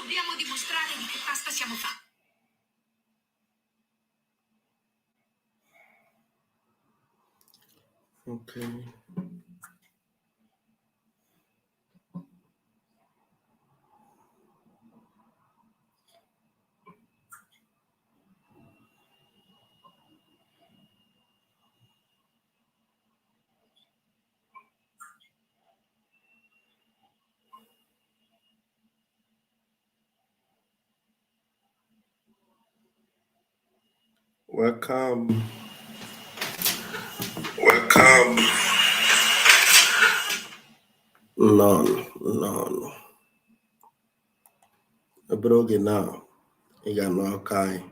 Dobbiamo dimostrare di che pasta siamo fatti. Okay. Welcome. No. Ebroge now. You got no okay.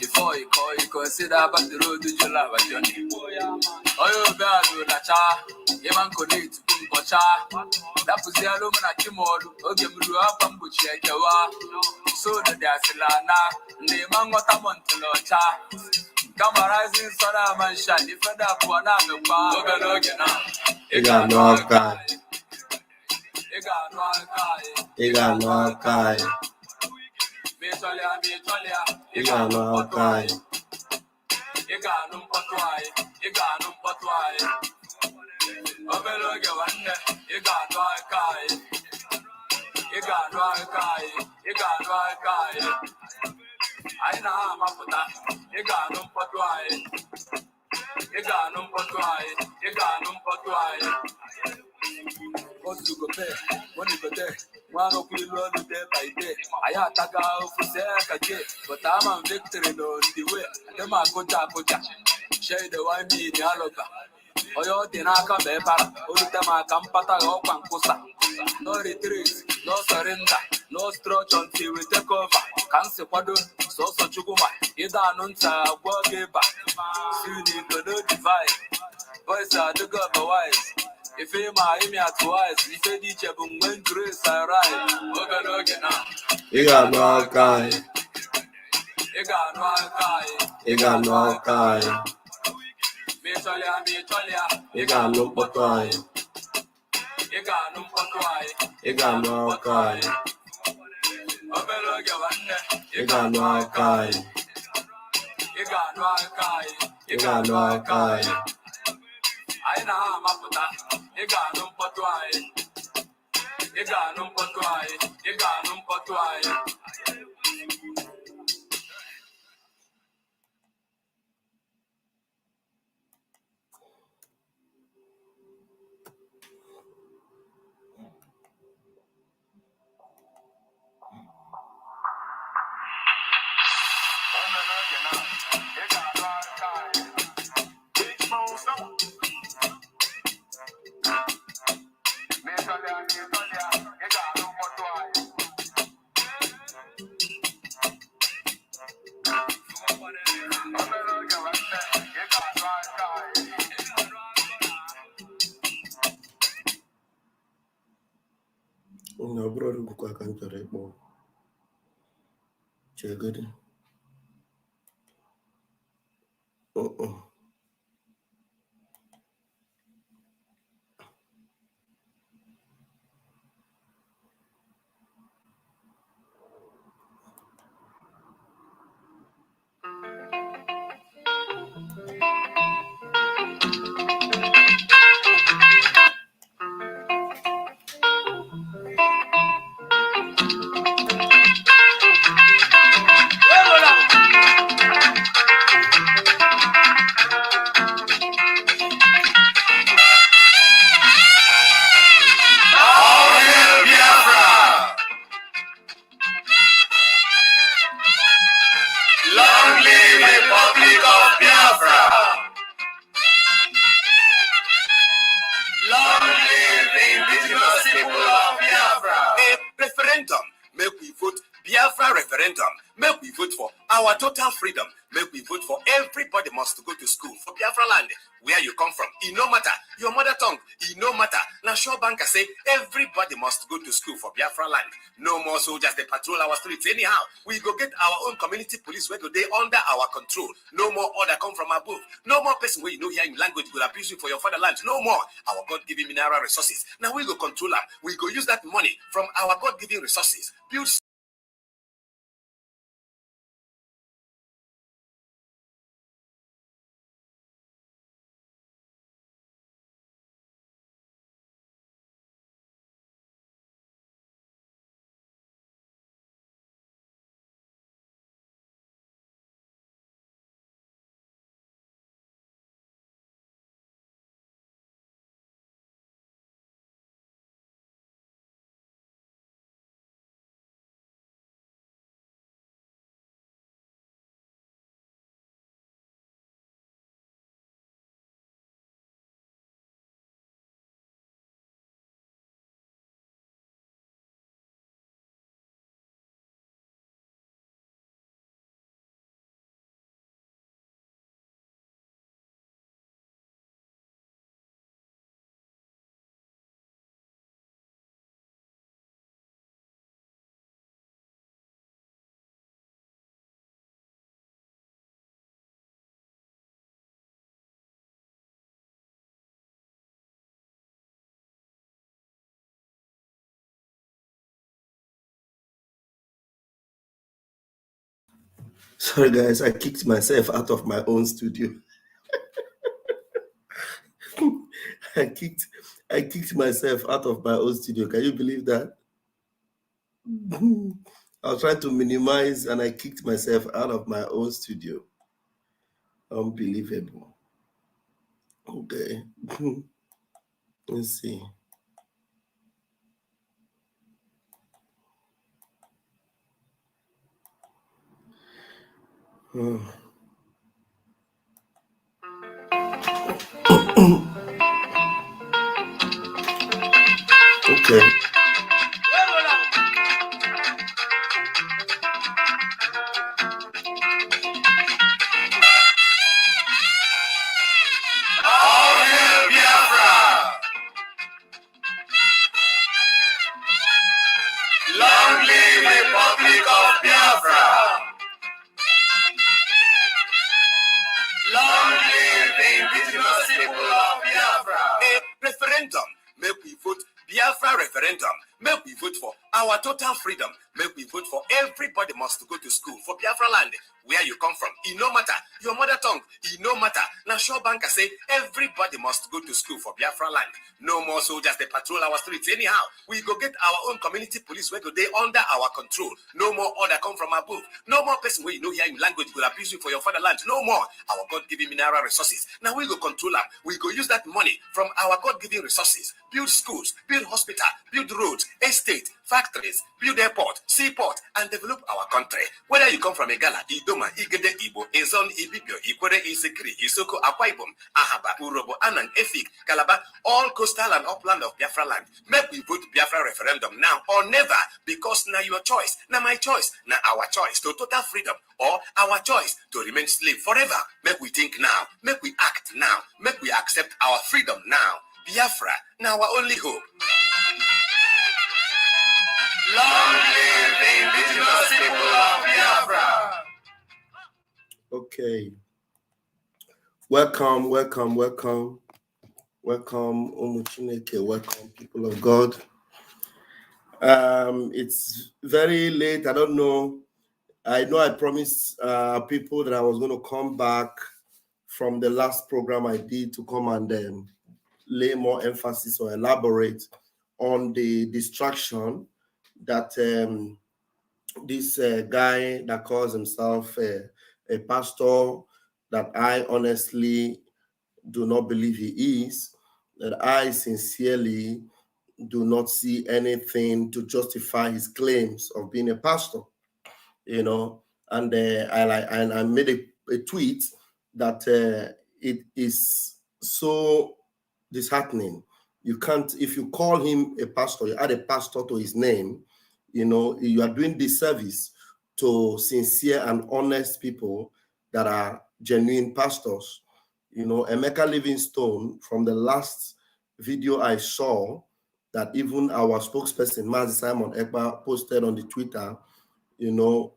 Before you call, you consider about the road to your love journey. Oh, you bad, Nacha, Yaman connect to Kumpocha. That was the alumina Kimol, okay, you up and put check so that there's a lana, the Mangotamontolocha. Come rising, son of man, shine, if I got one out of bar, you got no guy. You got no guy. You got no guy. You got no potway. You got no potway. Obeloge wande. You got no guy. You got no guy. You got no guy. I know my puta. You got no potway. You got no potway. You got no potway. What you go pay? When you go there? One of you learn day by day. I had to go for second, but I'm on victory on the way. The man go to shade the wine in the aloga. Oyo Tinaka Bepara, Ultama Campata Opancusa. No retreat, no surrender, no stretch until we take over. Cancer Pado, so Chukuma, Ida Nunta, Wageba. Soon you could do divide. Voice are the governor wise. If you my email twice, if you teach a boom when grace arrive, you got no guy. You got no guy. You got no guy. You got no potway. You got no potway. You got no guy. You got no guy. You got no guy. You got no guy. I know my puta. You got no potway. You got no potway. You got no potway. No, brother, go back and tell it more. Check it. referendum. Make we vote for our total freedom. Make we vote for everybody must go to school for Biafra land. Where you come from, it no matter. Your mother tongue, it no matter. Now, sure banker say everybody must go to school for Biafra land. No more soldiers, they patrol our streets. Anyhow, we go get our own community police where they under our control. No more order come from above. No more person where you know here in language will abuse you for your fatherland. No more. Our God-given mineral resources. Now we go control them. We go use that money from our God-given resources. Build. Sorry, guys, I kicked myself out of my own studio. I kicked myself out of my own studio. Can you believe that? I was trying to minimize and I kicked myself out of my own studio. Unbelievable. Okay. Let's see. Okay. Long live the Republic of Biafra! Long live the indigenous people of Biafra! A referendum. Make we vote Biafra referendum. Make we vote for our total freedom. Make we vote for everybody must go to school for Biafra land. Where you come from, it no matter. Your mother tongue, it no matter. Now, sure banker say everybody must go to school for Biafra land. No more soldiers, they patrol our streets. Anyhow, we go get our own community police where they under our control. No more order come from above. No more person where you know here in language will abuse you for your fatherland. No more. Our God-given mineral resources. Now we go control them. We go use that money from our God-given resources. Build schools, build hospital, build roads, estate, factories, build airport, seaport, and develop our country. Whether you come from Igala, Idoma, Igede, Igbo, Ezon, Ibibio, Ikwere, Isekri, Isoko, Akwa Ibom, Ahaba, Urobo, Anang, Efik, Calabar, all coastal and upland of Biafra land. Make we vote Biafra referendum now or never, because now your choice, now my choice, now our choice to total freedom, or our choice to remain slave forever. Make we think now, make we act now, make we accept our freedom now. Biafra, now our only hope. Long live the indigenous people of Biafra! Okay. Welcome. Welcome, Umuchineke. Welcome, people of God. It's very late. I don't know. I know I promised people that I was going to come back from the last program I did to come and lay more emphasis or elaborate on the distraction that this guy that calls himself a pastor, that I honestly do not believe he is, that I sincerely do not see anything to justify his claims of being a pastor, and I made a tweet that it is so disheartening. You can't, if you call him a pastor, you add a pastor to his name, you are doing disservice to sincere and honest people that are genuine pastors. You know, Emeka Livingstone, from the last video I saw, that even our spokesperson, Mazi Simon Ekpa, posted on the Twitter, you know,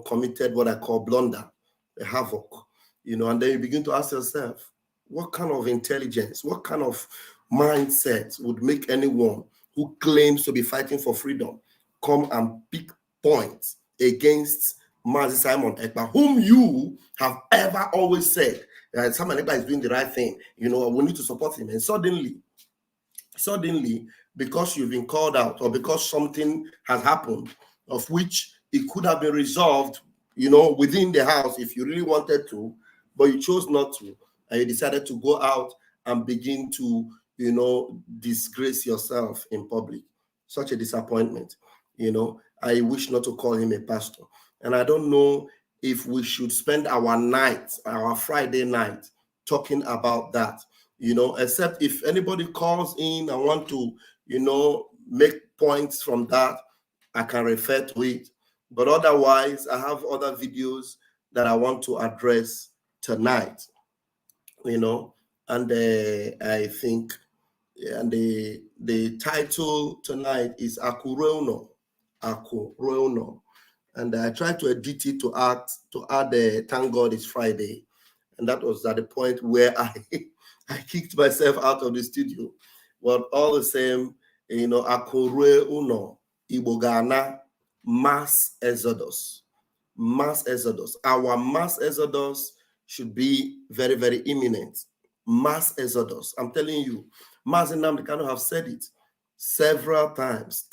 committed what I call blunder, a havoc, you know, and then you begin to ask yourself, what kind of intelligence, what kind of mindset would make anyone who claims to be fighting for freedom come and pick points against Mazi Simon Ekpa, whom you have ever always said that Simon Ekpa is doing the right thing, you know, we need to support him. And suddenly, because you've been called out or because something has happened of which it could have been resolved, you know, within the house if you really wanted to, but you chose not to, and you decided to go out and begin to, you know, disgrace yourself in public. Such a disappointment. You know, I wish not to call him a pastor. And I don't know if we should spend our night, our Friday night, talking about that, you know, except if anybody calls in and want to, you know, make points from that, I can refer to it. But otherwise, I have other videos that I want to address tonight, you know, and I think, and the title tonight is Akurueuno. And I tried to edit it to add thank God it's Friday. And that was at the point where I kicked myself out of the studio. But all the same, you know, Akurueuno, Ibogana, mass exodus. Mass exodus. Our mass exodus should be very, very imminent. Mass exodus. I'm telling you, Mazi Nnamdi Kanu have said it several times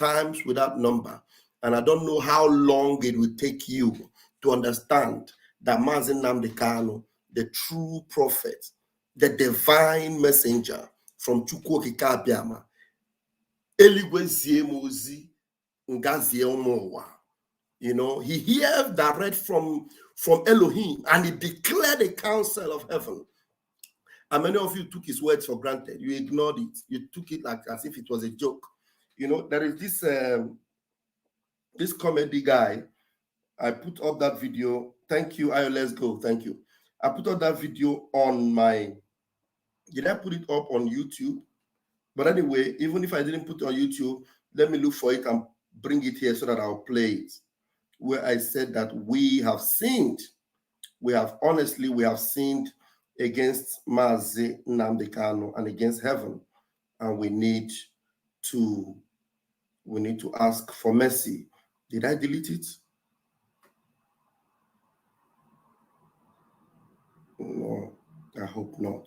without number. And I don't know how long it will take you to understand that Mazi Nnamdi Kanu, the true prophet, the divine messenger from Chukwu Okike Abiama, eligwe zie m ozi, nga zie ụmụ ụwa. You know, he heard direct from Elohim, and he declared the counsel of heaven. And many of you took his words for granted. You ignored it. You took it like as if it was a joke. You know, there is this this comedy guy. I put up that video. Thank you, Ayo, let's go. Thank you. I put up that video on my, did I put it up on YouTube? But anyway, even if I didn't put it on YouTube, let me look for it and bring it here so that I'll play it. Where I said that we have sinned. We have sinned against Mazi Nnamdi Kanu and against heaven. And we need to ask for mercy. Did I delete it? No, I hope not.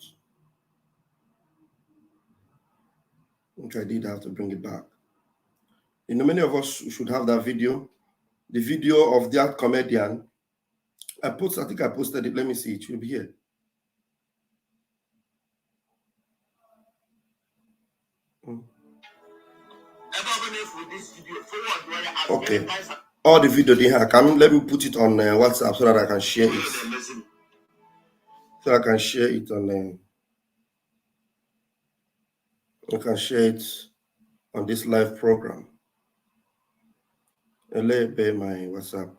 Which I did have to bring it back. You know, many of us should have that video. The video of that comedian. I think I posted it. Let me see. It should be here. Okay. All the video they have. Let me put it on WhatsApp so that I can share it. So I can share it on. I can share it on this live program. Let me pay my WhatsApp.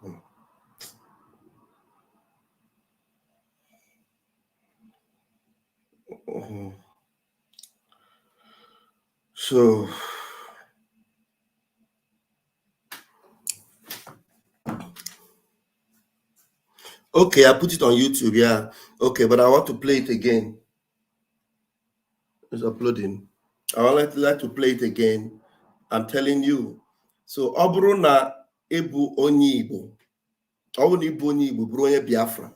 So. Okay, I put it on YouTube, yeah. Okay, but I want to play it again. It's uploading. I would like to play it again. I'm telling you. So, Obrona Ebu Onyibo. Ibu Onyibo, Broye Biafra.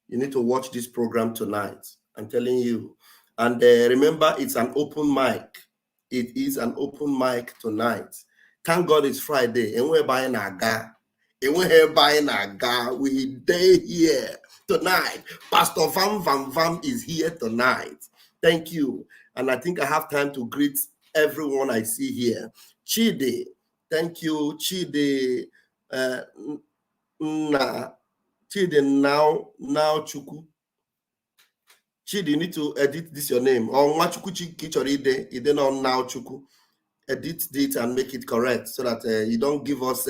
You need to watch this program tonight. I'm telling you. And remember, it's an open mic. It is an open mic tonight. Thank God it's Friday. And we're buying a guy. And we're buying a guy. We day here tonight. Pastor Vam is here tonight. Thank you. And I think I have time to greet everyone I see here. Chide, thank you. Chide, Chide now Chuku. Chide, you need to edit this your name. Or Machuku Kichoride, Ide now Chuku. Edit it and make it correct so that you don't give us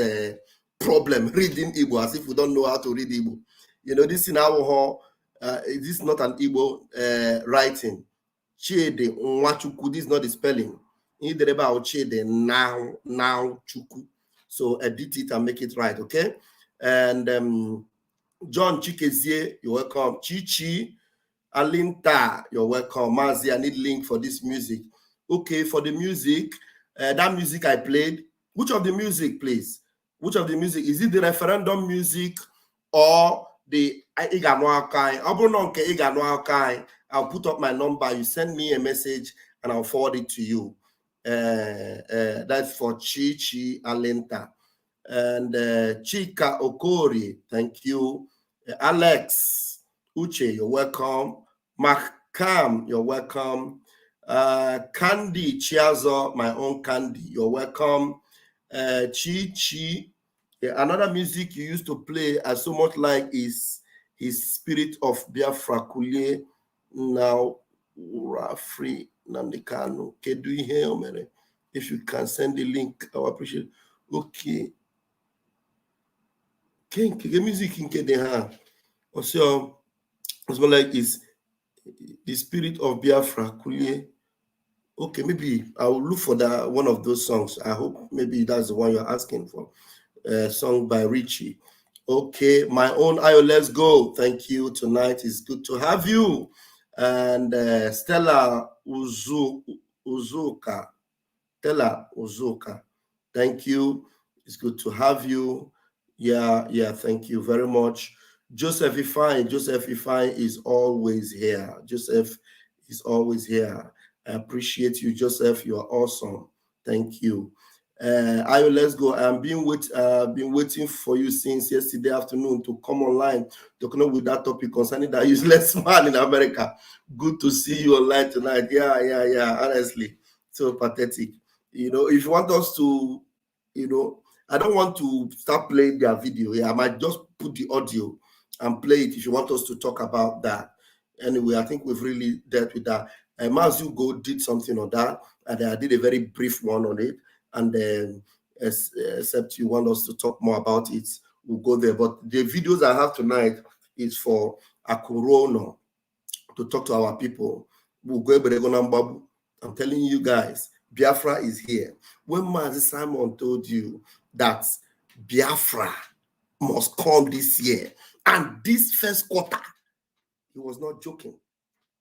problem reading Igbo as if we don't know how to read Igbo. You know, this in our this is not an Igbo writing. Chede Nwachukwu, this is not the spelling. Chede now Chuku. So edit it and make it right, okay? And John Chikezie, you're welcome. Chichi Alinta, you're welcome. Mazi, I need link for this music. Okay, for the music, that music I played, which of the music, please? Which of the music? Is it the referendum music or the Igano Akai? I'll put up my number. You send me a message and I'll forward it to you. That's for Chichi Alenta. And Chika Okori, thank you. Alex Uche, you're welcome. Makam, you're welcome. Candy Chiazo, my own Candy, you're welcome. Chi. Another music you used to play I so much like is his Spirit of Biafra Kulie now free Namdekano. Okay, do you hear me? If you can send the link, I will appreciate it. Okay. The music in Kedeha. Also, it's more like is the Spirit of Biafra Kulie. Okay, maybe I will look for that one of those songs. I hope maybe that's the one you're asking for. Song by Richie. Okay, my own Ayo, let's go. Thank you. Tonight is good to have you. And Stella Uzuka. Stella Uzuka. Thank you. It's good to have you. Yeah, thank you very much. Joseph Ifine is always here. Joseph is always here. I appreciate you, Joseph. You are awesome. Thank you. Ayo, let's go. I've been waiting for you since yesterday afternoon to come online to connect with that topic concerning that useless man in America. Good to see you online tonight. Yeah. Honestly, so pathetic. You know, if you want us to, you know, I don't want to start playing their video. Yeah, I might just put the audio and play it if you want us to talk about that. Anyway, I think we've really dealt with that. Mazu Go did something on that, and I did a very brief one on it. And then, except you want us to talk more about it, we'll go there. But the videos I have tonight is for Akurueuno to talk to our people. We'll go. I'm telling you guys, Biafra is here. When Mazi Simon told you that Biafra must come this year and this first quarter, he was not joking.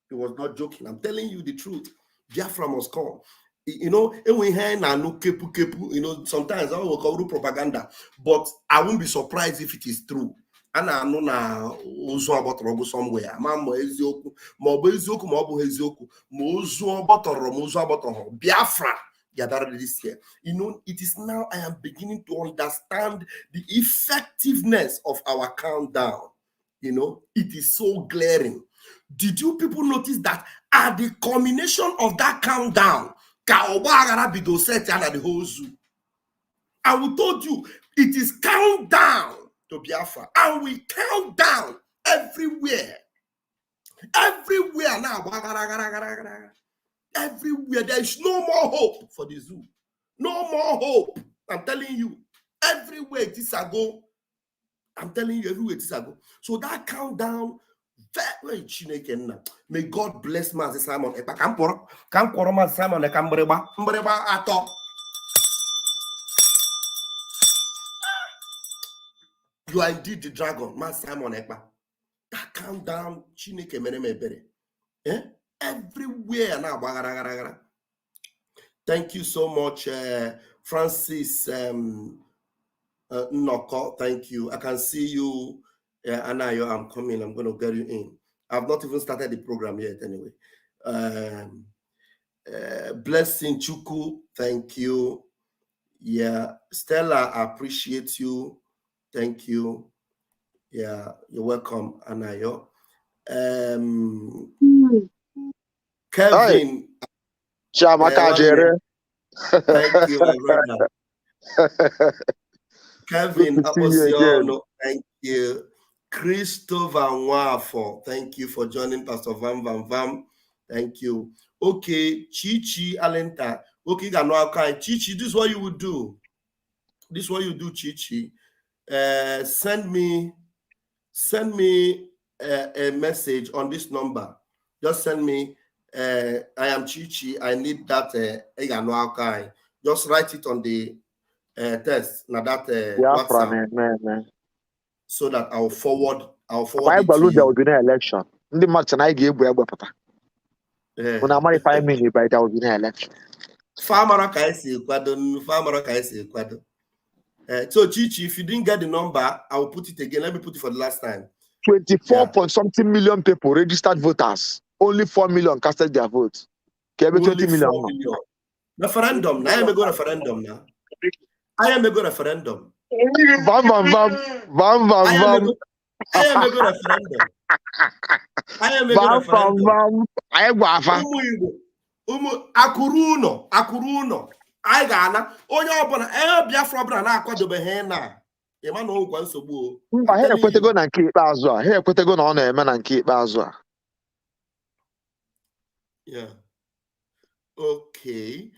He was not joking. I'm telling you the truth. Biafra must come. You know, we hear no kepu, you know, sometimes I will call propaganda, but I won't be surprised if it is true. And I know now also about Robo somewhere. Mamma Ezioku, Mobo Ezioku, Mobo Ezioku, Mozo about Biafra gathered this year. You know, it is now I am beginning to understand the effectiveness of our countdown. You know, it is so glaring. Did you people notice that at the culmination of that countdown, and I will told you it is countdown to Biafra, and we count down everywhere. Everywhere now. Everywhere. There is no more hope for the zoo. No more hope. I'm telling you. Everywhere it is a go. I'm telling you, everywhere it is a go. So that countdown. May God bless Mazi Simon. You are indeed the dragon, Mazi Simon Ekpa. That countdown, everywhere now. Thank you so much, Francis Noko. Thank you. I can see you. Anayo, I'm coming. I'm going to get you in. I've not even started the program yet anyway. Blessing Chuku, thank you. Yeah, Stella, I appreciate you. Thank you. Yeah, you're welcome, Anayo. Kevin. Thank you, my brother. Kevin Aposiono, thank you. Christopher Nwafo, thank you for joining Pastor Vam. Thank you. Okay, Chichi Alenta. Okay, Chichi, this is what you would do. This is what you do, Chichi. send me a message on this number. Just send me, I am Chichi, I need that guy. Just write it on the text, now that WhatsApp, man. so that I'll forward Why it to there will you. be no election? The match and I gave papa. When I'm 5 minutes, by there will be no election. Farmer Kaisi Kwado. So Chichi, if you didn't get the number, I will put it again. Let me put it for the last time. 24 point something million people registered voters. Only 4 million casted their votes. Okay, Only 20 million. 4 million. Referendum. Now I am a go referendum now. I am a go referendum. Bam. I am a go referendum. I am a go referendum. I am Wafa. Akurueuno. I gana. Onye ọbụla Biafra ọbụla na-akwadobe ihe na. Ịma na okwu nsogbu. Mba, ha ekwetego na nke ikpeazụ a. Ha ekwetego na ọ na-eme na nke ikpeazụ a. Yeah. Okay.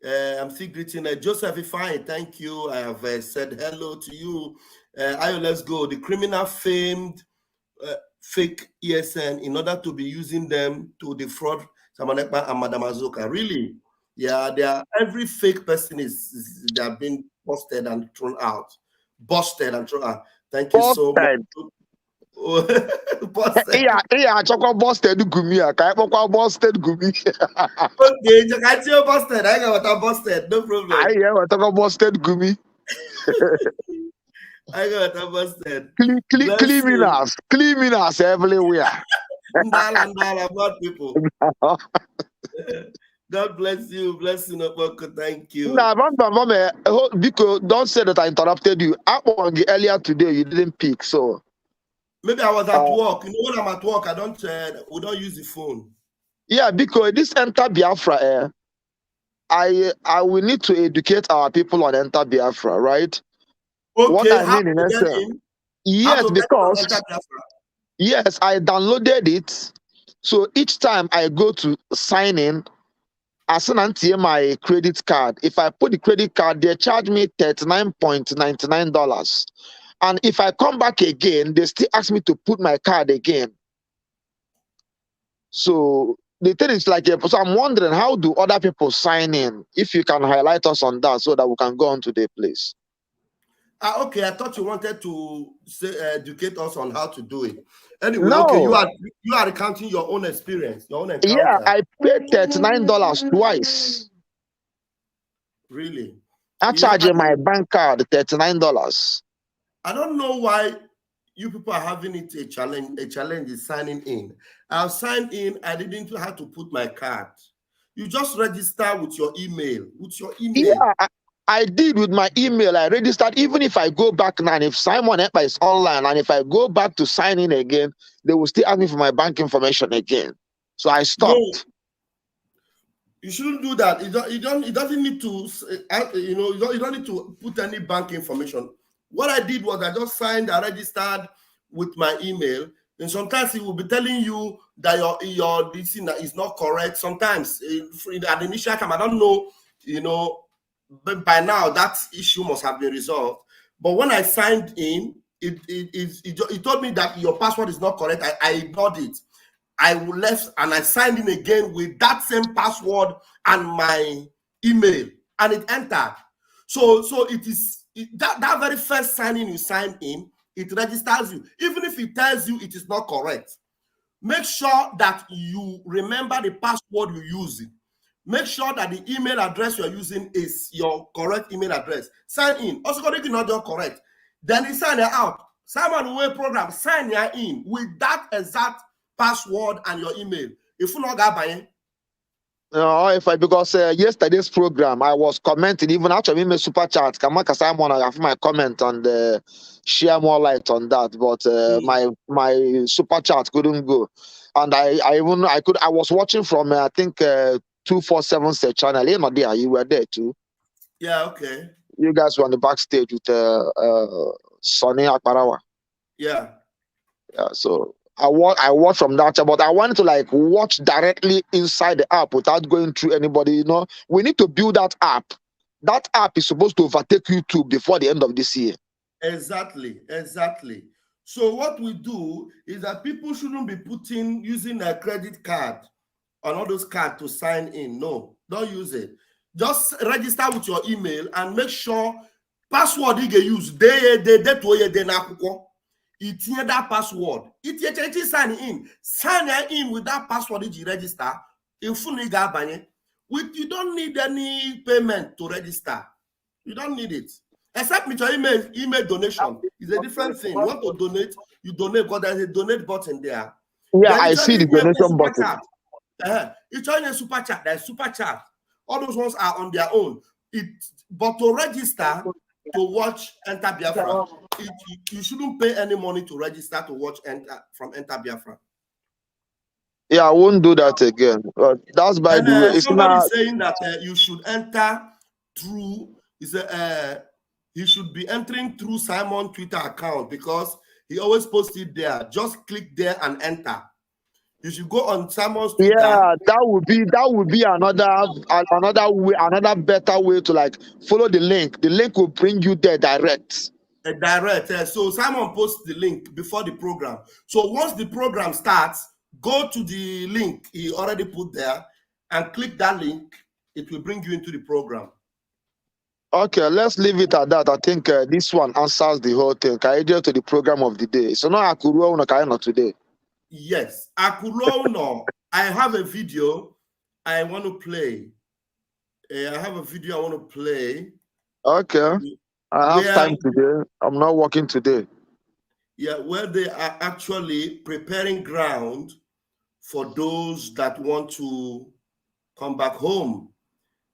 I'm still greeting Joseph. Fine, thank you. I have said hello to you. Ayo, let's go. The criminal famed fake ESN in order to be using them to defraud Samanekpa and Madam Azuka. Really? Yeah, every fake person they have been busted and thrown out. Thank you so much. Busted gumi. Busted gumi. Okay, I tell busted. I got what busted. No problem. I hear what busted gumi. I got what busted. Criminals everywhere. Ndala, bad people. God bless you. Blessing Oboko. Thank you. Because don't say that I interrupted you. Earlier today, you didn't pick, so. Maybe I was at work. You know, when I'm at work, we don't use the phone. Yeah, because this Enter Biafra, I will need to educate our people on Enter Biafra, right? Okay, what I mean in essence. Yes, because yes, I downloaded it. So each time I go to sign in, as soon as my credit card, if I put the credit card, they charge me $39.99. And if I come back again, they still ask me to put my card again. So the thing is like, so I'm wondering, how do other people sign in? If you can highlight us on that so that we can go on to the place. Okay, I thought you wanted to educate us on how to do it. Anyway, no. Okay, you are recounting your own experience, your own encounter. Yeah, I paid $39 twice. Really? I charge my bank card $39. I don't know why you people are having it a challenge is signing in. I've signed in, I didn't have to put my card. You just register with your email. Yeah, I did with my email. I registered. Even if I go back now, and if Simon Ekpa is online, and if I go back to sign in again, they will still ask me for my bank information again. So I stopped. No, you shouldn't do that. It doesn't need to. You don't need to put any bank information. What I did was I just signed. I registered with my email, and sometimes it will be telling you that your this is not correct. Sometimes at the initial time, I don't know. But by now that issue must have been resolved. But when I signed in, it told me that your password is not correct. I ignored it. I left and I signed in again with that same password and my email, and it entered. So it is that very first signing you sign in, it registers you. Even if it tells you it is not correct, make sure that you remember the password you're using. Make sure that the email address you're using is your correct email address. Sign in. Also, if not your correct, then you sign it out. Simon Way program, sign you in with that exact password and your email. If you not got by no, because yesterday's program I was commenting, even actually my super chat. Kamaka Simon, I have my comment on the share more light on that, but my super chat couldn't go, and I was watching from I think 247 channel. You know, there you were there too. Yeah, okay. You guys were on the backstage with Sonny Akbarawa. Yeah. Yeah, so I watched from that, but I wanted to watch directly inside the app without going through anybody. We need to build that app. That app is supposed to overtake YouTube before the end of this year. Exactly, exactly. So what we do is that people shouldn't be using a credit card on all those cards to sign in. No, don't use it. Just register with your email and make sure password you get use. Itinye that password. Itinye sign in. Sign in with that password you register. You don't need any payment to register. You don't need it. Except with your email donation. It's a different thing. You want to donate, you donate because there's a donate button there. Yeah, Then I see the donation button. You join a super chat. There's super chat. All those ones are on their own. But to register to watch Enter Biafra, you shouldn't pay any money to register to watch from Enter Biafra. Yeah, I won't do that again. That's by the way. Somebody saying that you should enter through. He should be entering through Simon's Twitter account because he always posts it there. Just click there and enter. You should go on Simon's Twitter. Yeah, that would be another way, another better way to like follow the link. The link will bring you there direct. So Simon posts the link before the program. So once the program starts, go to the link he already put there and click that link. It will bring you into the program. Okay, let's leave it at that. I think this one answers the whole thing. Can I get to the program of the day? So now Akurueuno not today. Yes, Akurueuno. I have a video I want to play. I have a video I want to play. Okay. I have time today. I'm not working today. Yeah, where they are actually preparing ground for those that want to come back home.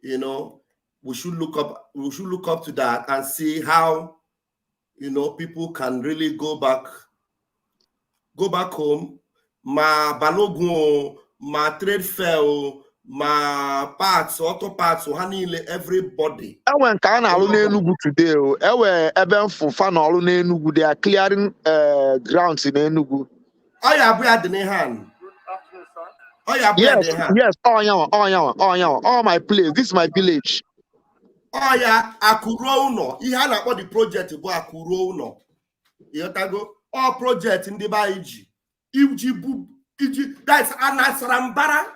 You know, we should look up to that and see how, you know, people can really go back home. Ma balogun, ma trade fair, ma parts, auto parts, everybody. When can Enugu today? Eben Fufan all Enugu, they are clearing grounds in Enugu. Oh yeah, we had the hand. Oh yeah, yes. Oh my place. This is my village. Oh yeah, Akurueuno. He had about the project to go Akurueuno. You go all project in the Baiji. That's Anasarambara.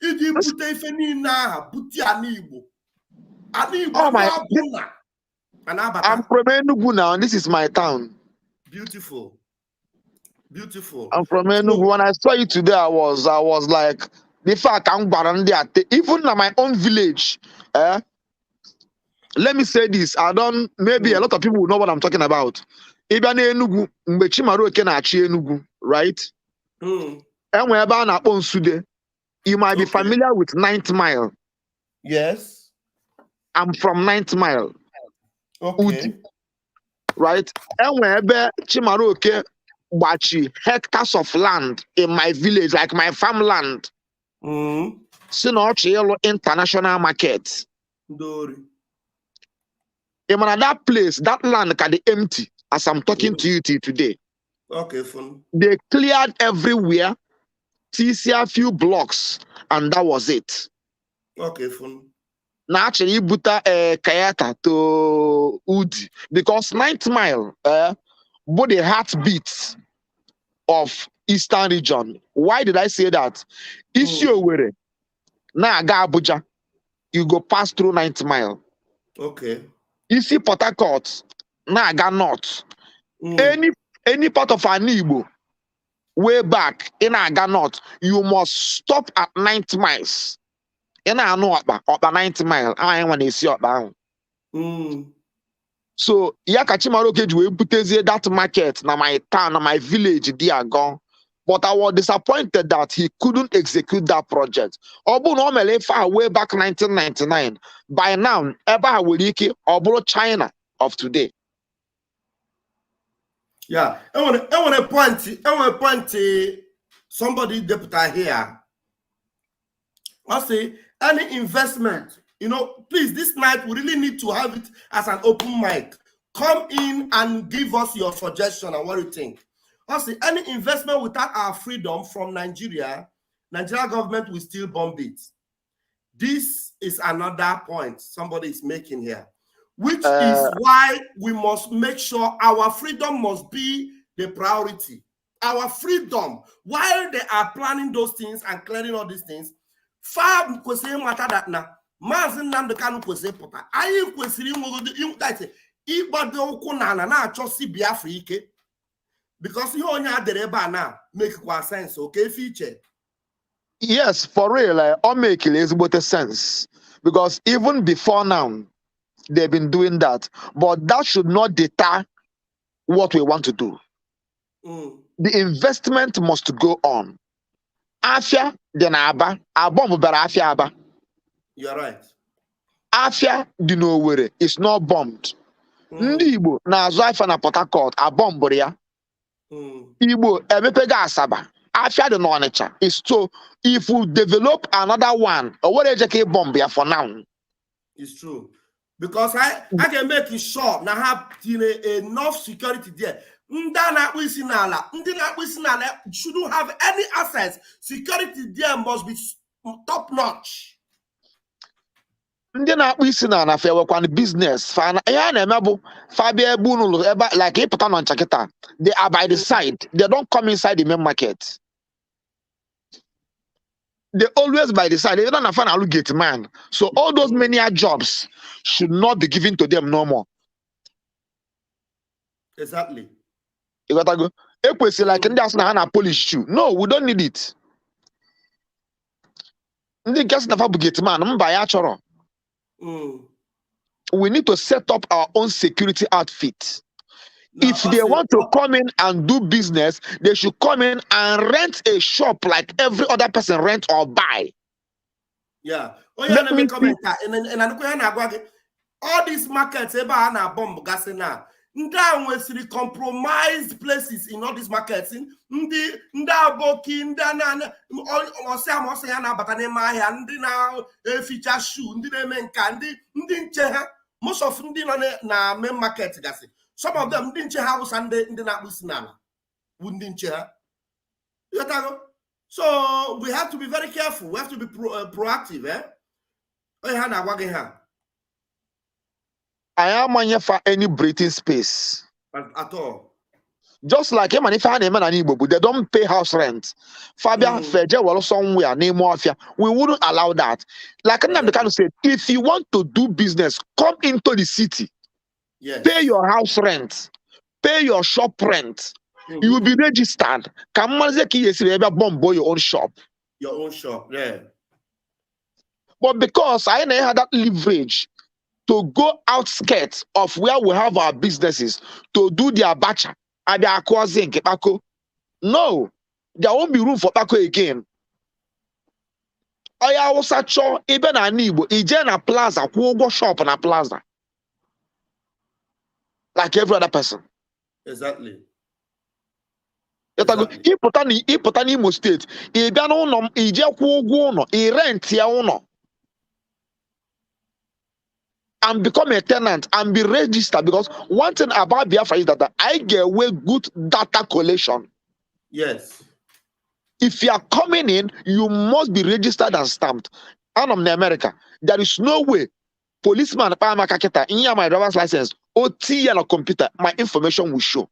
Iji bute ifeni na buti Anibo. Oh my! I'm from Enugu now, and this is my town. Beautiful. I'm from Enugu. When I saw you today, I was like, the fact I'm even in my own village. Let me say this. Maybe a lot of people will know what I'm talking about. Even Enugu, Enugu, right? And whenever you might be familiar with 9th Mile. Yes. I'm from 9th Mile. Okay. Udi, right? And whenever Chimaroke bachi hectares of land in my village, like my farmland. International market. In that place, that land can be empty as I'm talking to you today. Okay, fun. They cleared everywhere, TC a few blocks, and that was it. Okay, fun. Now actually buta Kayata to Udi because 9th Mile, both the heartbeats of Eastern region. Why did I say that? Isiowere, now Aga Abuja, you go pass through 9th Mile. Okay. You see Port Harcourt, now Aga North. Any part of Anibo, way back in Aga North, you must stop at 9th Miles. In I know about 9th Mile, I want to see about. So Yakachimaroke we put that market na my town, na my village, they are gone. But I was disappointed that he couldn't execute that project. Obu normally far way back 1999. By now, Eba Wiliki, Obu China of today. Yeah, I want to point somebody deputy here. I say any investment, you know, please, this night we really need to have it as an open mic. Come in and give us your suggestion and what you think. I say any investment without our freedom from Nigeria government will still bomb it. This is another point somebody is making here. which is why we must make sure our freedom must be the priority. Our freedom, while they are planning those things and clearing all these things, far matter that now. Mazin Nam the Kanu kwesịrị pụta. Anyị kwesịrị inwe ịgbado ụkwụ n'ala na-achọsi Biafra ike. Because ihe onye adere ebe a na make sense, okay, feature. Yes, for real, all make ezigbote sense. Because even before now, they've been doing that. But that should not deter what we want to do. The investment must go on. Afia dị n'Aba, Aba mụbara afia Aba. You're right. Afia dị n'Owerri is not bombed. Ndị Igbo na-azụ afia na Port Harcourt abombụrụ ya. Igbo emepega Asaba. Afia dị n'Ọnịcha is so. If we develop another one, or what ejeke bomb ya for now? It's true. Because I can make it sure now have enough security there. Shouldn't have any access. Security there must be top notch. Ndị na-akpụ isi na na fewekwan business fa ya na-eme bụ fabia ebe unu ebe like ịpụta na nchakịta, they are by the side, they don't come inside the main market. They always by the side. They don't have an gate man. So all those many jobs should not be given to them no more. Exactly. You gotta go. Like in Polish shoe. No, we don't need it. Gate man. We need to set up our own security outfit. Now, if they want to come in and do business, they should come in and rent a shop like every other person rent or buy. Yeah. Oh, yeah, let me comment. And all these markets, bomb gas now. Nda compromised places in all these markets. Nda boki nda na feature shoe ndi menka ndi nche most of ndi na main market gasi. Some of them didn't have Sunday in the Nabusinana. Wouldn't you? So we have to be very careful. We have to be proactive. I am on for any breathing space. At all. Just like him and if I had a man and they don't pay house rent. Fabian Feja well somewhere name mafia. We wouldn't allow that. Like I'm the kind of say, if you want to do business, come into the city. Yes. Pay your house rent, pay your shop rent. You will be registered. Come bomb your own shop. Your own shop, yeah. But because I never had that leverage to go outskirts of where we have our businesses to do their batcha and their causing Pako. No, there won't be room for Pako again. I was at show even a Nibo, a plaza, go shop in a plaza. Like every other person. Exactly. He put on Imo State. He done on he rent here and become a tenant and be registered, because one thing about Biafra is that I get away good data collection. Yes. If you are coming in, you must be registered and stamped. And I'm in America. There is no way policeman in my driver's license OT and a computer, my information will show.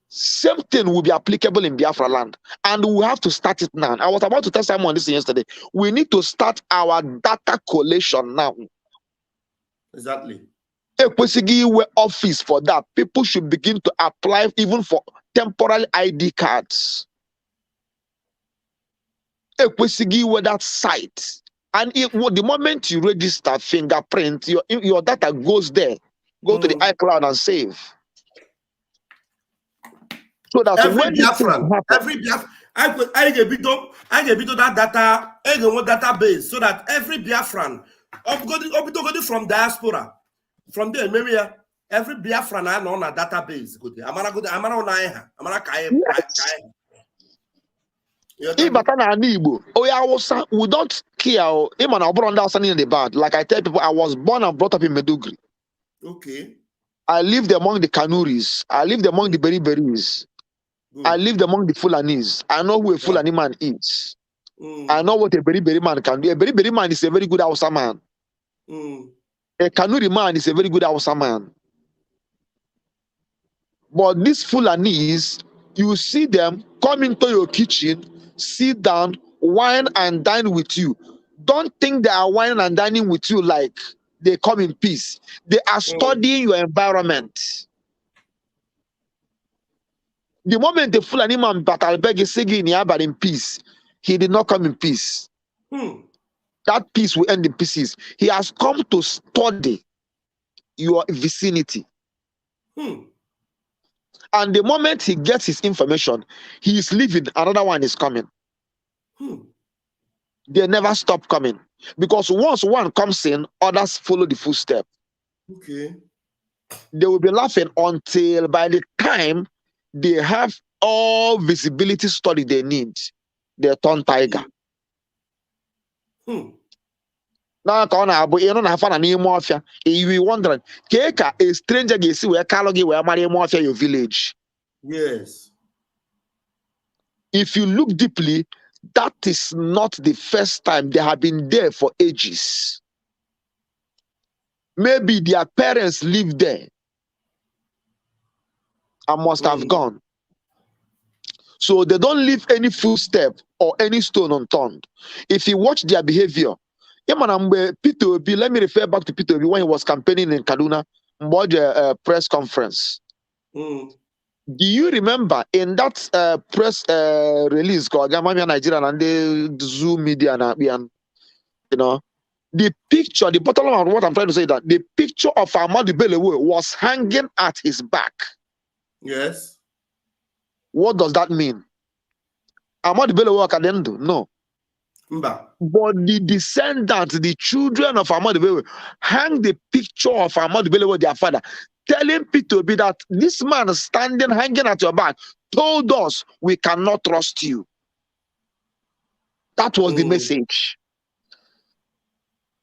Same thing will be applicable in Biafra land, and we have to start it now. I was about to tell someone this yesterday. We need to start our data collation now. Exactly. A office for that. People should begin to apply even for temporary ID cards. A that site. And the moment you register fingerprint, your data goes there. Go to the iCloud and save. So that every Biafran, I get that data, I get one database, so that every Biafran, from diaspora, from there, maybe every Biafran I know on a database. We don't care. In the bad. Like I tell people, I was born and brought up in Medugri. Okay. I lived among the Kanuris. I lived among the Beriberis. I lived among the Fulanis. I know who a Fulani man is. I know what a Beriberi man can do. A Beriberi man is a very good Hausa man. A Kanuri man is a very good Hausa man. But these Fulanis, you see them come into your kitchen, sit down, wine and dine with you. Don't think they are wining and dining with you like they come in peace. They are studying your environment. The moment the Fulani man Batalbeg is singing in peace, he did not come in peace. That peace will end in pieces. He has come to study your vicinity. And the moment he gets his information, he is leaving, another one is coming. They never stop coming. Because once one comes in, others follow the footstep. Okay. They will be laughing until by the time they have all visibility study they need, they turn tiger. Now, you be wondering, a stranger gets where Kalogi where marry mafia your village. Yes. If you look deeply, that is not the first time. They have been there for ages. Maybe their parents lived there and must have gone. So they don't leave any footstep or any stone unturned. If you watch their behavior, Peter Obi, let me refer back to Peter Obi when he was campaigning in Kaduna, about the press conference. Do you remember in that press release called Nigeria and the Zoom media and the picture, the bottom line of what I'm trying to say, that the picture of Ahmadu Bello was hanging at his back. Yes. What does that mean? Ahmadu Bello can do? No. But the descendants, the children of Ahmadu Bello, hang the picture of Ahmadu Bello, their father, telling Peter Obi that this man standing, hanging at your back, told us we cannot trust you. That was the message.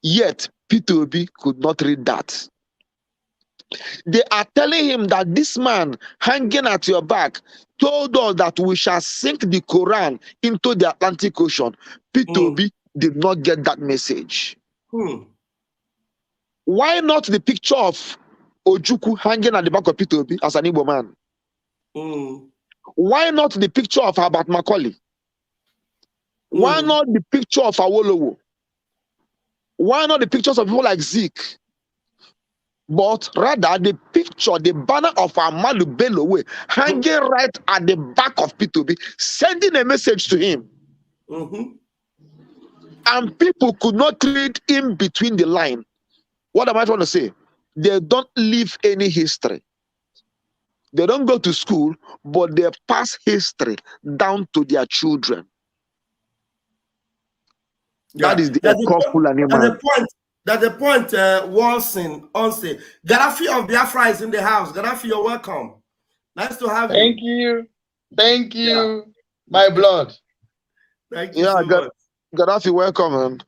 Yet, Peter Obi could not read that. They are telling him that this man hanging at your back told us that we shall sink the Quran into the Atlantic Ocean. Peter Obi did not get that message. Why not the picture of Ojukwu hanging at the back of Peter Obi as an Igbo man? Why not the picture of Herbert Macaulay? Why not the picture of Awolowo? Why not the pictures of people like Zeke? But rather the picture, the banner of Ahmadu Bello hanging right at the back of Peter Obi, sending a message to him. And people could not read in between the line. What am I trying to say? They don't live any history. They don't go to school, but they pass history down to their children. That is the Akurueuno man. That's the point. Walson, Onse, Gaddafi of Biafra is in the house. Gaddafi, you're welcome. Nice to have you. Thank you, my blood. Thank you so much. Gaddafi, welcome, man.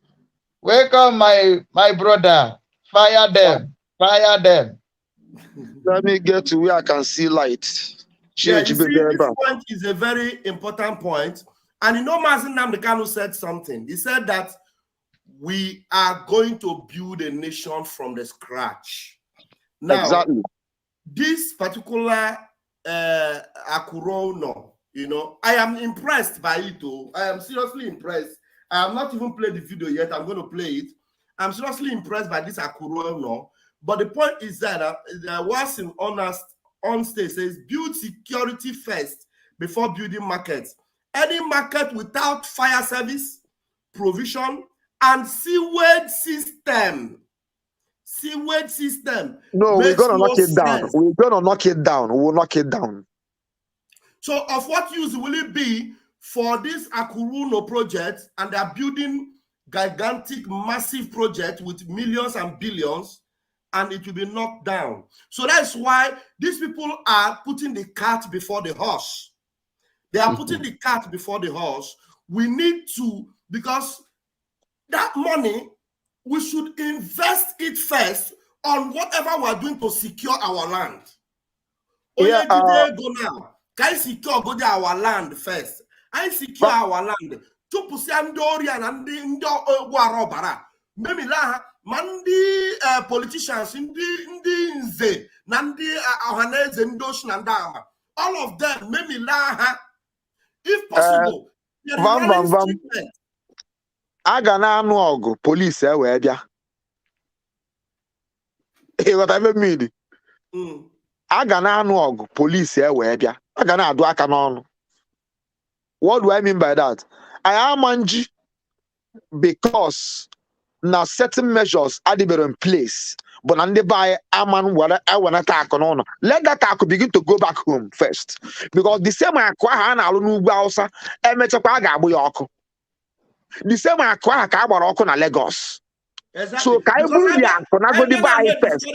Welcome, my brother. Fire them. Let me get to where I can see light. Yeah, you see, this point is a very important point. And you know, Mazen Namdekanu said something. He said that we are going to build a nation from the scratch. Now, exactly. This particular Akurueuno, I am impressed by it. I am seriously impressed. I have not even played the video yet. I'm going to play it. I'm seriously impressed by this Akurueuno. But the point is that Watson on stage says, build security first before building markets. Any market without fire service, provision, and sewage system. No, we're going to knock it down. We're going to knock it down. We'll knock it down. So of what use will it be for this Akurueuno project, and they're building gigantic, massive project with millions and billions, and it will be knocked down? So that's why these people are putting the cart before the horse. They are putting the cart before the horse. We need to, because that money, we should invest it first on whatever we're doing to secure our land. Yeah, go now. Can I secure our land first? I secure our land. Mandi politicians, ndi nze, nandi ohaneze ndosh nandama. All of them made me laugh. If possible, Vam. Aga na anụ ọgụ police wee bịa. What I mean? Aga na anụ ọgụ police wee bịa. Aga na adụ aka n'ọnụ. What do I mean by that? I am anji because now certain measures are in place, but on the by aman what I want to attack on. Let that attack begin to go back home first, because the same akwa na alunu gausa emechakwa ga-agbu ya ọkụ. The same akwa ka agbara ọkụ na Lagos. Exactly. So ka I buru ya akụ na go the buy first.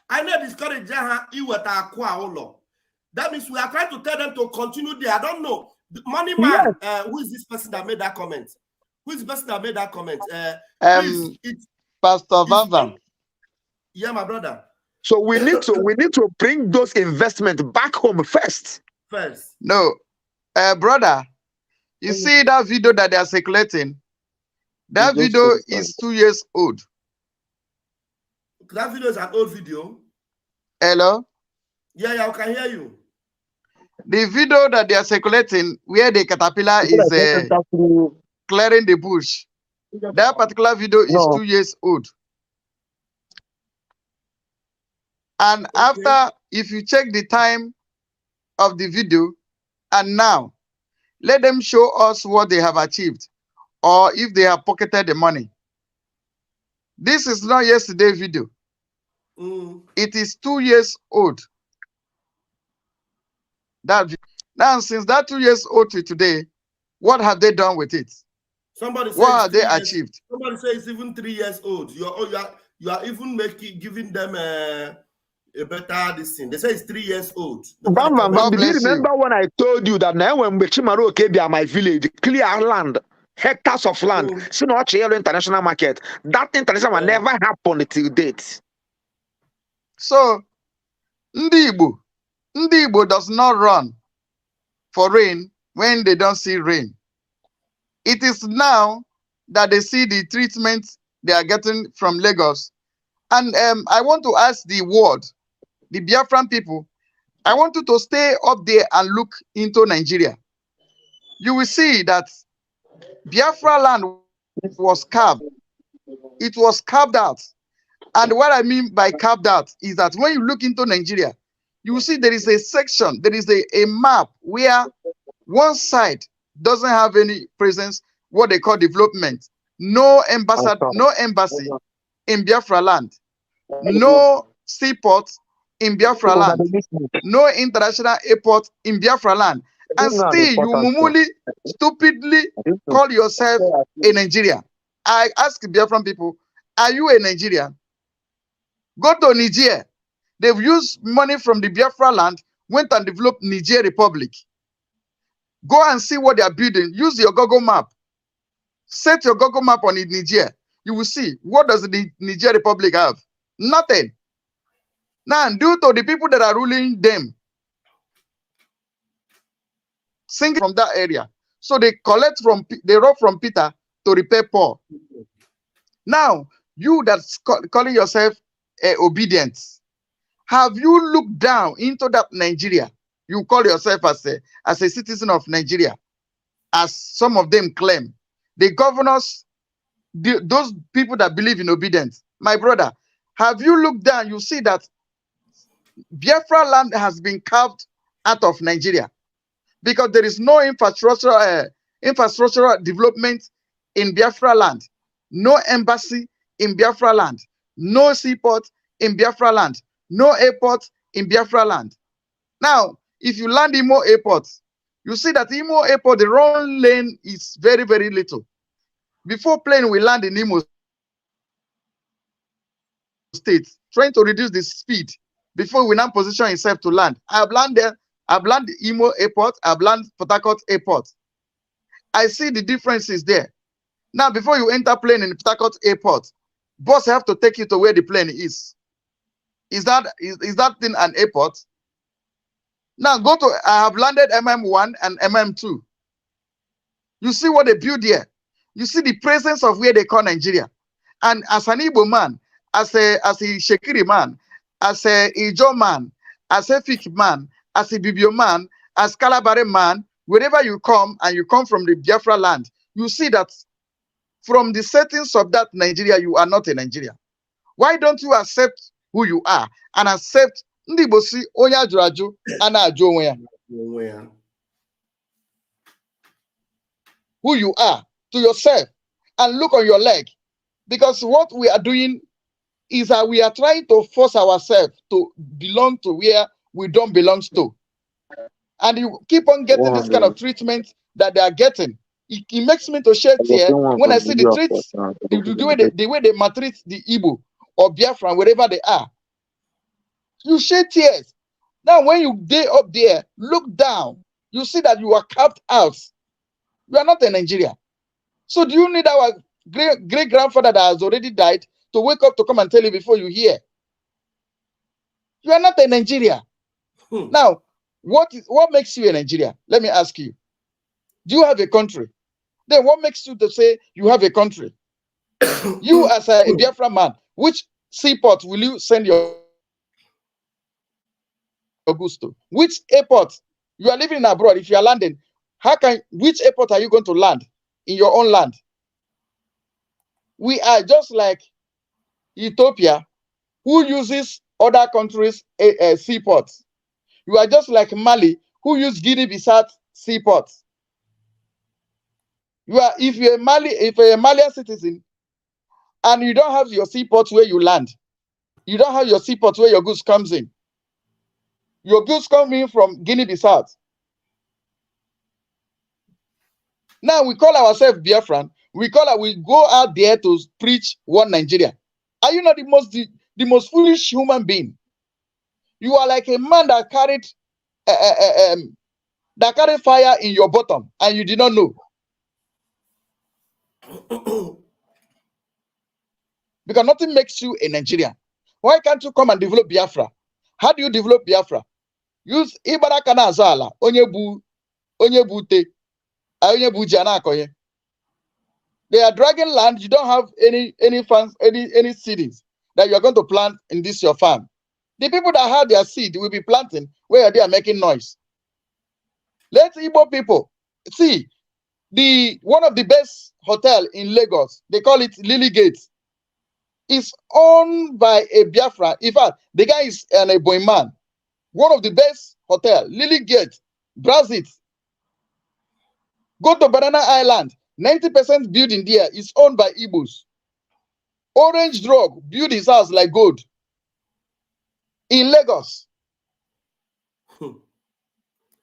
I know discourage ha iweta akwa ụlọ. That means we are trying to tell them to continue there. I don't know. The money man, yes. Who is this person that made that comment? Who is the person that made that comment? Pastor Van. Yeah, my brother. So we need to bring those investments back home first. No, brother. You see that video that they are circulating? That video is 2 years old. That video is an old video. Hello? Yeah, I can hear you. The video that they are circulating, where the caterpillar is clearing the bush, that particular video is 2 years old. And after, if you check the time of the video, and now, let them show us what they have achieved, or if they have pocketed the money. This is not yesterday's video. It is 2 years old. Now, since that 2 years old to today, what have they done with it? Somebody says what have they achieved? Somebody says it's even 3 years old. You are even giving them a better this thing. They say it's 3 years old. Bam, do you remember when I told you that now when Bechimaro Kebia, my village, clear land, hectares of land, so not international market, that international never happened till date. So, Ndi Igbo does not run for rain when they don't see rain. It is now that they see the treatment they are getting from Lagos. And I want to ask the world, the Biafran people, I want you to stay up there and look into Nigeria. You will see that Biafra land was carved. It was carved out. And what I mean by carved out is that when you look into Nigeria, you will see there is a section, there is a map where one side doesn't have any presence, what they call development. No embassy in Biafra land. No seaport in Biafra land. No international airport in Biafra land. And still you mumuli stupidly call yourself a Nigerian. I ask Biafran people, are you a Nigerian? Go to Niger. They've used money from the Biafra land, went and developed Niger Republic. Go and see what they are building. Use your Google map. Set your Google map on Niger. You will see, what does the Niger Republic have? Nothing. Now, due to the people that are ruling them, sing from that area. So they rob from Peter to repay Paul. Now, you that's calling yourself obedient, have you looked down into that Nigeria? You call yourself as a citizen of Nigeria, as some of them claim. The governors, those people that believe in obedience, my brother, have you looked down? You see that Biafra land has been carved out of Nigeria because there is no infrastructural development in Biafra land, no embassy in Biafra land, no seaport in Biafra land, no airport in Biafra land. Now, if you land Imo Airport, you see that Imo Airport, the run lane is very, very little. Before plane will land in Imo State, trying to reduce the speed before we now position himself to land. I've landed Imo Airport, I've landed Port Harcourt Airport. I see the differences there. Now, before you enter plane in Port Harcourt Airport, boss have to take you to where the plane is. Is that thing an airport? Now go to, I have landed MM1 and MM2. You see what they build here. You see the presence of where they call Nigeria. And as an Igbo man, as a Shekiri man, as a Ijo man, as a Fik man, as a Bibio man, as Kalabare man, wherever you come and you come from the Biafra land, you see that from the settings of that Nigeria, you are not a Nigeria. Why don't you accept who you are and accept ndị Igbo si onye ajụrụ ajụ a na-ajụ onwe ya? Who you are to yourself and look on your leg, because what we are doing is that we are trying to force ourselves to belong to where we don't belong to, and you keep on getting this kind of treatment that they are getting. It makes me to shed tears when I see the treats, the way they maltreat the Igbo or Biafran, wherever they are. You shed tears. Now, when you day up there, look down, you see that you are capped out. You are not in Nigeria. So do you need our great grandfather that has already died to wake up to come and tell you before you hear? You are not in Nigeria. Now, what makes you a Nigeria? Let me ask you. Do you have a country? Then what makes you to say you have a country? You as a Biafra man, which seaport will you send your goods to? Which airport? You are living abroad. If you are landing, which airport are you going to land in your own land? We are just like Ethiopia, who uses other countries' seaports. You are just like Mali, who use Guinea-Bissau seaports. If you're a Malian citizen and you don't have your seaports where you land, you don't have your seaports where your goods comes in. Your goods come in from Guinea-Bissau. Now we call ourselves Biafran. We go out there to preach one Nigeria. Are you not the most foolish human being? You are like a man that carried fire in your bottom and you did not know. Because nothing makes you a Nigerian. Why can't you come and develop Biafra? How do you develop Biafra? Use Ibaraka na Azala, onye bute, onye buji anakoye. They are dragging land. You don't have any farms, any seeds that you are going to plant in this your farm. The people that have their seed will be planting where they are making noise. Let Igbo people see one of the best hotel in Lagos. They call it Lily Gate. It's owned by a Biafra. In fact, the guy is an Ebonyi man. One of the best hotel, Lily Gate, Brazil. Go to Banana Island. 90% building there is owned by Igbos. Orange Drug built his house like gold in Lagos.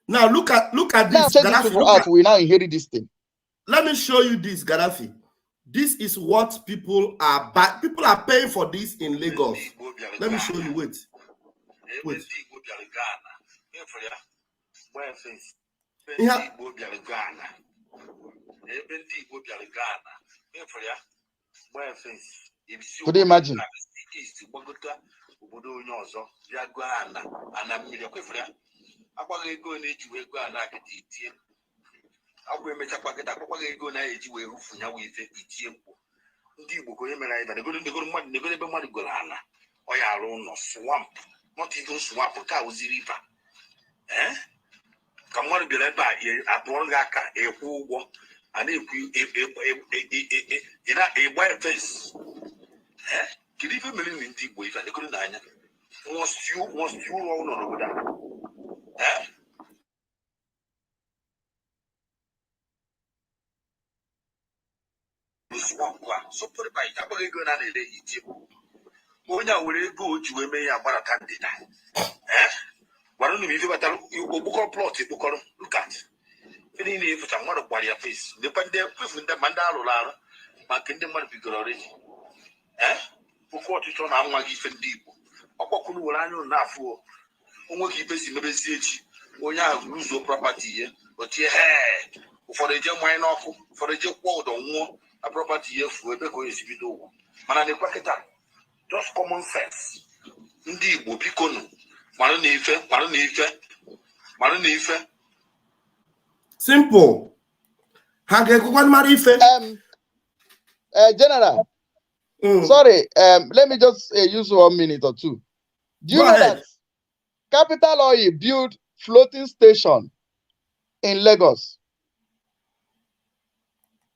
Now look at this. Gaddafi, we now inherit this thing. Let me show you this, Gaddafi. This is what people are buying. People are paying for this in Lagos. Let me show you. Wait. Yeah. Could you imagine? Ndị Igbo ka onye mere anyị negoro mmadụ negoro ebe mmadụ goro ana ọ ya arụ ụlọ swamp not even swamp ka oziri ifa ka mmadụ bịara ebe a atụọ gị aka ekwu ụgwọ a na-ekwu ịgba fes kedu ife mere na ndị Igbo ife negoro n'anya nwụsịu ụlọ ụlọ n'obodo a sọpụrụ ba ị agbaghị ego na na-ele iti onye a were ego o ji wee mee ya gbarata ndịda gwara unu m ife batara okpokọrọ plọt ekpokọrọ lukat ife niile efucha mmadụ gbara ya fesi lekwa ndị efu ndị ma ndị arụrụ arụ maka ndị mmadụ bigoro ọrịa ofe ọchịchọ na nwa gị ife ndị Igbo ọkpọkwuru were anya ụnụ na-afụ onwe gị ife si mebezi echi onye ahụ rụzuo prọpati ihe otie ụfọdụ eje mmanya n'ọkụ ụfọdụ eje kwụọ ụdọ nwụọ na prọpati ihe fuo ebe ka onye si bido ụwa mana na-ekwe kịta just common sense ndị Igbo biko nụ marụ na ife simple ha ga-ekwekwa mara ife General, Sorry, let me just use 1 minute or two. Do you know that Capital Oil built floating station in Lagos?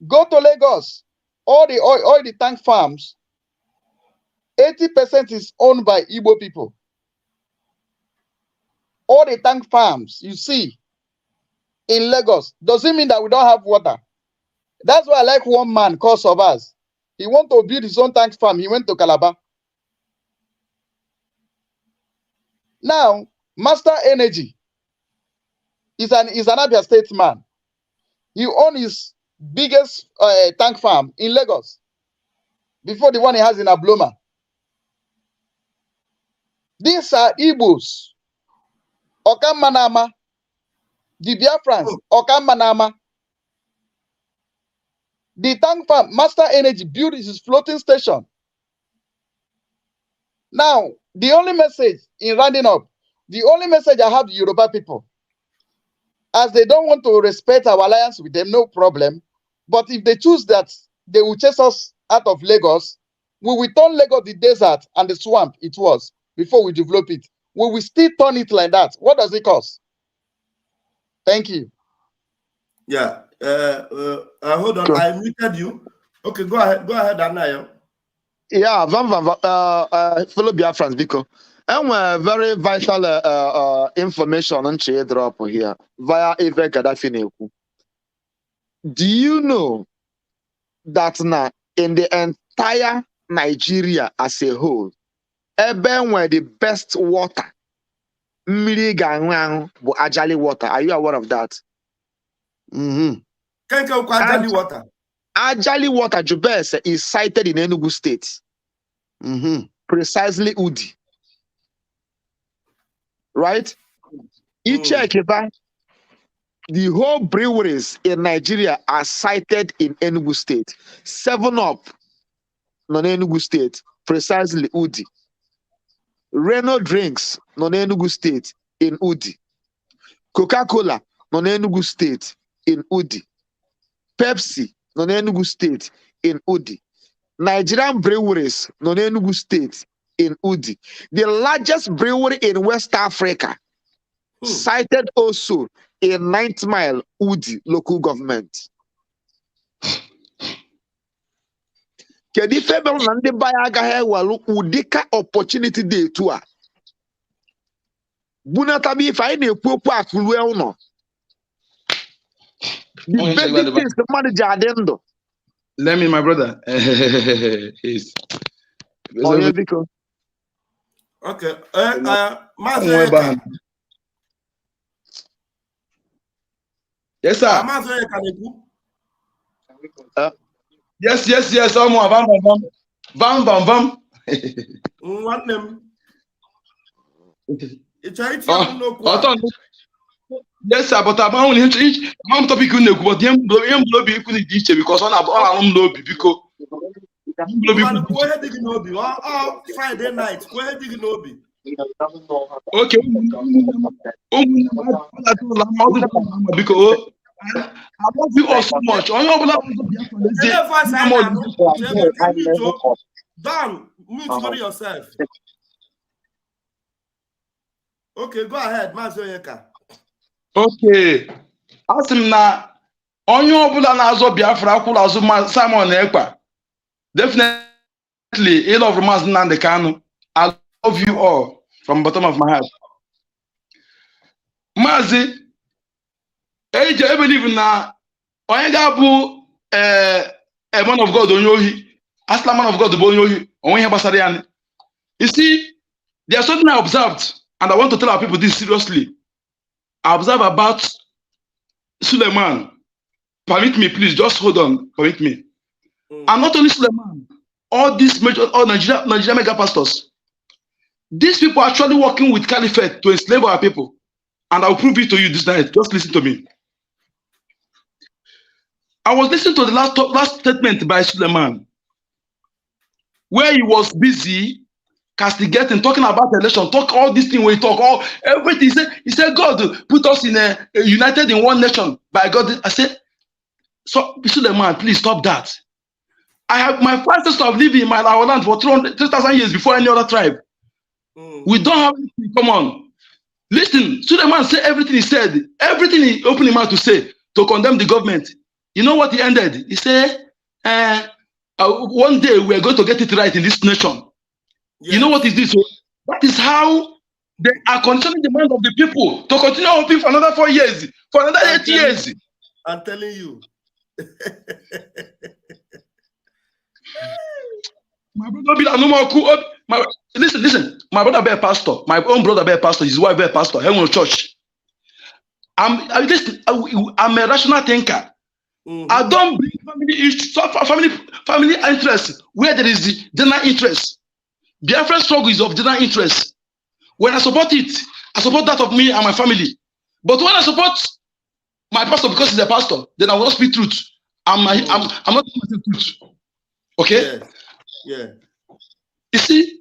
Go to Lagos, all the tank farms, 80% is owned by Igbo people. All the tank farms you see in Lagos doesn't mean that we don't have water. That's why I like one man called Sobas. He want to build his own tank farm. He went to Calabar. Now, Master Energy is an Abia State man. He owns his biggest tank farm in Lagos before the one he has in Abloma. These are Igbos. Okamanama. The Biafrans. Okamanama. The tank farm, Master Energy, built his floating station. Now, the only message in rounding up, the only message I have to Yoruba people, as they don't want to respect our alliance with them, no problem. But if they choose that they will chase us out of Lagos, we will turn Lagos the desert and the swamp it was before we develop it. We will still turn it like that. What does it cost? Thank you. Yeah. Hold on. I muted you. Okay, go ahead. Go ahead, Anayo. Yeah, fellow Biafrans, because and very vital information on drop here via Eve Gaddafi. Do you know that now in the entire Nigeria as a whole, even where the best water, Ajali water. Are you aware of that? Ajali water. Ajali water, Jubes, is sited in Enugu State. Precisely Udi. Right? You check it out. The whole breweries in Nigeria are sited in Enugu State. 7-Up, non Enugu State, precisely Udi. Renault drinks, non Enugu State, in Udi. Coca-Cola, non Enugu State, in Udi. Pepsi, non Enugu State, in Udi. Nigerian breweries, non Enugu State, in Udi. The largest brewery in West Africa, sited also in 9th Mile, Udi, local government. Kedi febel nande bayaga he walu udika opportunity day to a. Bunatabi if I ne popo Akurueuno. The basic things the manager adendo. Let me, my brother. Yes. Oh, yeah, because. Okay. Yes, sir. Yes. Bam. What name? Yes, sir, but I'm only topic but because on because Friday night. Okay. Because I love you all so much. Don, mute for yourself. Okay, go ahead, Mazoyeka. Okay. Ask him now. On your Nazo Biafra, Simon Ekpa. Definitely, a lot of Mazin and the Kanu. I love you all from the bottom of my heart. Mazi, I believe now. Oyengabu, a man of God, Asla man of God, the you see, there's something I observed, and I want to tell our people this seriously. I observe about Suleiman. Permit me, please, just hold on. Permit me. And not only Suleiman, all these Nigeria mega pastors. These people are actually working with Caliphate to enslave our people. And I'll prove it to you this night. Just listen to me. I was listening to the last statement by Suleiman, where he was busy castigating, talking about the election, talk all these things where he talk, everything. He said, God put us in a united in one nation by God. I said, so Suleiman, please stop that. I have my ancestors have lived in our land for 3,000 years before any other tribe. We don't have anything in common. Listen, Suleiman said everything he said, everything he opened his mouth to say to condemn the government. You know what he ended? He said, one day we are going to get it right in this nation. Yes. You know what is this? That is how they are conditioning the mind of the people to continue hoping for another 4 years, for another 8 years. I'm telling you. My brother be no more. Listen. My brother be a pastor. My own brother be a pastor. His wife be a pastor. He went to church. I'm a rational thinker. I don't bring family interest where there is the general interest. Biafran struggle is of general interest. When I support it, I support that of me and my family. But when I support my pastor because he's a pastor, then I will not speak truth. I'm not speaking truth. Okay? Yeah. You see,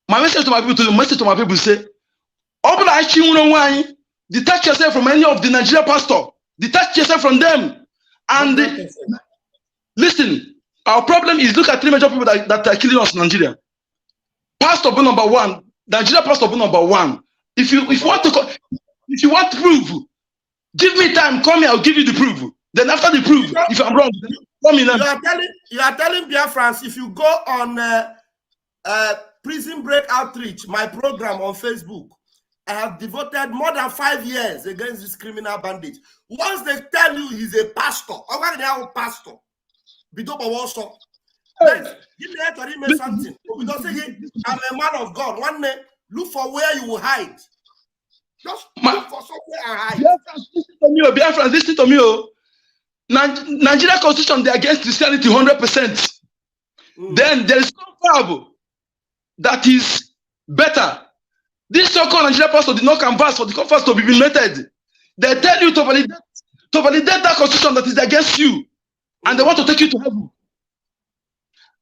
my message to my people say, detach yourself from any of the Nigeria pastor. Detach yourself from them. And listen, our problem is look at 3 major people that are killing us in Nigeria. Pastor be number 1. Nigeria pastor be number 1. If you want proof, give me time. Come here, I'll give you the proof. Then after the proof, if I'm wrong, come in. You are telling Biafrans, if you go on Prison Break Outreach, my program on Facebook, I have devoted more than 5 years against this criminal bandit. Once they tell you he's a pastor, pastor, give me something. Because I'm a man of God. One day, look for where you will hide. Just look for somewhere and hide. Biafrans, listen to me. Nigeria constitution, they are against Christianity 100%. Then there is no Bible that is better. This so-called Nigerian pastor did not canvass for the conference to be implemented. They tell you to validate that constitution that is against you, and they want to take you to heaven.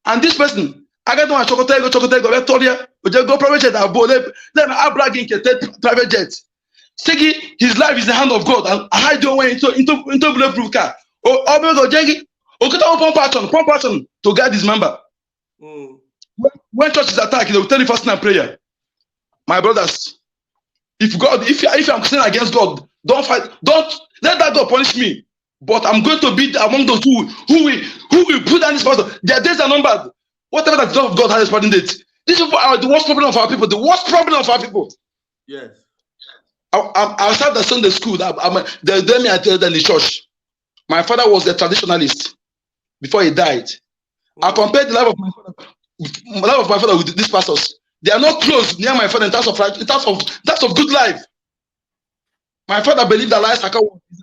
And this person, I get one go Victoria, go private jet, then I bragging private jet. Segi, his life is the hand of God, and I hide your way into bulletproof car. Pump passion to guide his member. When church is attacked, they will tell you fasting and prayer. My brothers, if I'm sinning against God, don't fight. Don't let that God punish me. But I'm going to be among those who will put down this pastor. Their days are numbered. Whatever that of God has pardoned it. These people are the worst problem of our people. The worst problem of our people. Yes. I started the Sunday school. They tell me I tell them in the church. My father was a traditionalist before he died. I compared the life of my father with these pastors. They are not close near my father in terms of good life. My father believed that Isaac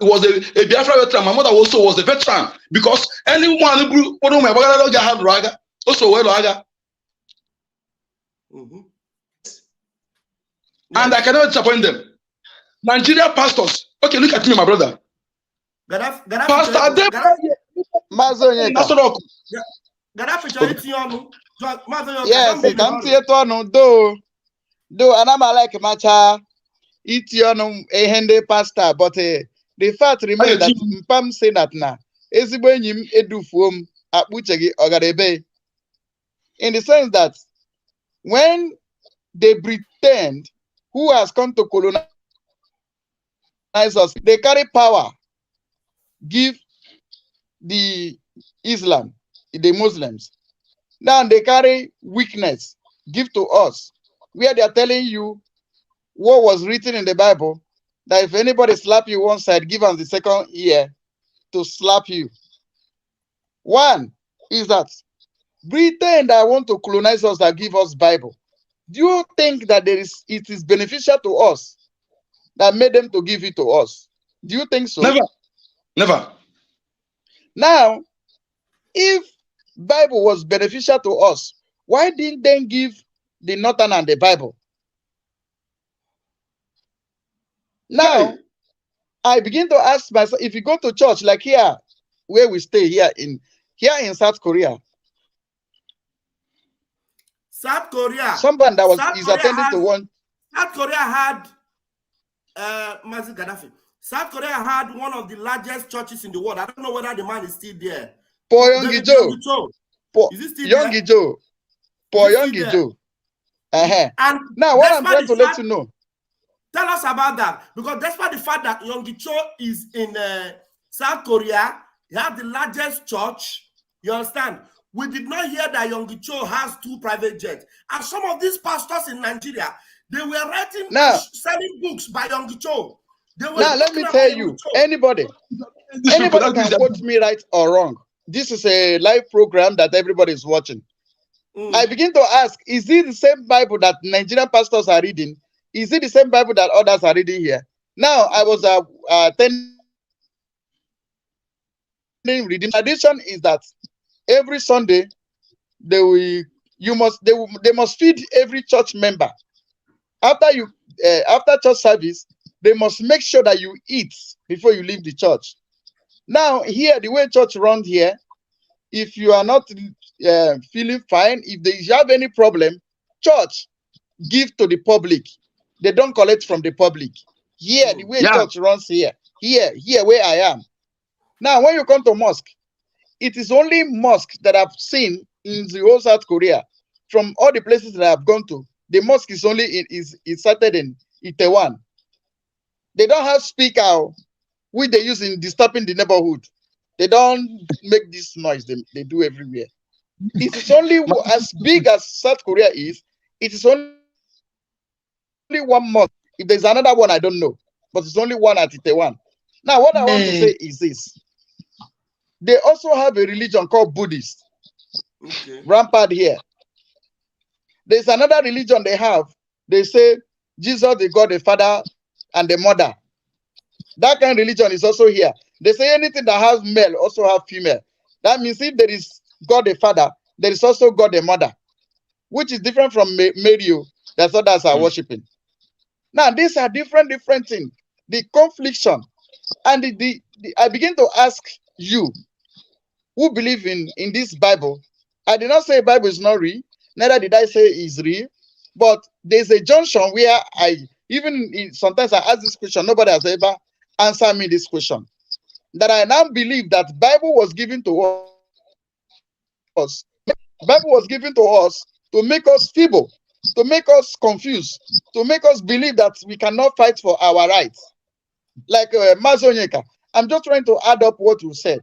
was a Biafra veteran. My mother also was a veteran because anyone who grew my father had raga also well raga. And I cannot disappoint them. Nigeria pastors. Okay, look at me, my brother. Pastor Adep. Yes, it comes here to do and I'm like macha iti on a hende pastor, but the fact remains that Pam say that now ezigbo enyim edufuom akpuchegi ogarebe, in the sense that when they pretend who has come to colonize us, they carry power, give the Islam, the Muslims. Now they carry weakness, give to us, where they are telling you what was written in the Bible, that if anybody slap you one side, give us the second ear to slap you. One is that Britain that want to colonize us, that give us Bible. Do you think that it is beneficial to us that made them to give it to us? Do you think so? Never. Now, if Bible was beneficial to us, why didn't they give the Northern and the Bible? Now, I begin to ask myself, if you go to church like here, where we stay here in South Korea, someone that is attending to one. South Korea had Gaddafi. South Korea had one of the largest churches in the world. I don't know whether the man is still there. Paul Youngie Joe. Is it still Youngie Joe. Paul Youngie Joe. And now what I'm trying to let you know. Tell us about that, because despite the fact that Youngie Cho is in South Korea, he has the largest church. You understand? We did not hear that Youngie Cho has 2 private jets. And some of these pastors in Nigeria, they were writing and selling books by Youngie Cho. Now let me tell you, anybody can quote me right or wrong. This is a live program that everybody is watching. I begin to ask, is it the same Bible that Nigerian pastors are reading? Is it the same Bible that others are reading here? Now, I was attending reading. Tradition is that every Sunday they must feed every church member. After church service, they must make sure that you eat before you leave the church. Now, here, the way church runs here, if you are not feeling fine, if you have any problem, church give to the public. They don't collect from the public. Here, the way church runs here where I am. Now, when you come to mosque, it is only mosque that I've seen in the whole South Korea. From all the places that I've gone to, the mosque is only is started in Itaewon. They don't have speaker which they use in disturbing the neighborhood. They don't make this noise they do everywhere. It is only as big as South Korea is. It is only one mosque. If there's another one, I don't know, but it's only one at Itaewon. Now, what I want to say is this: they also have a religion called Buddhist. Rampart here. There's another religion they have. They say Jesus, the God, the Father, and the Mother. That kind of religion is also here. They say anything that has male also have female. That means if there is God the Father, there is also God the Mother, which is different from Mary that others are worshiping. Now, these are different things. The confliction. And I begin to ask you, who believe in this Bible. I did not say Bible is not real, neither did I say it's real, but there's a junction where sometimes I ask this question, nobody has ever answered me this question. That I now believe that Bible was given to us. Bible was given to us to make us feeble, to make us confused, to make us believe that we cannot fight for our rights. Like Mazonyeka, I'm just trying to add up what you said.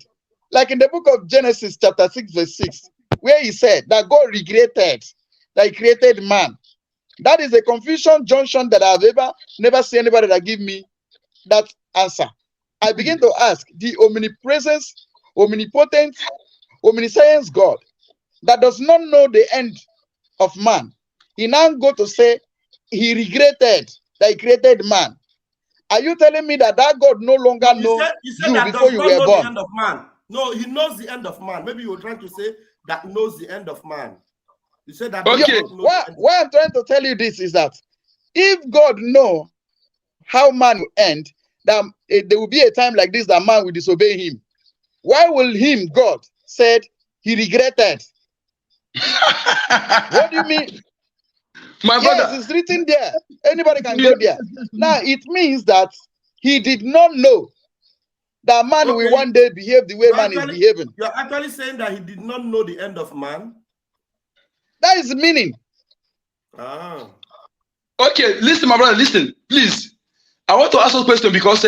Like in the book of Genesis chapter 6 verse 6, where he said that God regretted that he created man. That is a confusion junction that I've never seen anybody that give me that answer. I begin to ask the omnipresence, omnipotent, omniscience God that does not know the end of man. He now go to say he regretted that he created man. Are you telling me that God no longer knows you before you were born? The end of man. No, he knows the end of man. Maybe you were trying to say that knows the end of man. You said that. Okay. Why I'm trying to tell you this is that if God know how man will end, that there will be a time like this that man will disobey him. Why will him, God, said he regretted? What do you mean? My brother, yes, it's written there. Anybody can go there. Now, it means that he did not know that man will one day behave the way man is behaving. You're actually saying that he did not know the end of man? That is the meaning. Ah. Okay, listen, my brother, listen, please. I want to ask a question because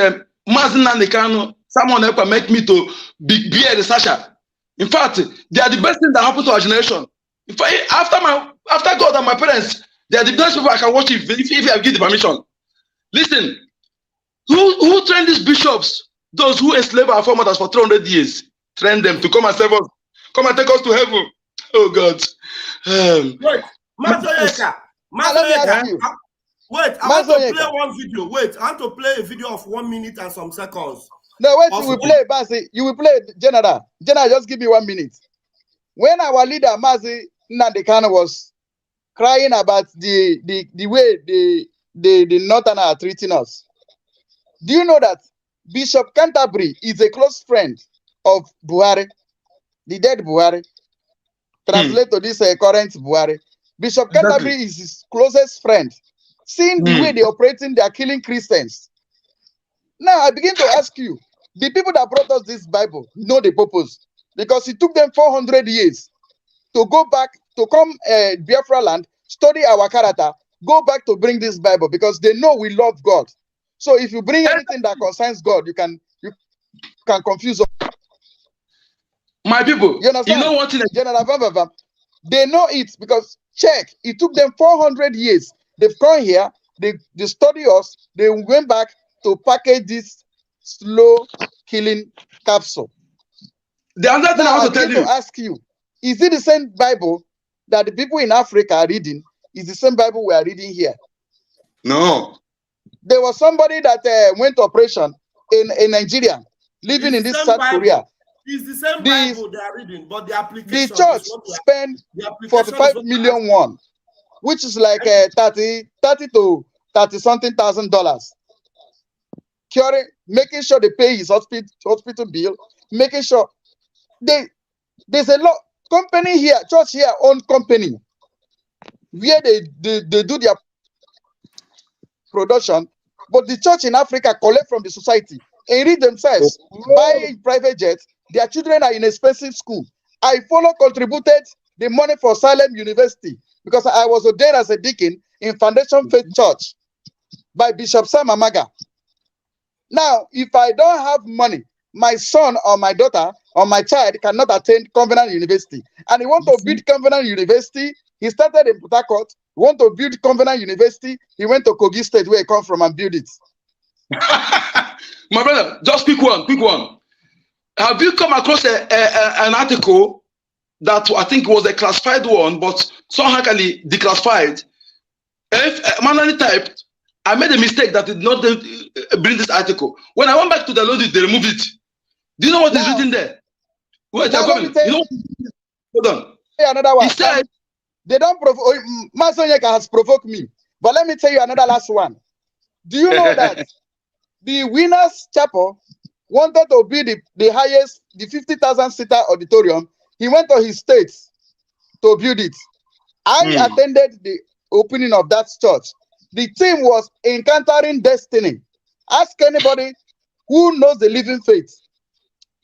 someone help make me to be a researcher. In fact, they are the best thing that happened to our generation. In fact, after God and my parents, they are the best people I can worship if I give the permission. Listen, who trained these bishops? Those who enslaved our foremothers for 300 years. Train them to come and save us. Come and take us to heaven. Oh God. Wait, Mazoyeka. Wait, I want to play one video. Wait, I want to play a video of 1 minute and some seconds. No, wait, you will play, Basi. You will play, General. General, just give me 1 minute. When our leader, Mazi Nnamdi was crying about the way the Northern are treating us, do you know that Bishop Canterbury is a close friend of Buhari, the dead Buhari? Translate to this current Buhari. Bishop Canterbury is his closest friend. Seeing the way they're operating, they are killing Christians. Now I begin to ask you, the people that brought us this Bible know the purpose. because it took them 400 years to go back to come Biafra land, study our character, go back to bring this Bible because they know we love God. So if you bring anything that concerns God, you can confuse us. My people, You understand? you know what? General they know it because check, it took them 400 years. They've come here, they study us, they went back to package this slow killing capsule. The other thing I want to tell you, ask you, is it the same Bible that the people in Africa are reading? Is the same Bible we are reading here? No. There was somebody that went to operation in Nigeria, living in this South Korea. It's the same Bible they are reading, but the application. The church spent 45 million won, which is like 30 to 30 something $1,000. Curing, making sure they pay his hospital bill, making sure there's a lot company here, church here own company where they do their production, but the church in Africa collect from the society and read themselves, buy private jets. Their children are in expensive school. I contributed the money for Salem University because I was ordained as a deacon in Foundation Faith Church by Bishop Sam Amaga. Now, if I don't have money, my son or my daughter or my child cannot attend Covenant University. And he want to build Covenant University. He started in Port Harcourt. He want to build Covenant University. He went to Kogi State where he come from and build it. My brother, just quick one. Have you come across an article that I think was a classified one, but somehow declassified? If manually typed, I made a mistake that did not bring this article. When I went back to download it, they removed it. Do you know what is written there? Wait, I'm coming. You know, hold on. Another one. He said, they don't provoke. Masonyeka has provoked me. But let me tell you another last one. Do you know that the Winners Chapel wanted to be the highest, the 50,000 seater auditorium? He went to his state to build it. I attended the opening of that church. The theme was Encountering Destiny. Ask anybody who knows the living faith.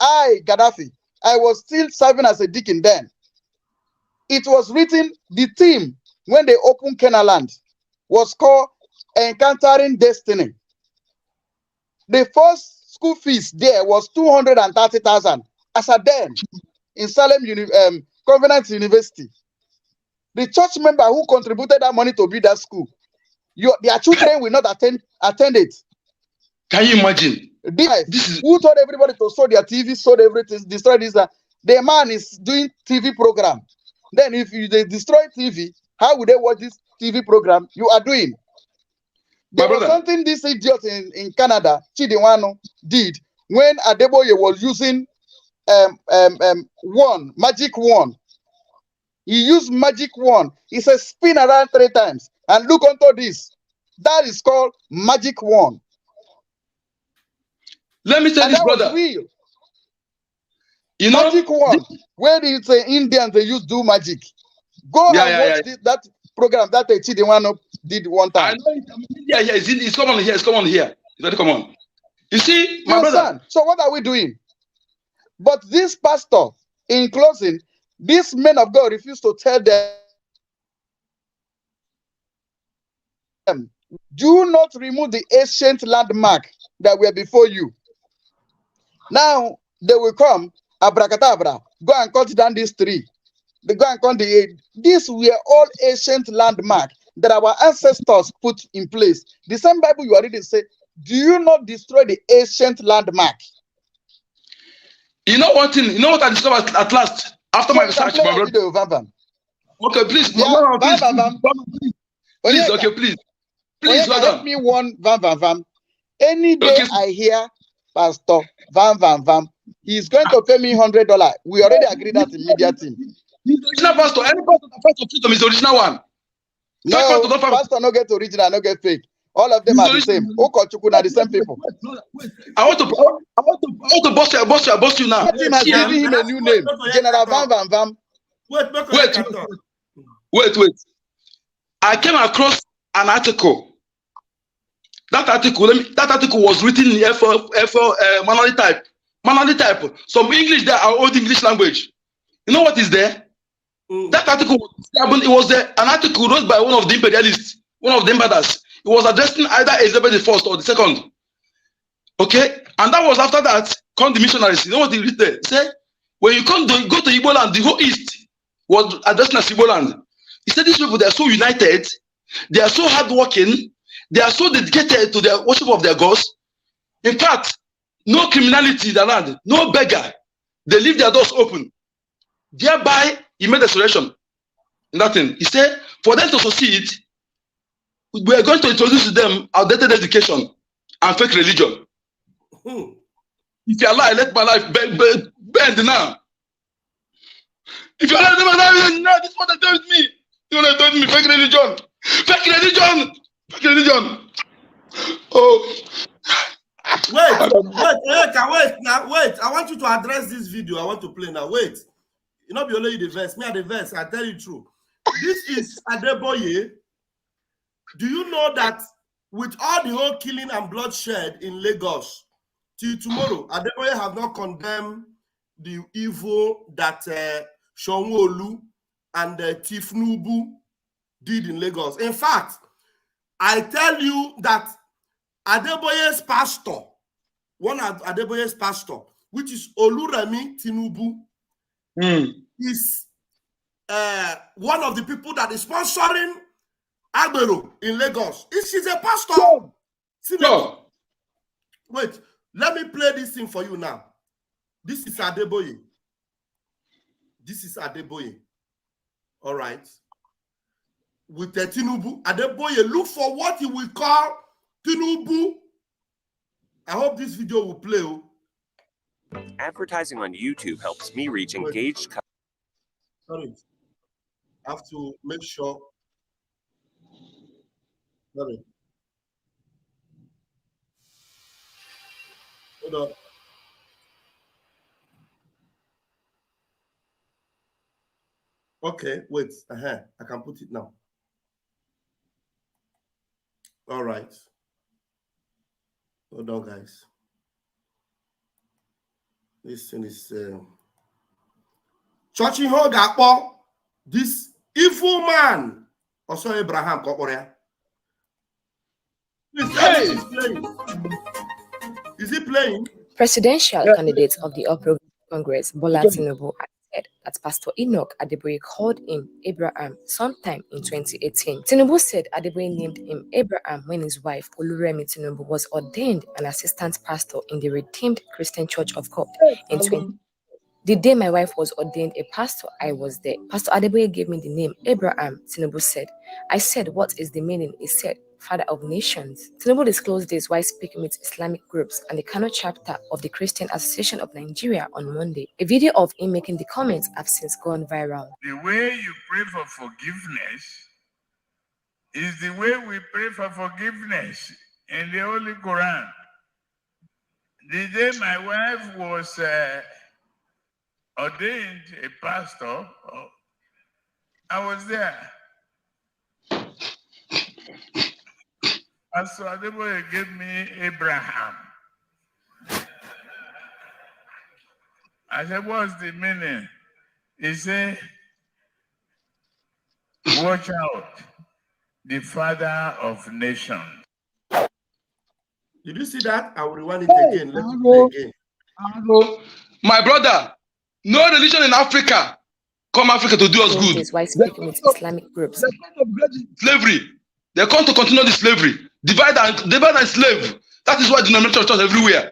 Gaddafi, I was still serving as a deacon then. It was written, the theme when they opened Kenaland was called Encountering Destiny. The first school fees there was 230,000 as a then in Salem Covenant University. The church member who contributed that money to build that school, their children will not attend it. Can you imagine? Who told everybody to sold their TV, sold everything, destroy this? The man is doing TV program. Then if they destroy TV, how would they watch this TV program you are doing? There was something this idiot in Canada, Chidinwano, did when Adeboye was using magic wand. He used magic wand. He said spin around 3 times and look onto this. That is called magic wand. Let me tell this brother. Real. You know, magic wand. Where did say Indians they use do magic? Go and watch that program that Chidinwano did one time. I know it. It's come on here. It's come on here. It's come on. You see, my brother. So what are we doing? But this pastor, in closing, these men of God refuse to tell them, do not remove the ancient landmark that were before you. Now they will come, abracadabra, go and cut down this tree. They go and cut these were all ancient landmark that our ancestors put in place. The same Bible you are reading say, do you not destroy the ancient landmark? You know one thing, you know what I discovered at last after my research, my brother? Okay, please. Yeah, please, okay, please. Please, let me one Vam. Any day I hear Pastor Vam, he's going to pay me $100. We already agreed that in media team. He's the original pastor. Any pastor that fights for freedom is the original one. No, pastor no get original, no get fake. All of them are the same. Okochukwu are the same people. I want to bust you now. Team has given him a new name, General Vam. Wait. I came across an article. That article was written in FL manually type. Manali type, some English there, our old English language. You know what is there? That article, it was an article wrote by one of the imperialists, one of the embassies. It was addressing either Elizabeth I or the second. Okay, and that was after that, come the missionaries. You know what he wrote there? Say, when you go to Igbo land, the whole East was addressing as Igbo land. He said these people, they are so united, they are so hardworking, they are so dedicated to the worship of their gods. In fact, no criminality in the land, no beggar. They leave their doors open. Thereby, he made a suggestion. Nothing. He said, for them to succeed, we are going to introduce to them outdated education and fake religion. If you allow, let my life bend now. If you allow my life, now this is what they do with me. You know, they told me fake religion. Fake religion. Fake religion. Oh. Wait. Now, wait. I want you to address this video. I want to play now. Wait. You know, be only the verse. Me at the verse. I tell you true. This is Adeboye. Do you know that with all the whole killing and bloodshed in Lagos, till tomorrow, Adeboye have not condemned the evil that Shonwu-Olu and Tifnubu did in Lagos. In fact, I tell you that Adeboye's pastor, one of Adeboye's pastor, which is Oluremi Tinubu, is one of the people that is sponsoring Agbero in Lagos. She's a pastor. No. Wait, let me play this thing for you now. This is Adeboye. This is Adeboye. All right. With the Tinubu, Adeboye, look for what he will call Tinubu. I hope this video will play. Advertising on YouTube helps me reach engaged customers. Sorry. I have to make sure. Sorry. Hold on. Okay, wait. I can put it now. All right. Hold on, guys. This thing is Churchy Hogapo, this evil man. Also Abraham Kokorea. Hey. Is he playing? Presidential candidate of the All Congress, Bola Tinubu, said that Pastor Enoch Adeboye called him Abraham sometime in 2018. Tinubu said Adeboye named him Abraham when his wife, Oluremi Tinubu, was ordained an assistant pastor in the Redeemed Christian Church of God in 2018. The day my wife was ordained a pastor, I was there. Pastor Adeboye gave me the name Abraham, Tinubu said. I said, what is the meaning? He said, Father of Nations. Tinubu disclosed this while speaking with Islamic groups and the Kano chapter of the Christian Association of Nigeria on Monday. A video of him making the comments have since gone viral. The way you pray for forgiveness is the way we pray for forgiveness in the Holy Quran. The day my wife was ordained a pastor, I was there. Pastor Adeboye gave me Abraham. I said, what's the meaning? He said, watch out, the father of nations. Did you see that? I will rewind it again. Let me play again. My brother, no religion in Africa come Africa to do us good. This why speaking with Islamic groups. Slavery. They come to continue the slavery. Divide and slave. That is why denomination church everywhere.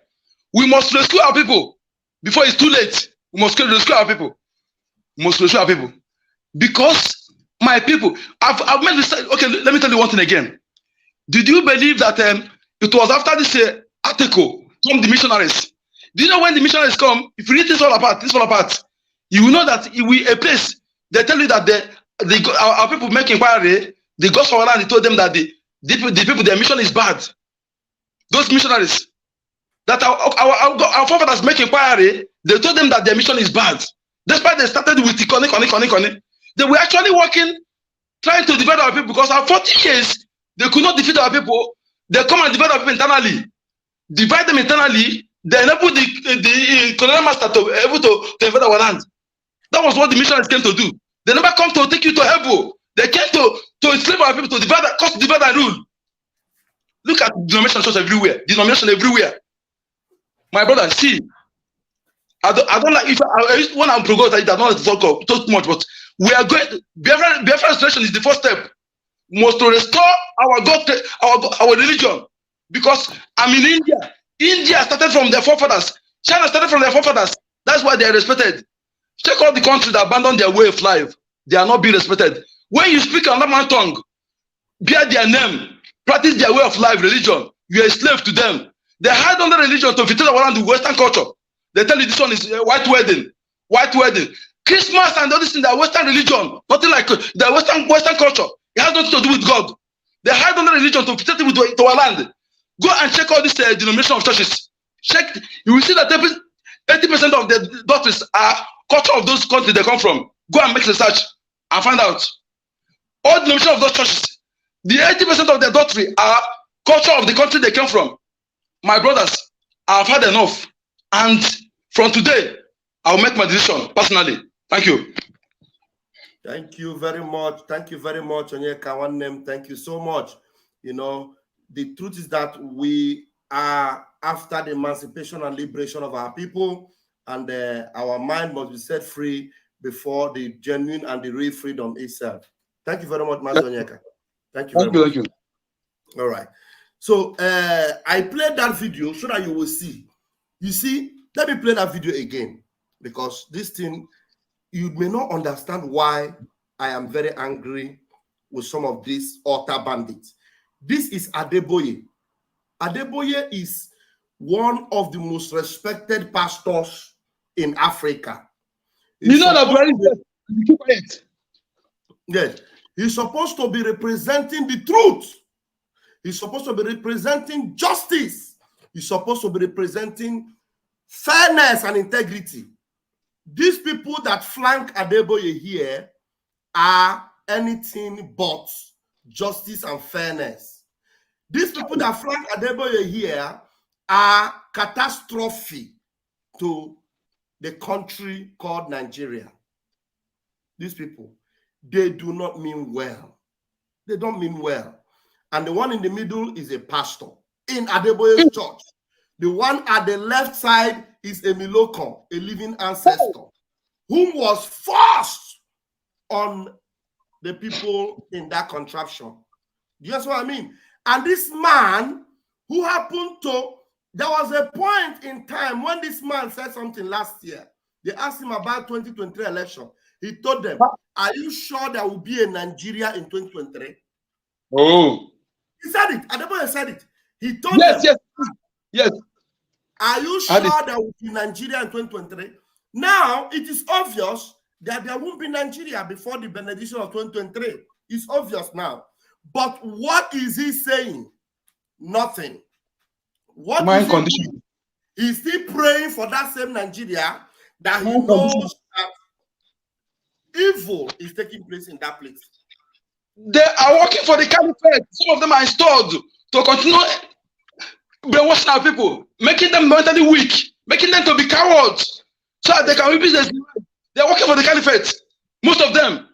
We must rescue our people before it's too late. We must rescue our people. We must rescue our people. Because my people, I've made this. Okay, let me tell you one thing again. Did you believe that it was after this article from the missionaries? Do you know when the missionaries come? If you read this all apart, you will know that a place they tell you that our people make inquiry. The gospel around, they told them that the people, their mission is bad. Those missionaries, that our forefathers make inquiry, they told them that their mission is bad. Despite they started with Ikone. They were actually working, trying to divide our people because after 40 years, they could not defeat our people. They come and divide our people internally. Divide them internally, they enabled the colonial master to be able to invade our land. That was what the missionaries came to do. They never come to take you to heaven. They came to enslave our people, to divide, divide and rule. Look at denomination church everywhere. Denomination everywhere. My brother, see, I don't like, if when I'm progressing, I don't like to talk too much, but we are going. Biafra restoration is the first step. We must to restore our God, our religion, because I'm in India. India started from their forefathers. China started from their forefathers. That's why they are respected. Check out the countries that abandoned their way of life. They are not being respected. When you speak another man's tongue, bear their name, practice their way of life, religion, you are a slave to them. They hide under religion to fit around the Western culture. They tell you this one is white wedding, white wedding. Christmas and all this in their Western religion, nothing like the Western culture. It has nothing to do with God. They hide under religion to fit it to our land. Go and check all these denomination of churches. Check, you will see that 80% of the doctrines are culture of those countries they come from. Go and make research and find out. All denomination of those churches, the 80% of their doctrine are culture of the country they came from. My brothers, I've had enough. And from today, I'll make my decision personally. Thank you. Thank you very much. Thank you very much, Onyeka Nwannem. Thank you so much. You know, the truth is that we are after the emancipation and liberation of our people, and our mind must be set free before the genuine and the real freedom itself. Thank you very much, Master Onyeka. Thank you very much. Thank you. All right. So I played that video so that you will see. You see, let me play that video again, because this thing, you may not understand why I am very angry with some of these altar bandits. This is Adeboye. Adeboye is one of the most respected pastors in Africa. You know that, keep quiet. Yes, he's supposed to be representing the truth. He's supposed to be representing justice. He's supposed to be representing fairness and integrity. These people that flank Adeboye here are anything but justice and fairness. These people that flank Adeboye here are catastrophe to the country called Nigeria. These people, they do not mean well. They don't mean well. And the one in the middle is a pastor in Adeboye's church. The one at the left side is a Miloko, a living ancestor, whom was forced on the people in that contraption. You know what I mean? And this man who happened to, there was a point in time when this man said something last year. They asked him about 2023 election. He told them, are you sure there will be a Nigeria in 2023? Oh. He said it. Adeboye said it. He told them. Yes. Are you sure there will be Nigeria in 2023? Now, it is obvious that there won't be Nigeria before the benediction of 2023. It's obvious now. But what is he saying? Nothing. What is he doing? He's still praying for that same Nigeria that he knows that evil is taking place in that place. They are working for the caliphate. Some of them are installed to continue brainwashing our people, making them mentally weak, making them to be cowards, so that they can be business. They are working for the caliphate. Most of them.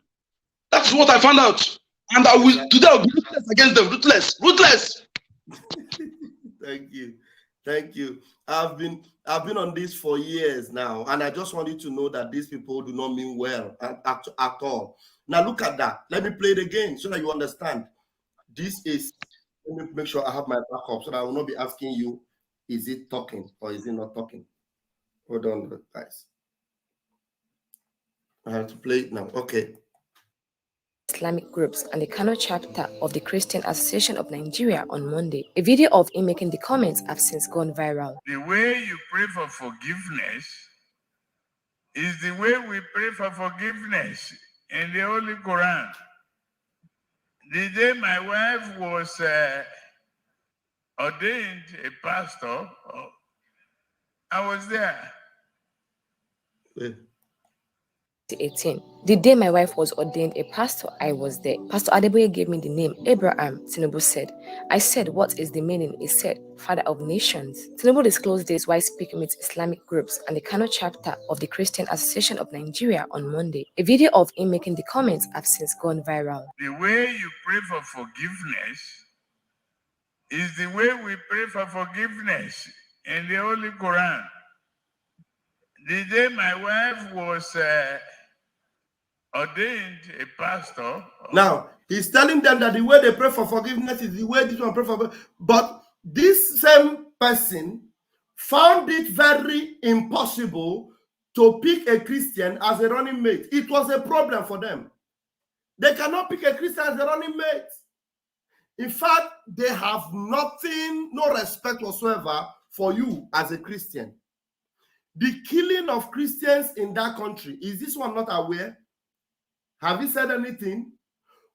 That's what I found out. And I will today I'll be ruthless against them. Ruthless. Thank you. Thank you. I've been on this for years now, and I just want you to know that these people do not mean well at all. Now look at that. Let me play it again so that you understand. This is, let me make sure I have my backup so that I will not be asking you, is it talking or is it not talking? Hold on, guys. I have to play it now. Okay. Islamic groups and the Kano chapter of the Christian Association of Nigeria on Monday. A video of him making the comments have since gone viral. The way you pray for forgiveness is the way we pray for forgiveness in the Holy Quran. The day my wife was ordained a pastor, I was there. 2018. The day my wife was ordained a pastor, I was there. Pastor Adeboye gave me the name Abraham. Tinubu said. I said, what is the meaning? He said, Father of Nations. Tinubu disclosed this while speaking with Islamic groups and the Kano chapter of the Christian Association of Nigeria on Monday. A video of him making the comments have since gone viral. The way you pray for forgiveness is the way we pray for forgiveness in the Holy Quran. The day my wife was ordained a pastor. Now, he's telling them that the way they pray for forgiveness is the way this one pray for forgiveness. But this same person found it very impossible to pick a Christian as a running mate. It was a problem for them. They cannot pick a Christian as a running mate. In fact, they have nothing, no respect whatsoever for you as a Christian. The killing of Christians in that country, is this one not aware? Have you said anything?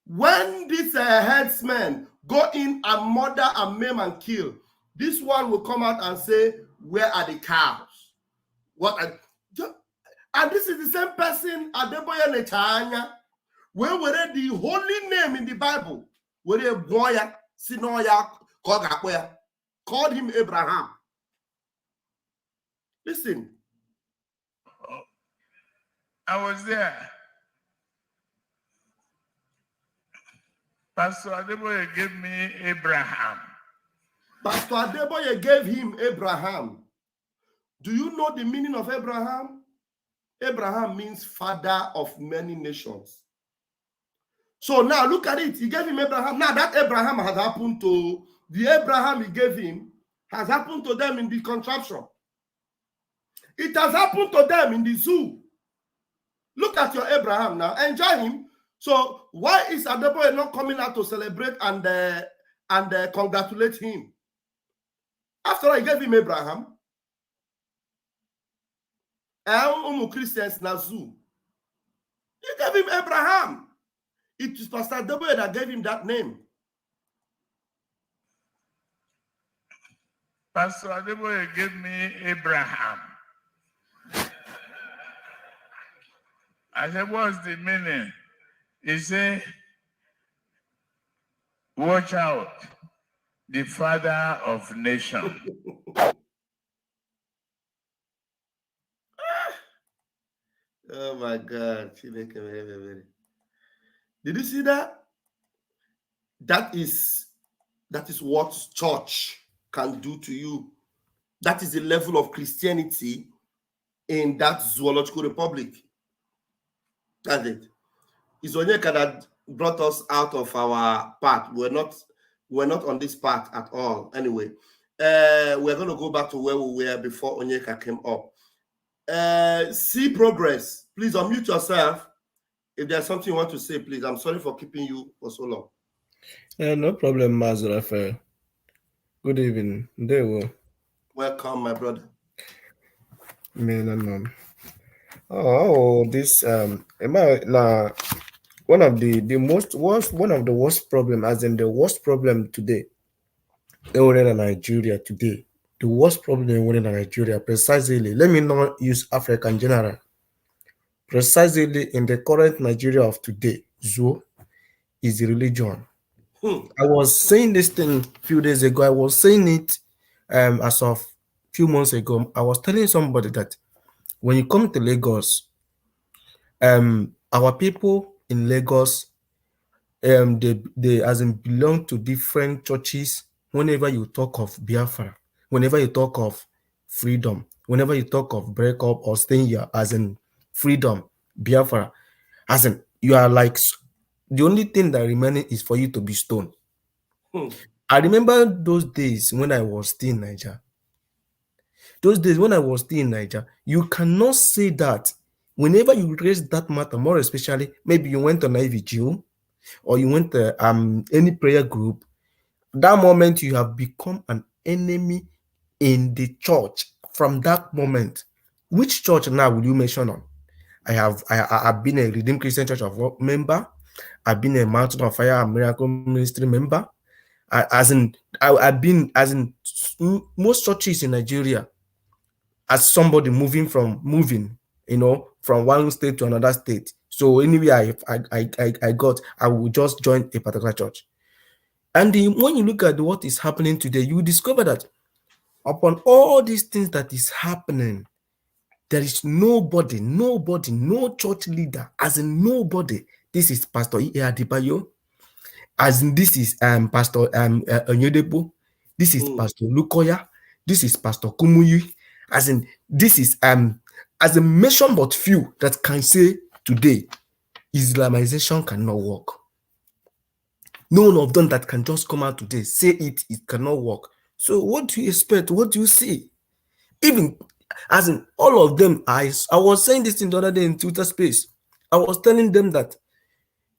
When these headsmen go in and murder and maim and kill, this one will come out and say, where are the cows? What? And this is the same person, Adeboye Nechanya, where were the holy name in the Bible, where Boya, Sinoya, called him Abraham. Listen. I was there. Pastor Adeboye gave me Abraham. Pastor Adeboye gave him Abraham. Do you know the meaning of Abraham? Abraham means father of many nations. So now look at it. He gave him Abraham. Now that Abraham has happened to, the Abraham he gave him has happened to them in the contraption. It has happened to them in the zoo. Look at your Abraham now. Enjoy him. So why is Adeboye not coming out to celebrate and congratulate him? After all, he gave him Abraham. And Christians na zoo. He gave him Abraham. It is Pastor Adeboye that gave him that name. Pastor Adeboye gave me Abraham. I said, what's the meaning? He said, watch out, the father of nations. Oh my God. Did you see that? That is what church can do to you. That is the level of Christianity in that zoological republic. That's it. It's Onyeka that brought us out of our path. We're not on this path at all. Anyway, we're going to go back to where we were before Onyeka came up. See progress. Please unmute yourself. If there's something you want to say, please. I'm sorry for keeping you for so long. No problem, Mazrafa. Good evening. There we go. Welcome, my brother. Man. Oh, this now one of the worst problem, as in the worst problem today in Nigeria today. The worst problem in Nigeria, precisely. Let me not use Africa in general. Precisely in the current Nigeria of today, is the religion. I was saying this thing a few days ago. I was saying it as of few months ago. I was telling somebody that when you come to Lagos, our people in Lagos, they as in belong to different churches. Whenever you talk of Biafra, whenever you talk of freedom, whenever you talk of breakup or staying here, as in freedom, Biafra, as in you are like the only thing that remaining is for you to be stoned. I remember those days when I was still in Nigeria. Those days when I was still in Nigeria, you cannot say that whenever you raise that matter, more especially, maybe you went on IVGO or you went to any prayer group, that moment you have become an enemy in the church from that moment. Which church now will you mention on? I've been a Redeemed Christian Church of member. I've been a Mountain of Fire and Miracle Ministry member. I've been most churches in Nigeria. As somebody moving from one state to another state. So anyway, I will just join a particular church. And when you look at what is happening today, you discover that upon all these things that is happening, there is nobody, no church leader, as in nobody. This is Pastor E. Adebayo, as in this is Pastor Onyedepo, this is Pastor Lukoya, this is Pastor Kumuyi, as in this is as a mention but few that can say today Islamization cannot work. None of them that can just come out today say it cannot work. So what do you expect? What do you see? Even as in all of them, I was saying this in the other day in Twitter space. I was telling them that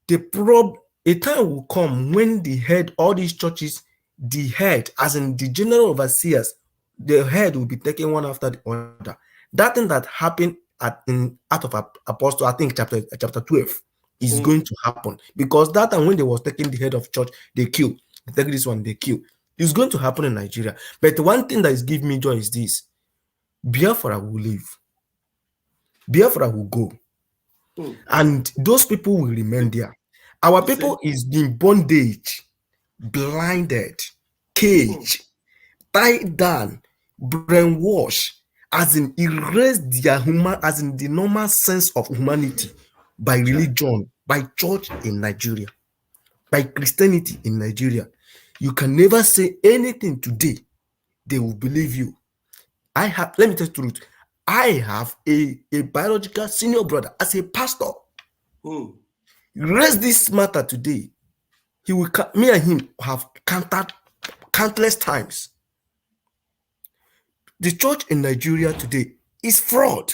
a time will come when the head, all these churches, the head, as in the general overseers, the head will be taken one after the other. That thing that happened out of Apostle, I think chapter 12, is going to happen, because that time when they was taking the head of church, they kill. They take this one, they kill. It's going to happen in Nigeria. But one thing that is giving me joy is this: Biafra will live. Biafra will go. And those people will remain there. Our people is in bondage, blinded, caged, tied down, brainwashed, as in erase their human, as in the normal sense of humanity by religion, by church in Nigeria, by Christianity in Nigeria. You can never say anything today, they will believe you. Let me tell you the truth. I have a biological senior brother as a pastor. Raise this matter today. He will, me and him have counted countless times. The church in Nigeria today is fraud.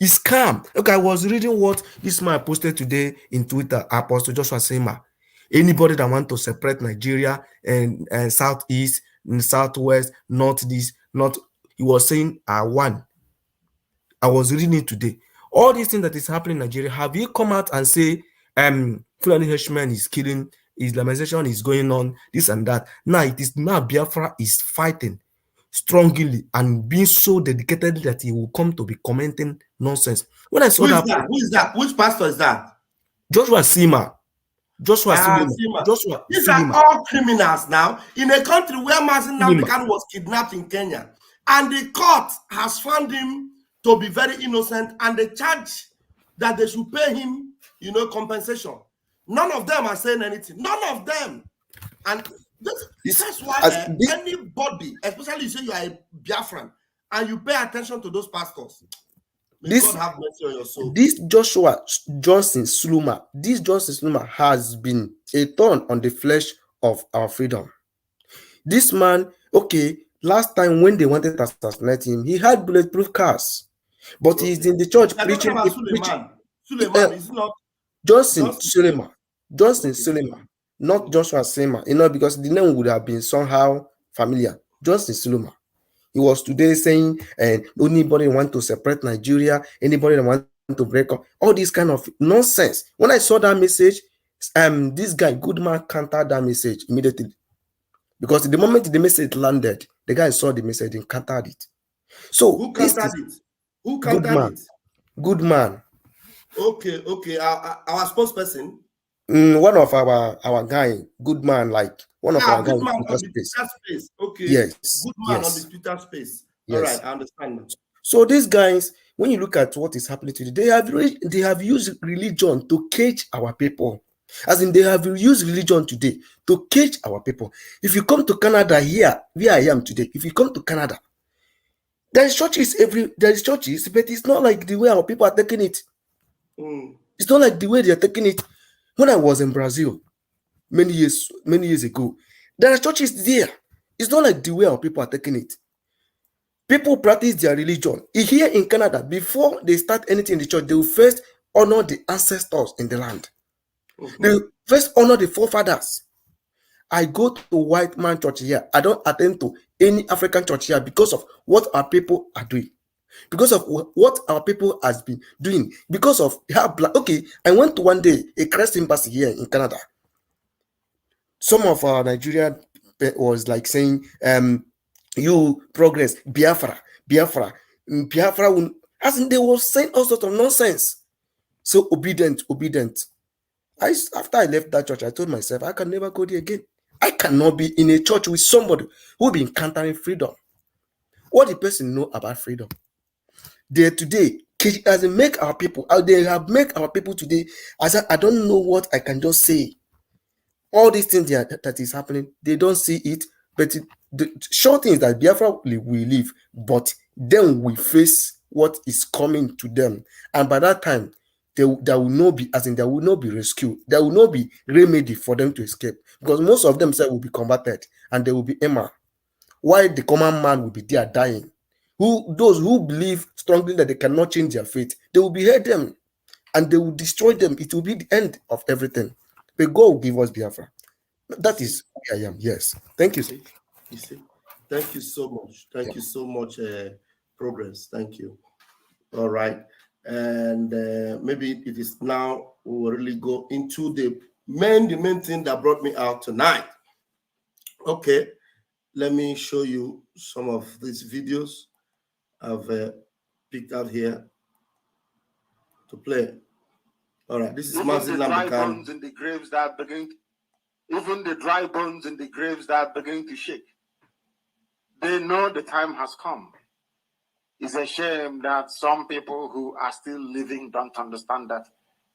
It's scam. Okay, I was reading what this man posted today in Twitter, Apostle Joshua Sema. Anybody that want to separate Nigeria and southeast, and southwest, northeast, he was saying one. I was reading it today. All these things that is happening in Nigeria, have you come out and say Fulani Hershman is killing, Islamization is going on, this and that? Now it is now Biafra is fighting strongly and being so dedicated that he will come to be commenting nonsense. When I saw Who is that? Which pastor is that? Joshua Sema. Joshua Sema. These are all criminals now in a country where Mazin Namdekan was kidnapped in Kenya, and the court has found him to be very innocent, and they charge that they should pay him, compensation. None of them are saying anything. None of them. And that's why anybody, especially you say you are a Biafran, and you pay attention to those pastors, may God have mercy on your soul. This Johnson Sluma has been a thorn on the flesh of our freedom. This man, okay, last time when they wanted to assassinate him, he had bulletproof cars. But he's in the church preaching. Suleiman is not Johnson Suleiman, not Joshua Sema. Because the name would have been somehow familiar. Johnson Suleiman. He was today saying, anybody want to separate Nigeria, anybody that want to break up, all this kind of nonsense. When I saw that message, this guy, Goodman, countered that message immediately. Because the moment the message landed, the guy saw the message and countered it. So who countered it? Who countered it? Goodman. Okay. Our spokesperson. One of our guy, Goodman, like one of our guys on the Twitter space. Okay. Yes. Goodman on the Twitter space. Yes. All right, I understand now. So these guys, when you look at what is happening today, they have used religion to cage our people. As in, they have used religion today to cage our people. If you come to Canada here, where I am today, if you come to Canada, there is churches, but it's not like the way our people are taking it. It's not like the way they are taking it. When I was in Brazil many years ago, there are churches there. It's not like the way our people are taking it. People practice their religion. Here in Canada, before they start anything in the church, they will first honor the ancestors in the land. They will first honor the forefathers. I go to white man church here. I don't attend to any African church here because of what our people are doing. Because of what our people has been doing. Because of how okay, I went to one day a Christ embassy here in Canada. Some of our Nigerian was like saying, you progress, Biafra. As in, they were saying all sorts of nonsense. So obedient. After I left that church, I told myself, I can never go there again. I cannot be in a church with somebody who will be encountering freedom. What the person know about freedom? They today, as they make our people, they have make our people today, as I don't know what I can just say. All these things that is happening, they don't see it, but the short thing is that Biafra will live, but then we face what is coming to them. And by that time, there will not be, as in there will not be rescue. There will not be remedy for them to escape. Because most of them will be converted and they will be Emma. Why the common man will be there dying? Those who believe strongly that they cannot change their fate, they will behead them and they will destroy them. It will be the end of everything. But God will give us Biafra. That is who I am. Yes. Thank you. You see? Thank you so much. Thank you so much, Progress. Thank you. All right. And maybe it is now we will really go into the main thing that brought me out tonight. Okay. Let me show you some of these videos I've picked out here to play. All right. This is Mazin Lambakan. In the graves that begin, even the dry bones in the graves that begin to shake. They know the time has come. It's a shame that some people who are still living don't understand that,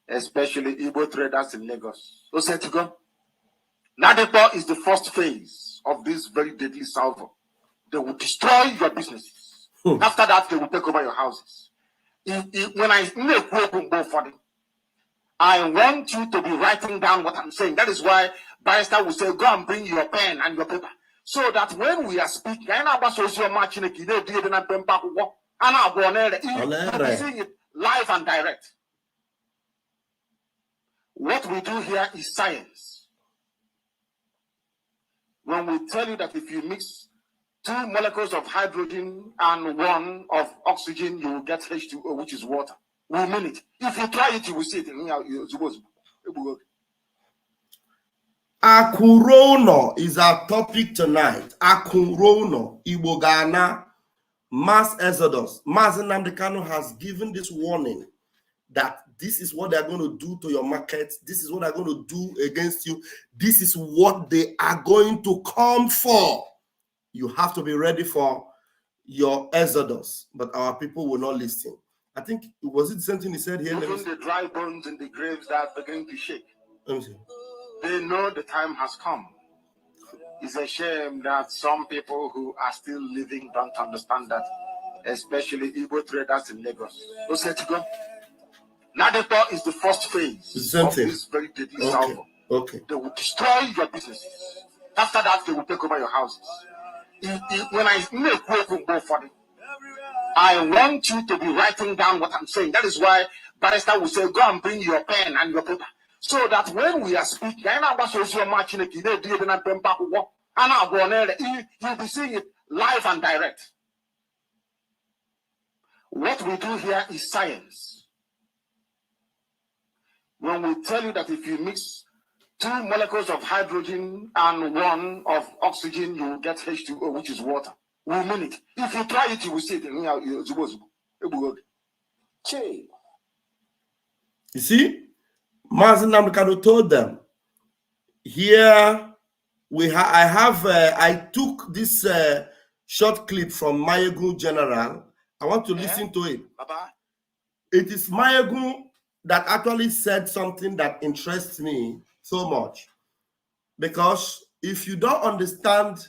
especially IGBO traders in Lagos. So said to go. Ladipo is the first phase of this very deadly salvo. They will destroy your businesses. After that, they will take over your houses. When I make open both for them, I want you to be writing down what I'm saying. That is why Barrister will say, go and bring your pen and your paper. So that when we are speaking, you'll be seeing it live and direct. What we do here is science. When we tell you that if you mix 2 molecules of hydrogen and 1 of oxygen, you will get H2O, which is water. We mean it. If you try it, you will see it. You're supposed to. Akurueuno is our topic tonight. Akurueuno, Igbo Ghana, mass exodus. Mazi Nnamdi Kanu has given this warning that this is what they're going to do to your market. This is what they're going to do against you. This is what they are going to come for. You have to be ready for your exodus. But our people will not listen. I think, was it the same thing he said here? Even the dry bones in the graves that are beginning to shake. They know the time has come. It's a shame that some people who are still living don't understand that, especially IGBO traders in Lagos. So said to go. Ladipo is the first phase of this very deadly salvo. Okay. They will destroy your businesses. After that, they will take over your houses. When I make open both for them, I want you to be writing down what I'm saying. That is why Barrister will say, go and bring your pen and your paper. So that when we are speaking, you'll be seeing it live and direct. What we do here is science. When we tell you that if you mix 2 molecules of hydrogen and 1 of oxygen, you will get H2O, which is water. We mean it. If you try it, you will see it. You're supposed to. You see? Mazi Nnamdi Kanu told them, here I took this short clip from Mayegun General. I want to listen to it. It is Mayegun that actually said something that interests me so much. Because if you don't understand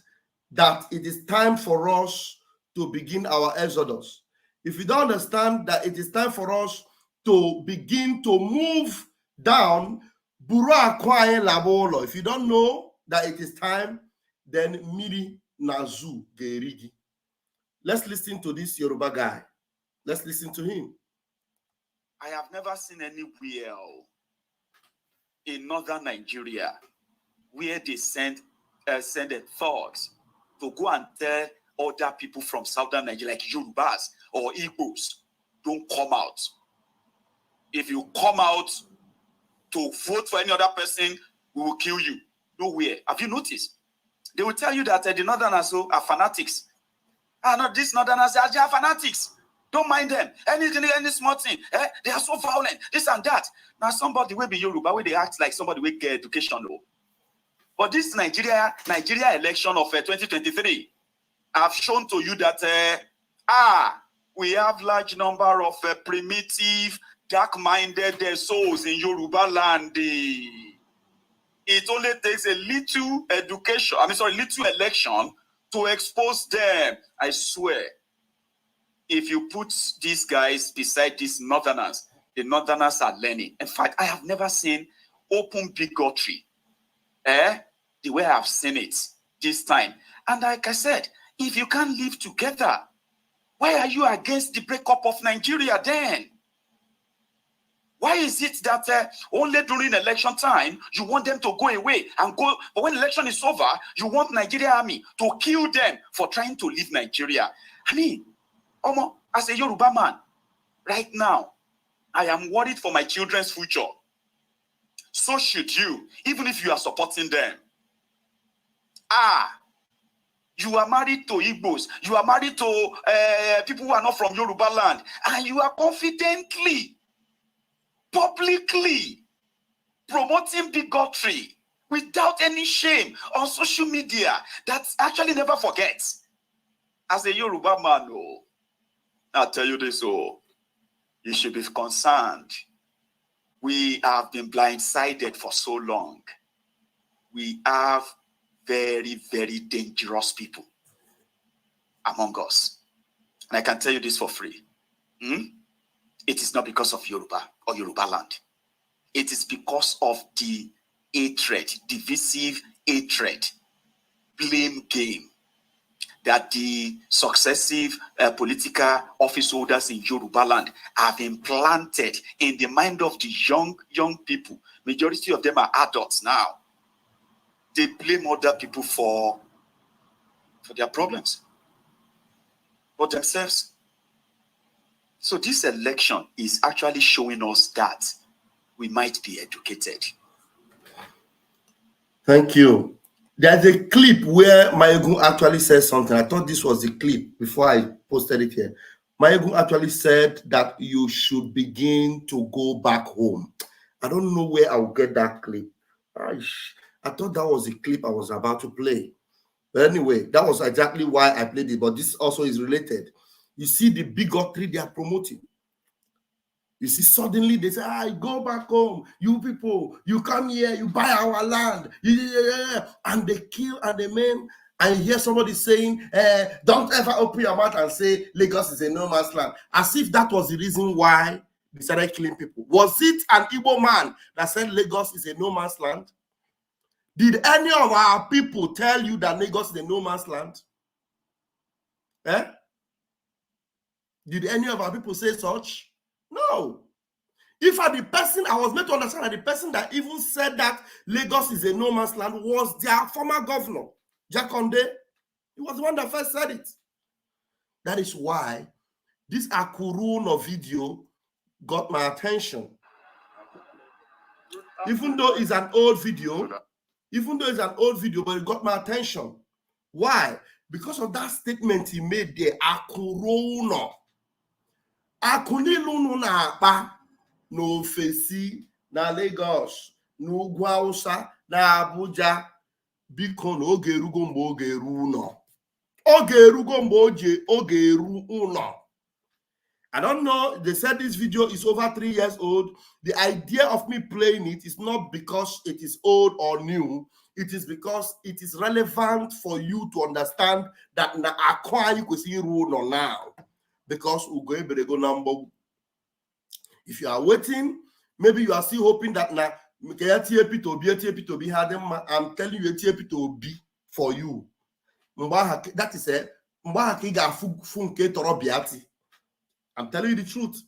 that it is time for us to begin our exodus, if you don't understand that it is time for us to begin to move down, if you don't know that it is time, then Miri Nazu Gerigi. Let's listen to this Yoruba guy. Let's listen to him. I have never seen anywhere in northern Nigeria where they send a thought to go and tell other people from southern Nigeria, like Yorubas or Igbos, don't come out. If you come out to vote for any other person, we will kill you. Nowhere. Have you noticed? They will tell you that the northerners are fanatics. No, these northerners are fanatics. Don't mind them. Anything, any small thing. They are so violent. This and that. Now somebody will be Yoruba where they act like somebody will get education. But this Nigeria election of 2023, I've shown to you that we have large number of primitive, dark-minded souls in Yoruba land. It only takes a little little election to expose them. I swear, if you put these guys beside these northerners, the northerners are learning. In fact, I have never seen open bigotry, the way I've seen it this time. And like I said, if you can't live together, why are you against the breakup of Nigeria then? Why is it that only during election time you want them to go away and go, but when election is over, you want Nigeria army to kill them for trying to leave Nigeria? I mean, as a Yoruba man, right now, I am worried for my children's future. So should you, even if you are supporting them. You are married to Igbos, you are married to people who are not from Yoruba land, and you are confidently, publicly promoting bigotry without any shame on social media that actually never forgets. As a Yoruba man, I'll tell you this, you should be concerned. We have been blindsided for so long. We have very, very dangerous people among us. And I can tell you this for free. It is not because of Yoruba or Yoruba land. It is because of the hatred, divisive hatred, blame game that the successive political office holders in Yoruba land have implanted in the mind of the young people. Majority of them are adults now. They blame other people for their problems, but themselves. So this election is actually showing us that we might be educated. Thank you. There's a clip where Mayegun actually says something. I thought this was the clip before I posted it here. Mayegun actually said that you should begin to go back home. I don't know where I'll get that clip. I thought that was the clip I was about to play. But anyway, that was exactly why I played it. But this also is related. You see the bigotry they are promoting. You see, suddenly they say, go back home. You people, you come here, you buy our land. And they kill and they maim. And you hear somebody saying, don't ever open your mouth and say Lagos is a no man's land. As if that was the reason why they started killing people. Was it an Igbo man that said Lagos is a no man's land? Did any of our people tell you that Lagos is a no man's land? Did any of our people say such? No. If the person, I was made to understand that the person that even said that Lagos is a no man's land was their former governor, Jakonde. He was the one that first said it. That is why this Akurueuno video got my attention. Even though it's an old video, but it got my attention. Why? Because of that statement he made there, Akurueuno. Akunilunu na akpa no ofesi na Lagos n'ugwu Hausa na Abuja biko na oge erugo mgbe oge eru ụlọ. Oge erugo mgbe oge eru ụlọ. I don't know. They said this video is over 3 years old. The idea of me playing it is not because it is old or new. It is because it is relevant for you to understand that na akwa you could see rule now. Because Ugo Eberego number. If you are waiting, maybe you are still hoping that now I'm telling you a TAP to be for you. That is a I'm telling you the truth.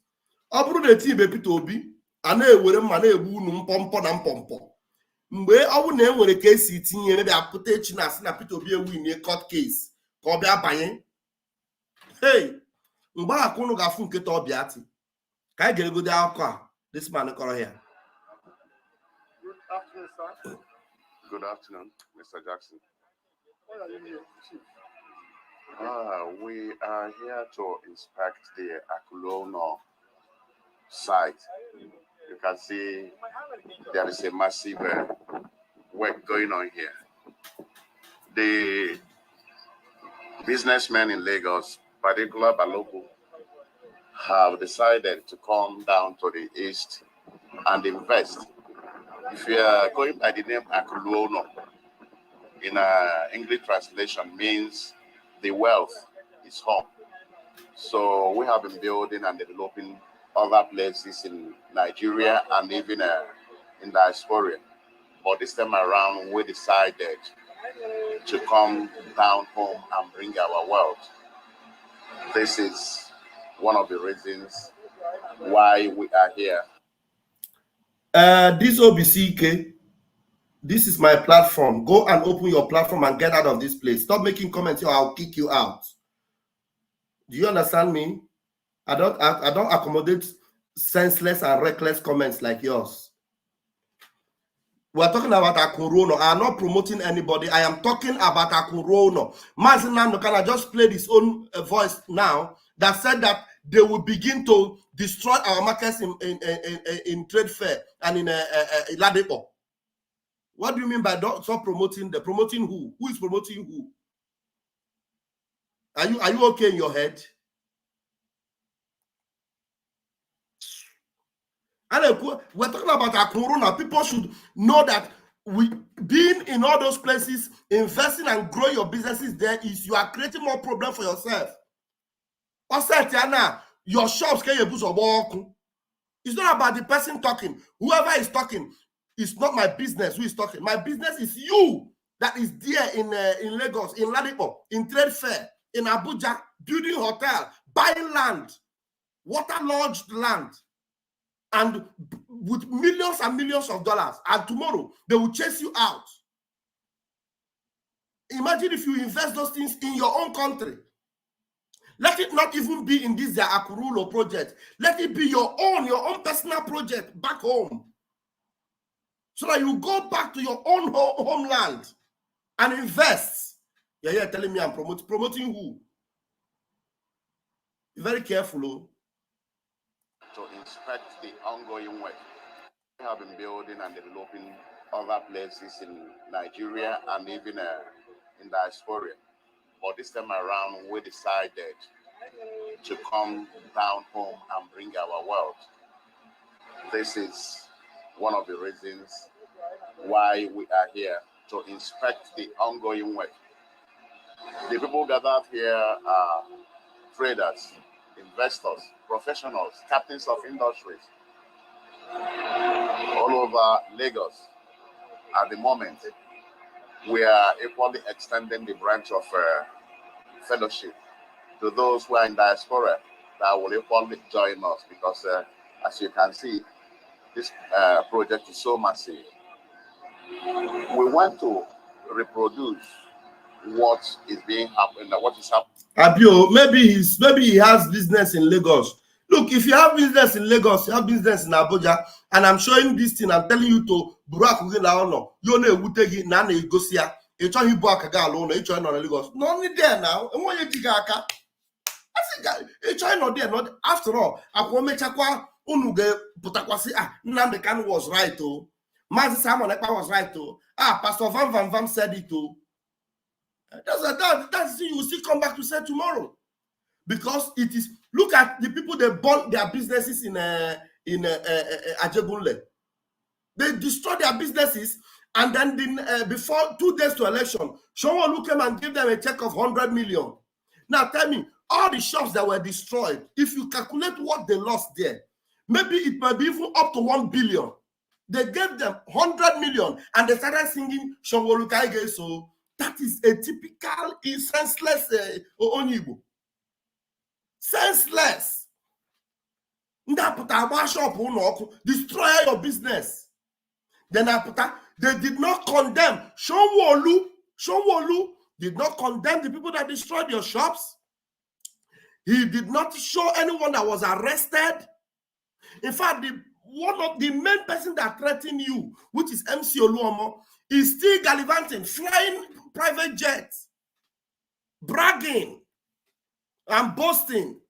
Mgbe ọ bụ na enwere ka esi tinye maybe apụta echi na asị na Peter Obi win court case ka ọ bịa banye. Hey, mgbe aka unu ga-afụ nkịta ọbịa ati ka anyị ga-egode akụkọ a this man kọrọ here. Good afternoon, sir. Good afternoon, Mr. Jackson. Why are you here, Chief? We are here to inspect the Akurueuno site. You can see there is a massive work going on here. The businessmen in Lagos, particularly Balogu, have decided to come down to the east and invest. If you are going by the name Akurueuno, in English translation means the wealth is home. So we have been building and developing other places in Nigeria and even in diaspora. But this time around, we decided to come down home and bring our wealth. This is one of the reasons why we are here. This OBCK, this is my platform. Go and open your platform and get out of this place. Stop making comments or I'll kick you out. Do you understand me? I don't accommodate senseless and reckless comments like yours. We're talking about Akurueuno. I am not promoting anybody. I am talking about Akurueuno. Mazin Nandokana just played his own voice now that said that they will begin to destroy our markets in trade fair and in Ladepo. What do you mean by stop promoting? The promoting who? Who is promoting who? Are you okay in your head? And we're talking about Akurueuno. People should know that being in all those places, investing and growing your businesses there is you are creating more problem for yourself. Your shops can you work. It's not about the person talking. Whoever is talking, it's not my business who is talking. My business is you that is there in Lagos, in Ladipo, in trade fair, in Abuja, building hotel, buying land, water-lodged land, and with millions and millions of dollars. And tomorrow, they will chase you out. Imagine if you invest those things in your own country. Let it not even be in this their Akurueuno project. Let it be your own personal project back home. So that you go back to your own homeland and invest. You're telling me I'm promoting who? Be very careful. Oh. To inspect the ongoing work. We have been building and developing other places in Nigeria and even in diaspora. But this time around, we decided to come down home and bring our wealth. This is one of the reasons why we are here, to inspect the ongoing work. The people gathered here are traders, investors, professionals, captains of industries all over Lagos. At the moment, we are equally extending the branch of fellowship to those who are in diaspora that will equally join us, because as you can see, this project is so massive. We want to reproduce what is being happened, what is happening. Abio, maybe he has business in Lagos. Look, if you have business in Lagos, you have business in Abuja, and I'm showing this thing, I'm telling you to Burak Ugelaono, you know Wutegi Nana Gosia, you try you back a gal, you try not Lagos. No only there now, and when you tigaka, I think you try not there, not after all. Akwome Chakwa Unuge Putakwasi, Namdekan was right, oh. Mazi Simon Ekpa was right, oh. Pastor Van Vam said it, oh. That's you will still come back to say tomorrow, because it is. Look at the people that bought their businesses in Ajegunle. They destroyed their businesses, and then before 2 days to election, Sanwo-Olu came and gave them a check of 100 million. Now tell me, all the shops that were destroyed, if you calculate what they lost there, maybe it might be even up to 1 billion. They gave them 100 million, and they started singing Sanwo-Olu Kaige. So that is a typical senseless Onyibo. Senseless. Destroy your business. Then they did not condemn. Sanwo-Olu did not condemn the people that destroyed your shops. He did not show anyone that was arrested. In fact, one of the main person that threatened you, which is MC Oluomo, is still gallivanting, flying private jets. bragging and boasting.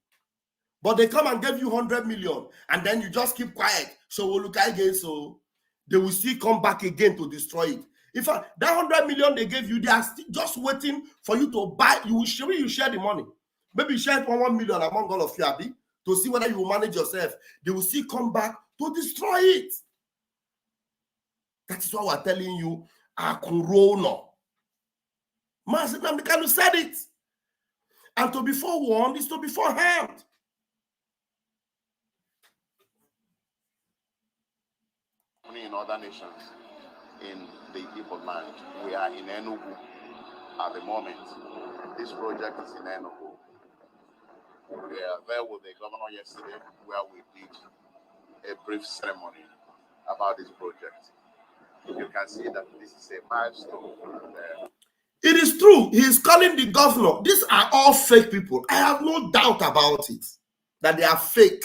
But they come and give you 100 million, and then you just keep quiet. So we'll look again, so they will still come back again to destroy it. In fact, that 100 million they gave you, they are still just waiting for you to buy. You share the money. Maybe you share 1 million among all of you, Abi, to see whether you will manage yourself. They will still come back to destroy it. That is why we're telling you, Akurueuno. Master Namdekanu said it. And to be forewarned is to be foreharmed. In other nations in the Igbo land, we are in Enugu at the moment. This project is in Enugu. We are there with the governor yesterday, where we did a brief ceremony about this project. You can see that this is a milestone there. It is true. He is calling the governor. These are all fake people. I have no doubt about it, that they are fake.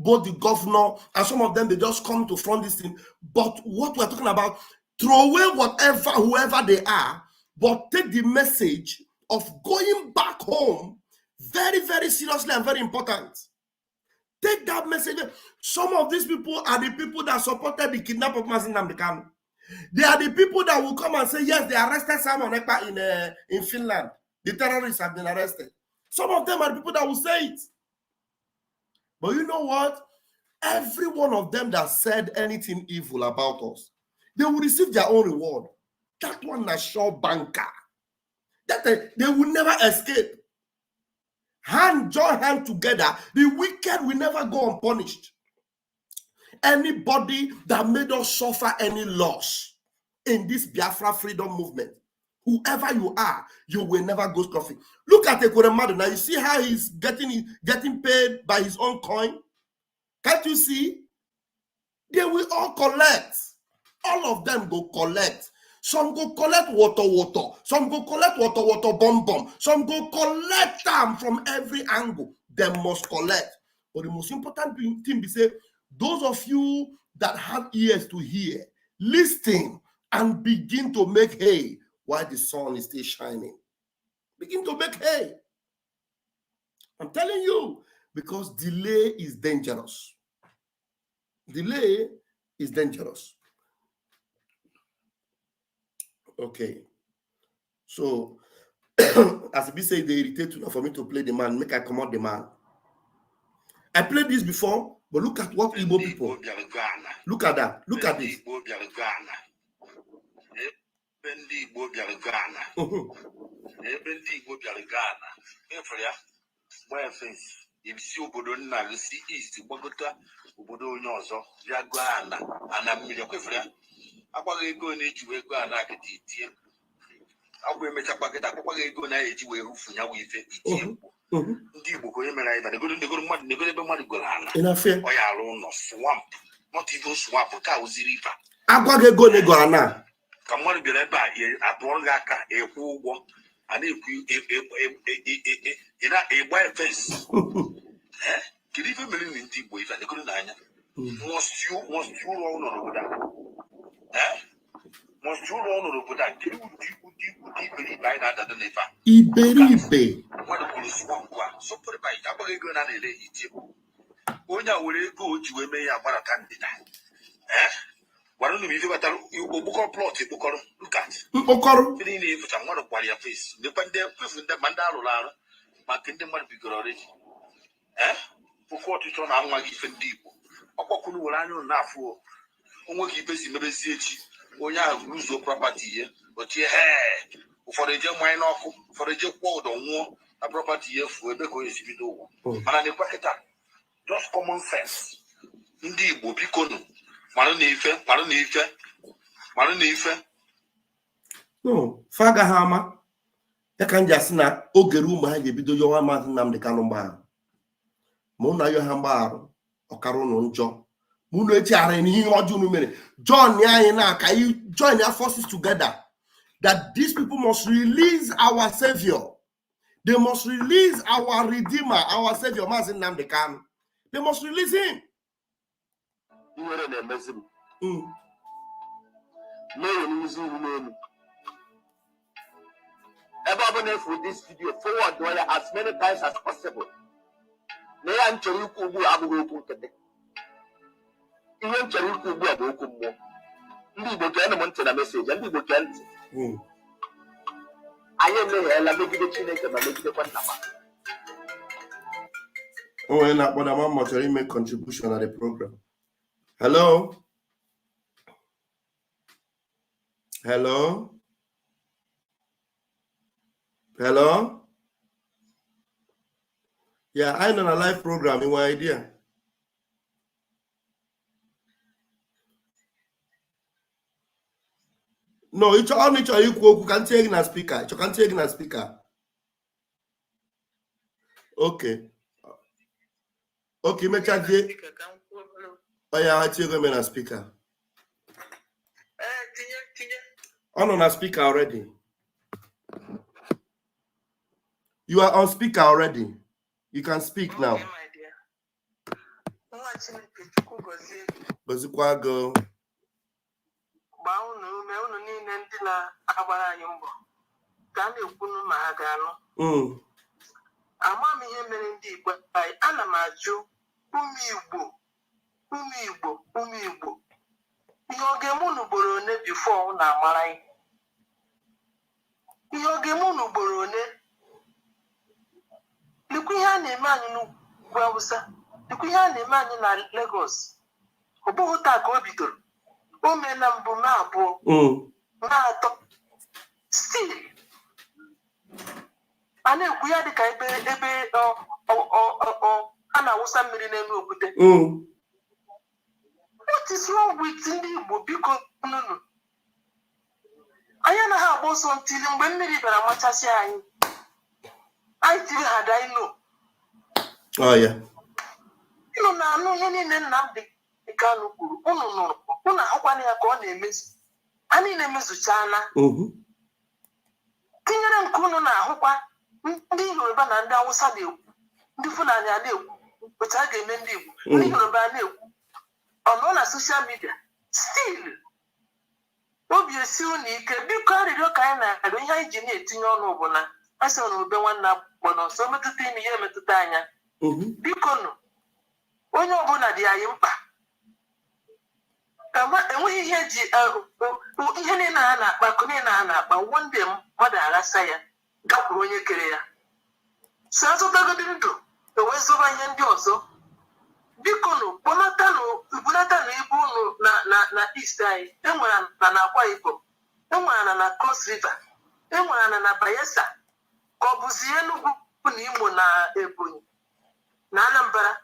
Both the governor and some of them, they just come to front this thing. But what we're talking about, throw away whatever, whoever they are, but take the message of going back home very, very seriously and very important. Take that message. Some of these people are the people that supported the kidnap of Mazi Nnamdi Kanu. They are the people that will come and say, yes, they arrested Simon Ekpa in Finland. The terrorists have been arrested. Some of them are the people that will say it. But you know what? Every one of them that said anything evil about us, they will receive their own reward. That one is sure banker. That they will never escape. Join hand together. The wicked will never go unpunished. Anybody that made us suffer any loss in this Biafra freedom movement, whoever you are, you will never go scruffy. Look at Akurueuno now. You see how he's getting paid by his own coin? Can't you see? They will all collect. All of them go collect. Some go collect water. Some go collect water, bomb. Some go collect them from every angle. They must collect. But the most important thing is say, those of you that have ears to hear, listen and begin to make hay while the sun is still shining. Begin to make hay. I'm telling you, because delay is dangerous. Delay is dangerous. Okay. So, as we say, they irritate enough for me to play the man, make I come out the man. I played this before, but look at what Igbo people. Look at that. Look at this. Ibisi obodo nna lusi east gbagota obodo onye ọzọ bịa go ana mmiri kwefere ya agbaghị ego na-eji ego ana akịta itie agwa emechakwa kịta akpakwaghị ego na-eji wee rufu ya wee ife itie ndị Igbo ka onye mere anyị negoro mmadụ negoro ebe mmadụ goro ana ọ ya arụ ụlọ swamp not even swamp ka uziri ife agwaghị ego na ego ana ka mmadụ bịara ebe a atụọrọ gị aka ekwu ụgwọ a na-ekwu ịgba fence kedu ife mere na ndị Igbo ife negoro n'anya must you rụọ ụlọ n'obodo a must you rụọ ụlọ n'obodo a kedu ụdị iberibe anyị na-adada n'ife a iberibe mmadụ kwuru swamp a sọpụrụ ba ite agbaghị ego na na-ele itie onye a were ego o ji wee mee ya gbarata ndịda gwara unu ife batara ogbukọ plọt ekpokọrọ lukat mkpokọrọ ndị na-efucha mmadụ kwara ya fesi nekwa ndị kwefu ndị ma ndị arụrụ arụ maka ndị mmadụ bigoro ọrịa oke ọchịchọ na nwa gị ife ndị Igbo ọkpọkwuru were anya ụnụ na-afụ onwe gị ibe si mebezi echi onye ahụ ruzuo prọpati ihe ochie ụfọdụ eje mmanya n'ọkụ ụfọdụ eje kwụọ ụdọ nwụọ na prọpati ihe fuo ebe ka onye si bido ụwa mana nekwa kịta just common sense ndị Igbo biko nụ marụ na ife no faga ha ama ya ka nji asị na ogere ụmụ ha ga-ebido yọwa Maazị Nnamdi Kanu mgbaghara ma ụnụ ayọ ha mgbaghara ọkara ụnụ njọ ma ụnụ echeghara n'ihe ọjọọ unu mere join anyị na ka anyị join our forces together that these people must release our savior. They must release our redeemer, our savior Maazị Nnamdi Kanu. They must release him. Everyone for this video, forward as many times as possible. They are Cheriku Abu today. Even Cheriku Abu more. People can want a message, and people can't. I am a make the chineke and make the one. Oh, and but I'm not sure make contribution at the program. Hello? Hello? Hello? Yeah, I'm on a live program. In my idea. No, it's only you can take in a speaker. You can take in a speaker. Okay. Okay, me charge. Oh yeah, I take him in a speaker. On a speaker already. You are on speaker already. You can speak now. Go. Amam ihe mere ndị Igbo anyị ana m ajụ ụmụ Igbo ihe oge mụ n'ugboro one before na amara ihe oge mụ n'ugboro one likwa ihe a na-eme anyị n'ugwu Awụsa likwa ihe a na-eme anyị na Lagos ọ bụghị taa ka o bidoro o meela mbụ ma abụọ ma atọ still a na-ekwu ya dịka ebe a na-awụsa mmiri n'elu okwute. What is wrong with ndị Igbo biko nụnụ anyị anaghị agba ọsọ ntili mgbe mmiri bịara machasị anyị tiri ha daino unu na-anụ ihe niile Nnamdi Kanu kwuru unu nụrụ unu ahụkwana ya ka ọ na-emezu ha niile emezuchaala tinyere nke unu na-ahụkwa ndị Yoruba na ndị Awụsa na-ekwu ndị Fulani a na-ekwu otu a ga-eme ndị Igbo ndị Yoruba na-ekwu ọnụ na social media still obi esi unu ike biko arịrịọ ka anyị na-arịọ ihe anyị ji na-etinye ọnụ bụ na asị na ube nwanne gbọnọ nso metụta ime ihe emetụta anya biko nụ onye ọbụla dị anyị mkpa enweghị ihe ji ihe niile a na-akpa akụ niile a na-akpa wonde mmadụ aghasa ya gakwuru onye kere ya si azụtagodi ndụ ewee zụba ihe ndị ọzọ biko nụ bunata ibu unu na East anyị enwere na Akwa Ibom enwere na Cross River enwere na Bayelsa ka ọ bụzi Enugu na Imo na Ebonyi na Anambra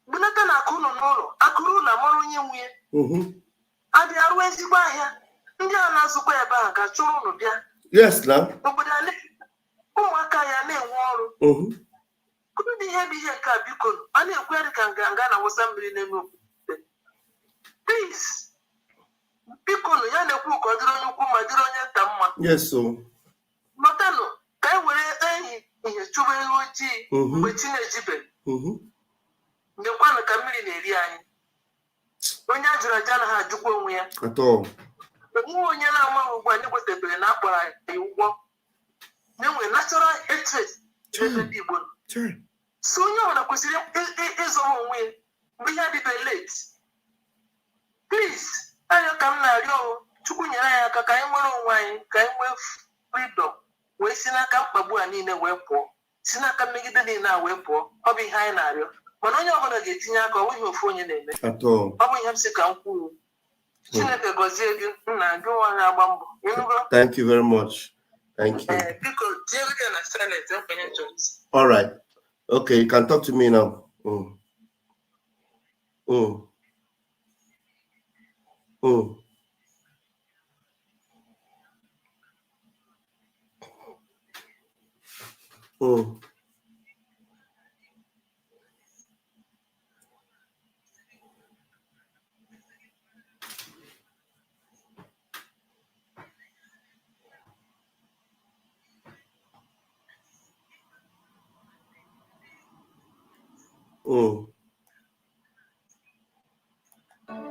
bunata na akụ unu n'ụlọ Akurueuno amara onye nwunye adị arụ ezigbo ahịa ndị a na-azụkwa ebe ahụ ga chụrụ unu bịa obodo ụmụaka ya na-enwe ọrụ ndị ihe bụ ihe nke a biko a na-ekwu ya dịka nganga na wụsa mmiri n'elu okwute please biko ya na-ekwu ka ọ dịrị onye ukwu ma dịrị onye nta mma matanụ ka anyị were ehi ihe chụba ihe ojii mgbe chi na-ejibeghị nyekwanụ ka mmiri na-eri anyị onye a jụrụ aja anaghị ajụkwa onwe ya enweghị onye na-amaghị ụgwọ anyị kwetebere na akpọrọ anyị ụgwọ na-enwe natural hatred n'ebe ndị Igbo so onye ọbụla kwesịrị ịzọrọ onwe ya mgbe ihe adịbe late please arịọ ka m na-arịọ Chukwu nyere anyị aka ka anyị nwere onwe anyị ka anyị nwee freedom wee si n'aka mkpagbu a niile wee pụọ si n'aka mmegide niile a wee pụọ ọ bụ ihe anyị na-arịọ mana onye ọbụla ga-etinye aka ọ nweghị ofu onye na-eme ọ bụ ihe m si ka m kwuru Chineke gọzie gị nna gị nwa na-agba mbọ. Thank you very much. Thank you. All right. Okay, you can talk to me now.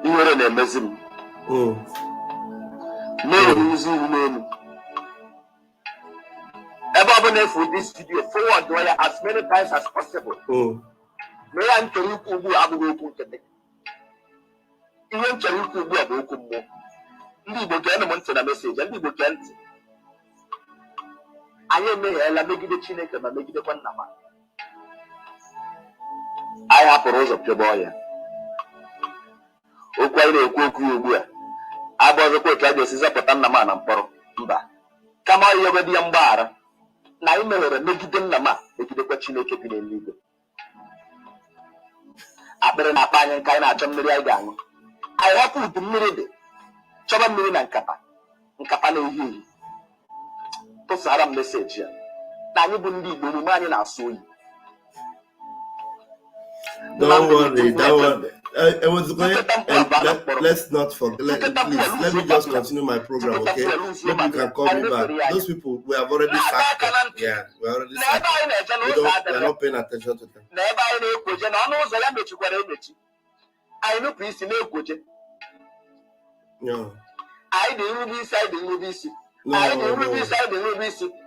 Ihere na-emezi m na-eruzi ihu n'elu Governor for this video, forward as many times as possible. May I tell you who I will go to the even tell you who I will go to. Ndị get a month to the message, and people can't. I am a make the Chineke and make the one number. I have a rose of your boy. O quite a cook. I was a quick like this is up at Naman and Poro. Come on, you're the Ambara. Now you may make it in Nama, make the question make it in legal. I better not buy and kind of jump the gang. I have put the minute. Chaba million and Kappa. Kappa he. To Saram message here. Now you wouldn't be the money now, so don't worry. I was going, and let's not forget. Please, let me just continue my program, okay? Maybe you can call me back. Those people, we have already sacked them. Yeah, we already sacked them. We're not paying attention to them. I know, please, no. I didn't be side the movies. No.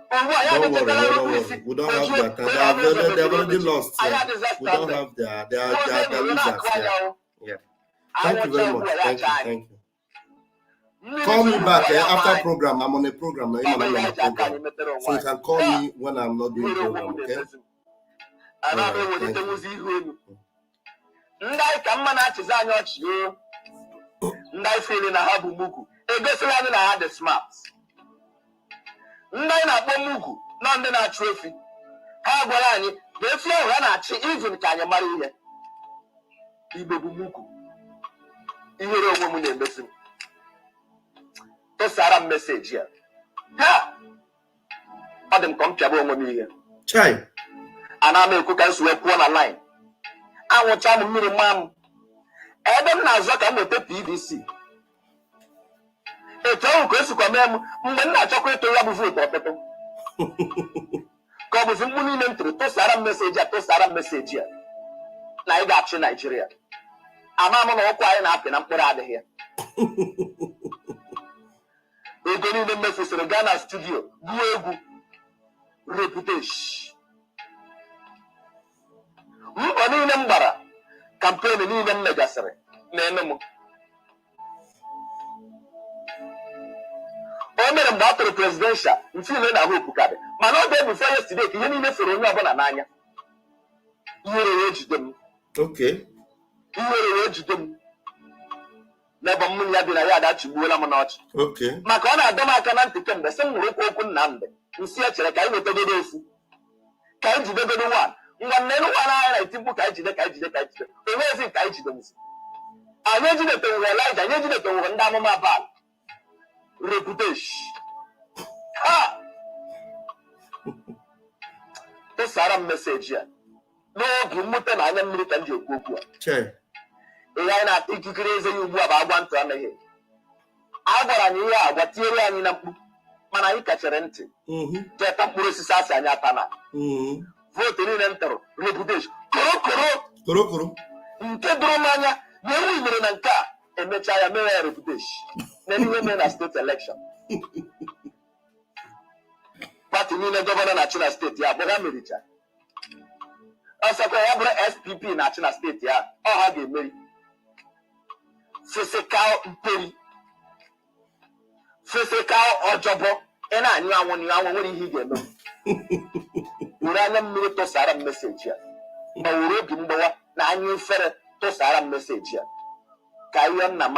Don't worry. We don't have that. They have already lost. Yeah. We don't have that. They are losers. Yeah. Thank you very much. Thank you. Call me back after program. I'm on a program now. I'm on a program. So you can call me when I'm not doing program, okay? Thank you. Ndị na-akpọ Mugu na ndị na-achụ efi ha gwara anyị na efi ahụ ha na-achị even ka anyị mara ihe Igbo bụ Mugu ihere onwe m na-emesi m tosara m meseji ya ha ọ dị m ka m pịaba onwe m ihe ana m ekwu ka m siwe kwuo na line anwụcha m mmiri mma m ebe m na-azọ ka m weta PVC etu ahụ ka esikwa mee m mgbe m na-achọkwa ịtụ ya bụ votu ọtụtụ ka ọ bụzi mkpu niile m tụrụ tụsara m meseji a na ị ga-achị Naijiria ama m na ọkwa anyị na-apị na mkpụrụ adịghị ya ego niile m mefusịrị gaa na studio gụọ egwu reputation mbọ niile m gbara kampen niile m megasịrị na-eme m o mere mgbe a tụrụ presidential mfile na hope kadị mana ọ dị before yesterday ka ihe niile fere onye ọbụla n'anya ihere wee jide m n'ebe mmiri ya dị na ya adachigbuola m n'ọchị maka ọ na-adọ m aka na ntị kemgbe sị m nwere okwu Nnamdị nsị echere ka anyị wetagodo ofu ka anyị jidegodo nwa ngwa nnenu nwa n'anya na eti mkpu ka anyị jide onwezi nke anyị jide mzi anyị ejidetenwere Elijah anyị ejidetenwere ndị amụma Baal reputation ha tụsara m meseji ya n'oge mmute na anya mmiri ka m ji ekwu okwu a ihe anyị na-ata ikikere eze ya ugbu a bụ agwa ntụ anaghị a gwara anyị ihe agwa tinyere anyị na mkpu mana anyị kachere ntị cheta mkpụrụ osisi asị anyị ata na votu niile m tụrụ reputation korokoro nke dụrụ m anya na enwe mere na nke a emechaa ya mere ya reputation na ihe mere na steeti election pati niile gọvanọ na-achị na steeti ya bụ ha mericha ọsọkwa ya bụrụ SPP na-achị na steeti ya ọ ha ga-emeri fesekal mperi fesekal ọjọbọ ị na-anyụ anwụ nwere ihe ị ga-eme were anya mmiri tụsara m meseji ya ma were obi mgbawa na anya efere tụsara m meseji ya ka ihe nna m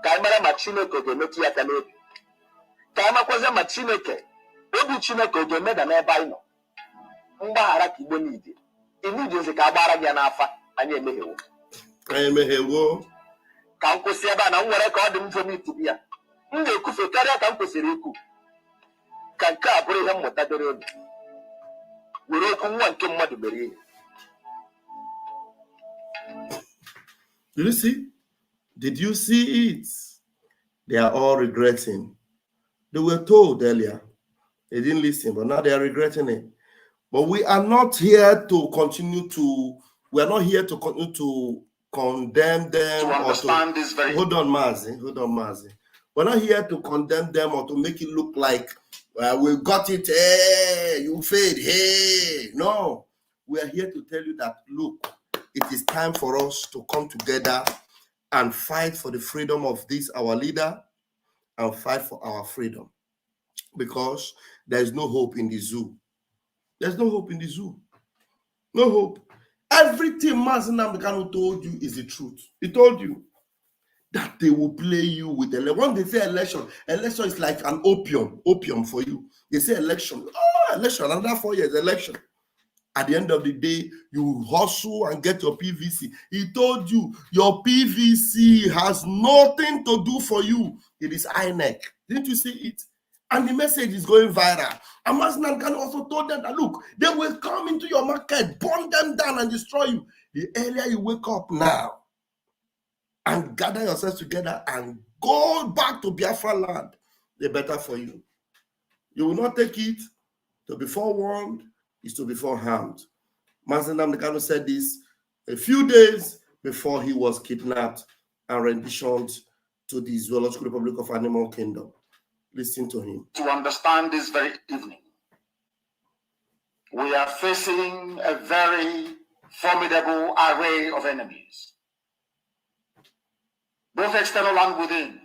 ka anyị mara ma Chineke ga-emetụ ya aka n'obi ka anyị makwazie ma Chineke obi Chineke ọ ga-emeda n'ebe anyị nọ mgbaghara ka Igbo niile inidizi ka a gbara gị ya n'afa anyị emeghewo ka m kwụsị ebe a na m nwere ka ọ dị m vomit ya m ga-ekufe karịa ka m kwesịrị ikwu ka nke a bụrụ ihe mmụta dịrị obi were okwu nwa nke mmadụ mere ihe. You see? Did you see it? They are all regretting. They were told earlier. They didn't listen, but now they are regretting it. But we are not here to continue to, we are not here to continue to condemn them. To understand this very... Hold on, Mazi. We're not here to condemn them or to make it look like Well, we got it. Hey, you failed. Hey, no. We are here to tell you that, look, it is time for us to come together and fight for the freedom of this, our leader, and fight for our freedom. Because there is no hope in the zoo. There's no hope in the zoo. No hope. Everything Mazi Nnamdi Kanu told you is the truth. He told you that they will play you with election. When they say election is like an opium for you. They say election, election, another 4 years, election. At the end of the day, you hustle and get your PVC. He told you your PVC has nothing to do for you. It is INEC. Didn't you see it? And the message is going viral. And Mazi Nnamdi Kanu also told them that, look, they will come into your market, burn them down and destroy you. The earlier you wake up now and gather yourselves together and go back to Biafra land, the better for you. You will not take it. To be forewarned is to be foreharmed. Mazi Nnamdi Kanu said this a few days before he was kidnapped and renditioned to the Zoological Republic of Animal Kingdom. Listen to him. To understand this very evening, we are facing a very formidable array of enemies, both external and within.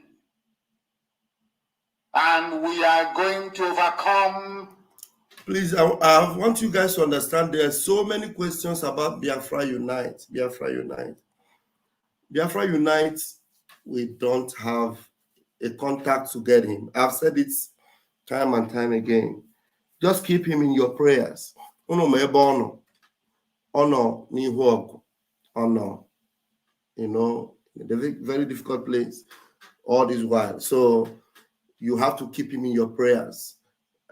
And we are going to overcome. Please, I want you guys to understand there are so many questions about Biafra Unite. Biafra Unite. Biafra Unite, we don't have a contact to get him. I've said it time and time again. Just keep him in your prayers. You know, a very difficult place all this while. So you have to keep him in your prayers.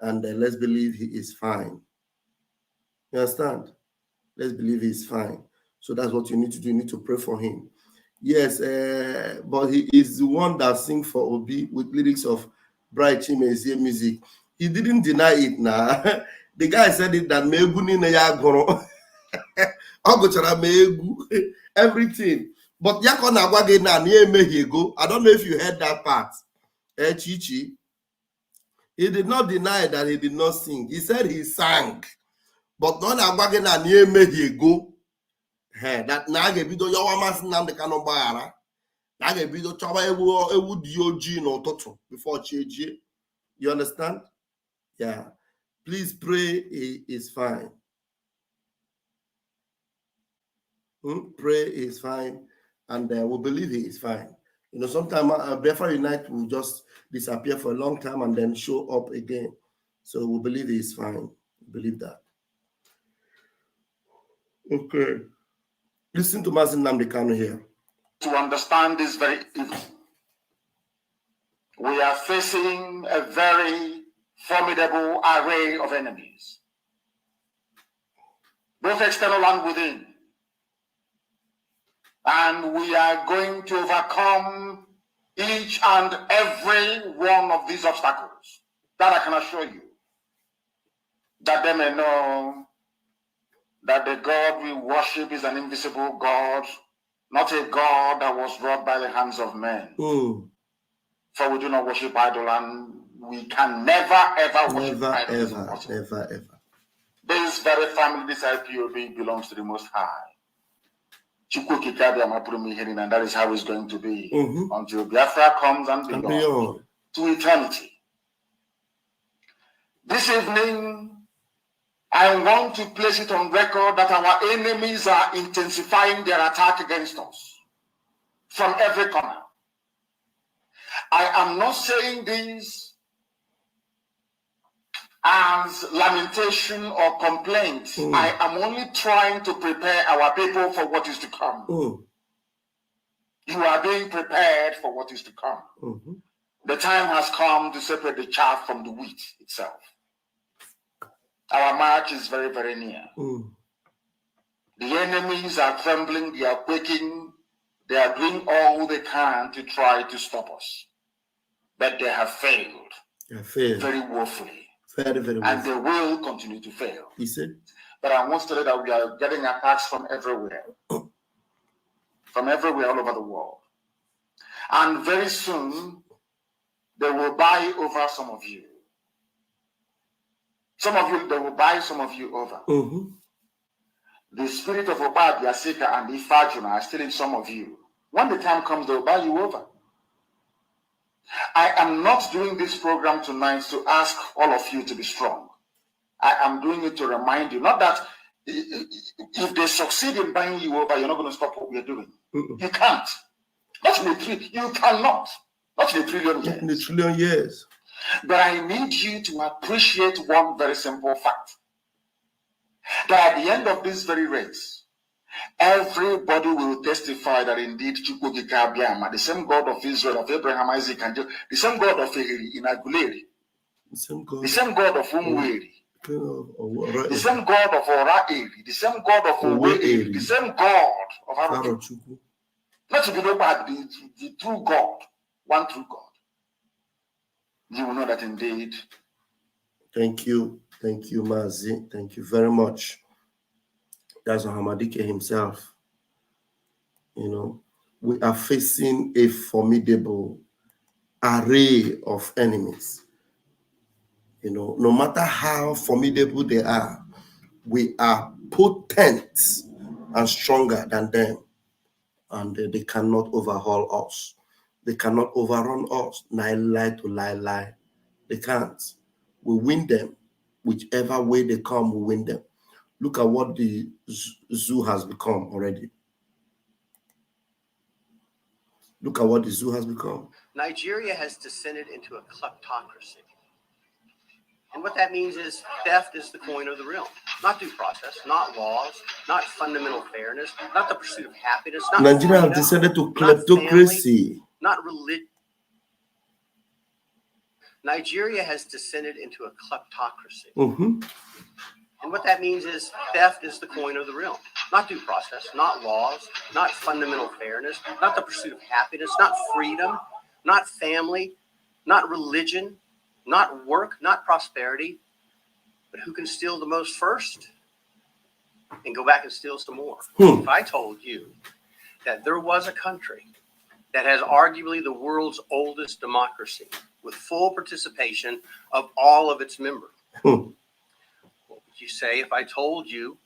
And let's believe he is fine. You understand? Let's believe he is fine. So that's what you need to do. You need to pray for him. Yes, but he is the one that sings for Obi with lyrics of Bright Chimezie music. He didn't deny it now. The guy said it that everything. But I don't know if you heard that part. Chichi. He did not deny that he did not sing. He said he sang. But not go. That na ga-ebido yawa Mazi Nnamdi Kanu gbaghara. Na ga-ebido chọba ewu dị ojii n'ụtụtụ before chi ejie. You understand? Yeah. Please pray he is fine. Pray he is fine. And we believe he is fine. You know, sometimes Biafra Unite will just disappear for a long time and then show up again. So we believe he is fine. We believe that. Okay. Listen to Mazi Nnamdi Kanu here. To understand this very evening, we are facing a very formidable array of enemies, both external and within. And we are going to overcome each and every one of these obstacles. That I can assure you. That they may know that the God we worship is an invisible God, not a God that was wrought by the hands of men. For we do not worship idol, and we can never ever worship idol. Never. This very family, this IPOB, belongs to the Most High. And that is how it's going to be until Biafra comes and beyond to eternity. This evening, I want to place it on record that our enemies are intensifying their attack against us from every corner. I am not saying this as lamentation or complaint. I am only trying to prepare our people for what is to come. You are being prepared for what is to come. The time has come to separate the chaff from the wheat itself. Our march is very, very near. The enemies are trembling, they are quaking, they are doing all they can to try to stop us. But they have failed. Very woefully. Very woefully. And they will continue to fail. He said. But I want to tell you that we are getting attacks from everywhere. From everywhere all over the world. And very soon, they will buy over some of you. Some of you, they will buy some of you over. The spirit of Obad, Yasika, and Ifajuna are still in some of you. When the time comes, they will buy you over. I am not doing this program tonight to ask all of you to be strong. I am doing it to remind you, not that if they succeed in buying you over, you're not going to stop what we're doing. You can't. Not in a trillion. You cannot. Not in a trillion years. In a trillion years. But I need you to appreciate one very simple fact. That at the end of this very race, everybody will testify that indeed Chukwukikabiama, the same God of Israel, of Abraham, Isaac, and Jacob, the same God of Inaguleri, the same God of Umweri, the same God of Oraeri, the same God of Uweeri, the same God of Arochukwu. Not to be known by the true God, one true God. You will know that indeed. Thank you, Mazi. Thank you very much. That's Hamadike himself. You know, we are facing a formidable array of enemies. You know, no matter how formidable they are, we are potent and stronger than them. And they cannot overhaul us. They cannot overrun us. Lie to lie. They can't. We win them. Whichever way they come, we win them. Look at what the zoo has become already. Look at what the zoo has become. Nigeria has descended into a kleptocracy. And what that means is theft is the coin of the realm. Not due process, not laws, not fundamental fairness, not the pursuit of happiness, not Nigeria freedom, has descended to kleptocracy. not religion. Nigeria has descended into a kleptocracy. And what that means is theft is the coin of the realm. Not due process, not laws, not fundamental fairness, not the pursuit of happiness, not freedom, not family, not religion, not work, not prosperity, but who can steal the most first and go back and steal some more. If I told you that there was a country that has arguably the world's oldest democracy with full participation of all of its members, what would you say if I told you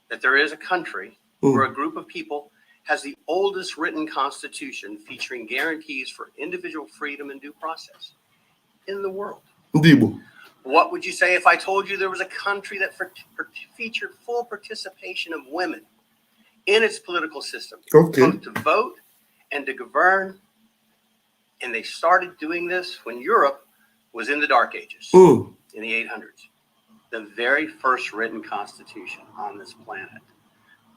that there is a country where a group of people has the oldest written constitution featuring guarantees for individual freedom and due process in the world? What would you say if I told you there was a country that featured full participation of women in its political system, both to vote and to govern? And they started doing this when Europe was in the Dark Ages, in the 800s. The very first written constitution on this planet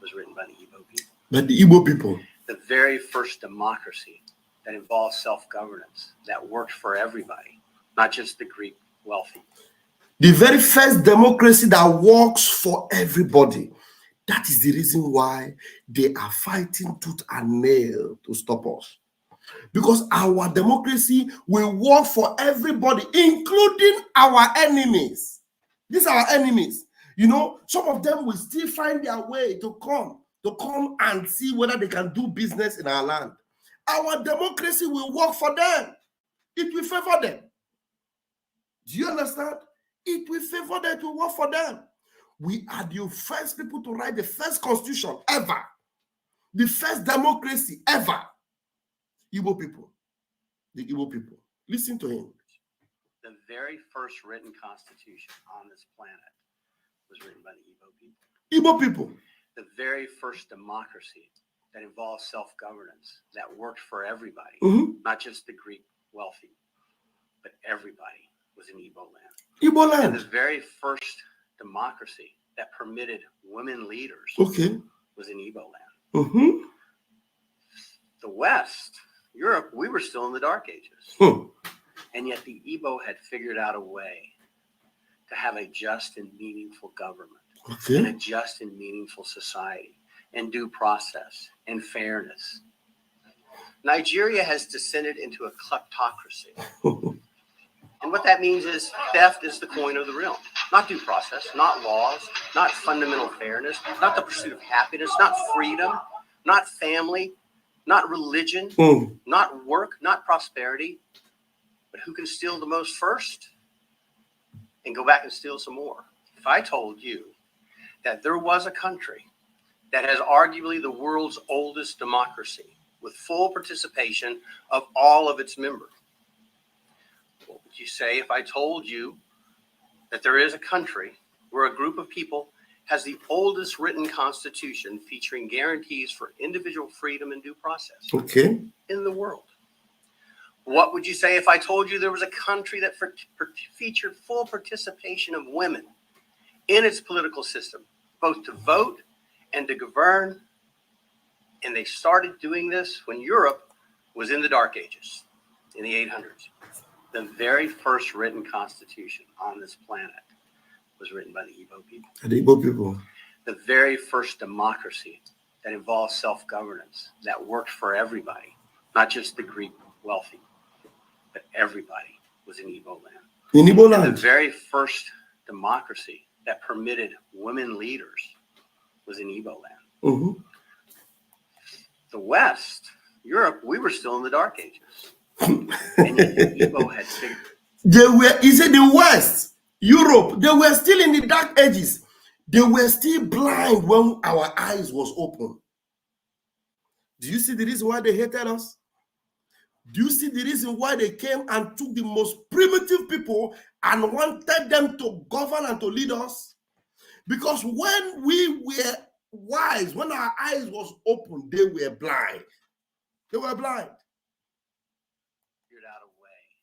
was written by the Igbo people. By the Igbo people. The very first democracy that involved self-governance, that worked for everybody, not just the Greek wealthy. The very first democracy that works for everybody. That is the reason why they are fighting tooth and nail to stop us. Because our democracy will work for everybody, including our enemies. These are our enemies. You know, some of them will still find their way to come and see whether they can do business in our land. Our democracy will work for them. It will favor them. Do you understand? It will favor them, to work for them. We are the first people to write the first constitution ever. The first democracy ever. Igbo people. The Igbo people. Listen to him. The very first written constitution on this planet was written by the Igbo people. Igbo people. The very first democracy that involved self-governance, that worked for everybody, not just the Greek wealthy, but everybody, was in Igbo land. Igbo land. And the very first democracy that permitted women leaders was in Igbo land. The West, Europe, we were still in the Dark Ages. And yet the Igbo had figured out a way to have a just and meaningful government, and a just and meaningful society, and due process, and fairness. Nigeria has descended into a kleptocracy. And what that means is theft is the coin of the realm. Not due process, not laws, not fundamental fairness, not the pursuit of happiness, not freedom, not family, not religion, not work, not prosperity, but who can steal the most first and go back and steal some more. If I told you that there was a country that has arguably the world's oldest democracy with full participation of all of its members, what would you say if I told you that there is a country where a group of people has the oldest written constitution featuring guarantees for individual freedom and due process in the world? What would you say if I told you there was a country that featured full participation of women in its political system, both to vote and to govern? And they started doing this when Europe was in the Dark Ages, in the 800s. The very first written constitution on this planet was written by the Igbo people. The Igbo people. The very first democracy that involved self-governance, that worked for everybody, not just the Greek wealthy, but everybody, was in Igbo land. In Igbo land. The very first democracy that permitted women leaders was in Igbo land. The West, Europe, we were still in the Dark Ages. And yet the Igbo had figured. He said the West, Europe, they were still in the Dark Ages. They were still blind when our eyes was open. Do you see the reason why they hated us? Do you see the reason why they came and took the most primitive people and wanted them to govern and to lead us? Because when we were wise, when our eyes was open, they were blind. They were blind. Figured out a way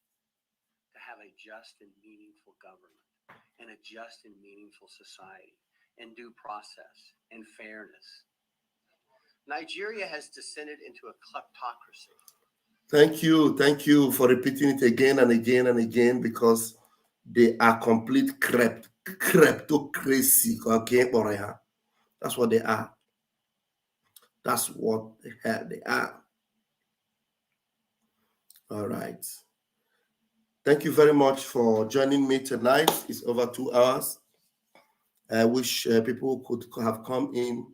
to have a just and meaningful government and a just and meaningful society and due process and fairness. Nigeria has descended into a kleptocracy. Thank you for repeating it again and again and again, because they are complete kleptocracy. Okay, that's what they are. That's what they are. All right. Thank you very much for joining me tonight. It's over 2 hours. I wish people could have come in,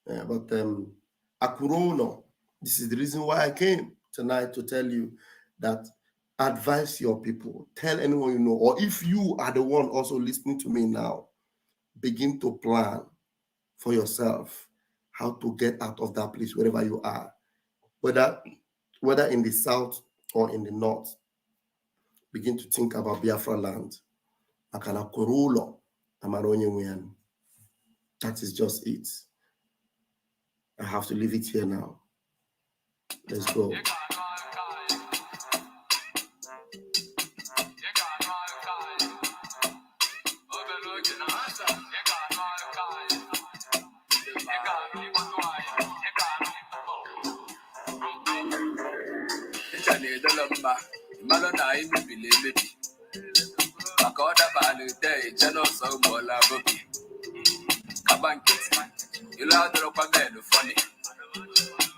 but Akurueuno, this is the reason why I came tonight, to tell you that advise your people, tell anyone you know, or if you are the one also listening to me now, begin to plan for yourself how to get out of that place wherever you are, whether in the south or in the north. Begin to think about Biafra land. Akurueuno, that is just it. I have to leave it here now. Let's go.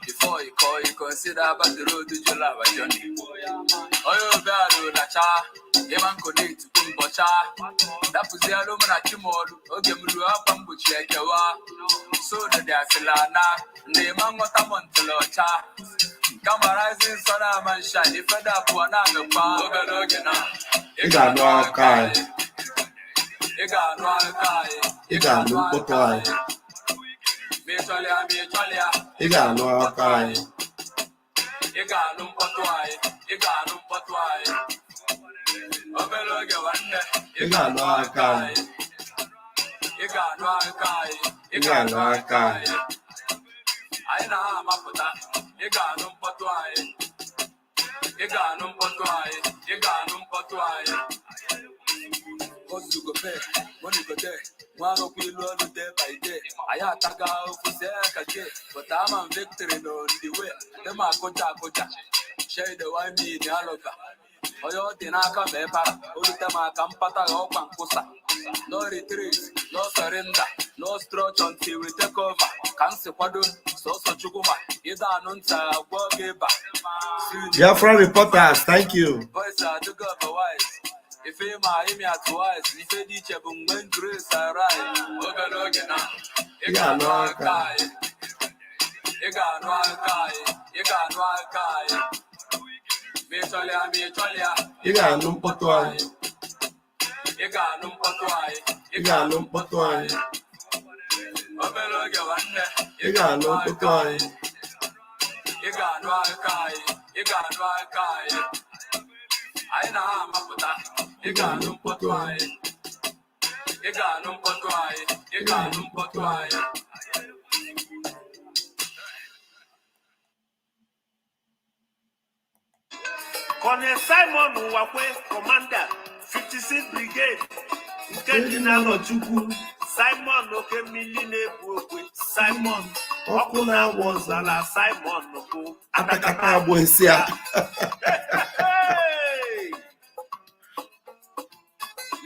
Before you call, you consider about the road to your love journey. Oh, you got cha, you man connect to Kumbocha. That was the alumni at Timor, okay, you up and put check you are. So the Dasilana, the man what I'm on to Locha. Come rising, son of man, shine, if I have one other power, you got no guy. You got no guy. You got no guy. You got no guy. You got no potway. You got no potway. You got no guy. You got no guy. You got no guy. I know my puta. You got no potway. You got no potway. You got no potway. Cause you go pay, when you go there, one of you learn day by day. I had to go for second, but I'm on victory on the way. The Makoja, share the wine in the Aloka. Oyo Tinaka Bepa, Ultama Campata or Pankusa. No retreat, no surrender, no stretch until we take over. Can't Padu, so Chukuma, either Nunta, Wogeba. Biafra reporters, thank you. Boys are to go for wise. If you are twice, if you teach a boom, grace, I ride. You got no guy. You got no guy. You got no guy. You got no potway. You got no potway. You got no potway. You got no potway. You got no kai. You got no kai. I know Maputa. You got no potway. You got no potway. You got no potway. Colonel Simon Wakwe, Commander, 56th Brigade. Kenjinalo Chukwu. Simon Okemiline Bukwe. Simon. Okuna was ala Simon Oko. Atakata Boesia.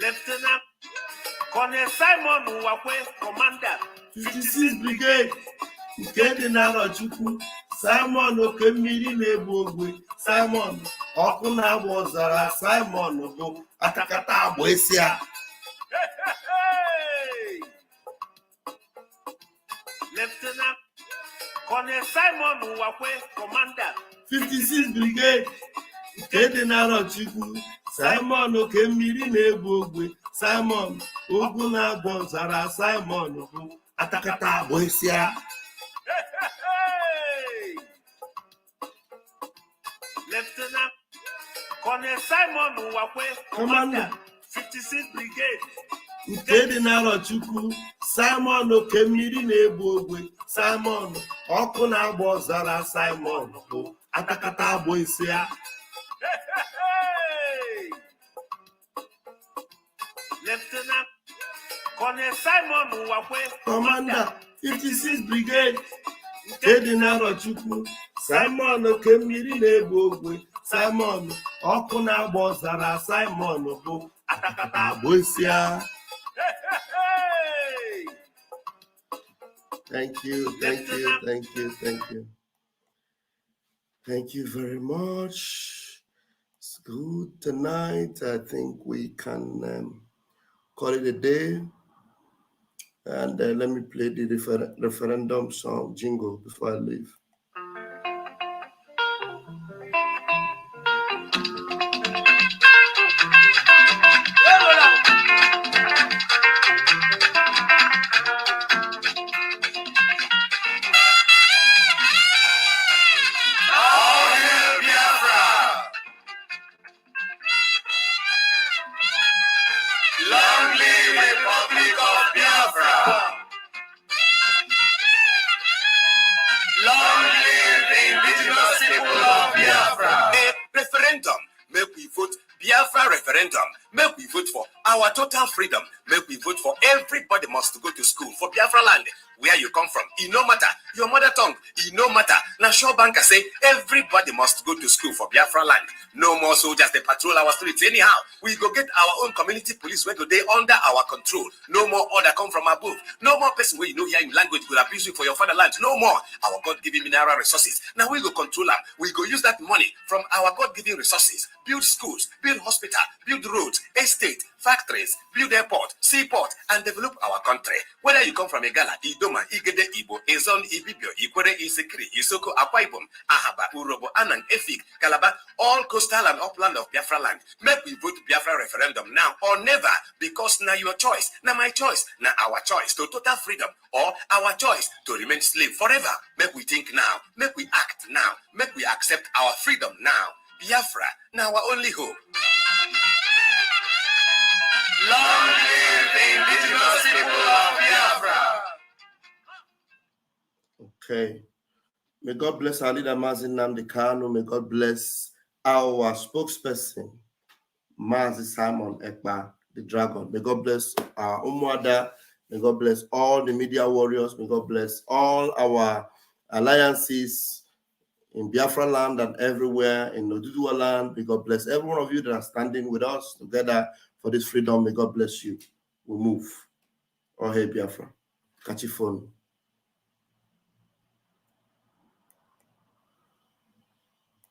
Lieutenant Colonel Simon Wakwe, Commander, 56th Brigade. Kenjinalo Chukwu. Simon Okemiline Bukwe. Simon. Okuna was ala Simon Oko. Atakata Boesia. Lieutenant Colonel Simon Wakwe, Commander, 56th Brigade. Kenjinalo Chukwu. Simon Okemiline Bukwe. Simon Okuna was ala Simon Oko. Atakata Boesia. Lieutenant Colonel Simon Wakwe, Commander, 56th Brigade. Kenjinalo Chukwu. Simon Okemiline Bukwe. Simon Okuna was ala Simon Oko. Atakata Boesia. Lieutenant Colonel Simon Wakwe, Commander, 56th Brigade. Kenjinalo Chukwu. Simon Okemiline Bukwe. Simon Okuna was ala Simon Oko. Atakata Boesia. Thank you, thank you, thank you, thank you. Thank you very much. It's good tonight. I think we can call it a day. And let me play the referendum song jingle before I leave. Long live Republic of Biafra! Long live the indigenous people of Biafra! A referendum. Make we vote Biafra referendum. Make we vote for our total freedom. Make we vote for everybody must go to school for Biafra land. Where you come from, it no matter. Your mother tongue, it no matter. Now, sure banker say everybody must go to school for Biafra land. No more soldiers, they patrol our streets anyhow. We go get our own community police where they under our control. No more order come from above. No more person where you know here in language will abuse you for your fatherland. No more. Our God-given mineral resources. Now we go control them. We go use that money from our God-given resources. Build schools, build hospital, build roads, estate, factories, build airport, seaport, and develop our country. Whether you come from Igala, Idoma, Igede, Igbo, Ezon, Ibibio, Ikwere, Isekri, Isoko, Akwa Ibom, Ahaba, Urobo, Anang, Efik, Calabar, all coastal and upland of Biafra land. Make we vote Biafra referendum now or never, because now your choice, now my choice, now our choice to total freedom, or our choice to remain slave forever. Make we think now, make we act now, make we accept our freedom now. Biafra, now our only hope. Long live the indigenous people of Biafra! Okay. May God bless our leader, Mazi Nnamdi Kanu. May God bless our spokesperson, Mazi Simon Ekpa, the dragon. May God bless our Umuada. May God bless all the media warriors. May God bless all our alliances in Biafra land and everywhere in Oduduwa land. May God bless every one of you that are standing with us together for this freedom. May God bless you. We'll move. Oh, hey, Biafra. Catch your phone.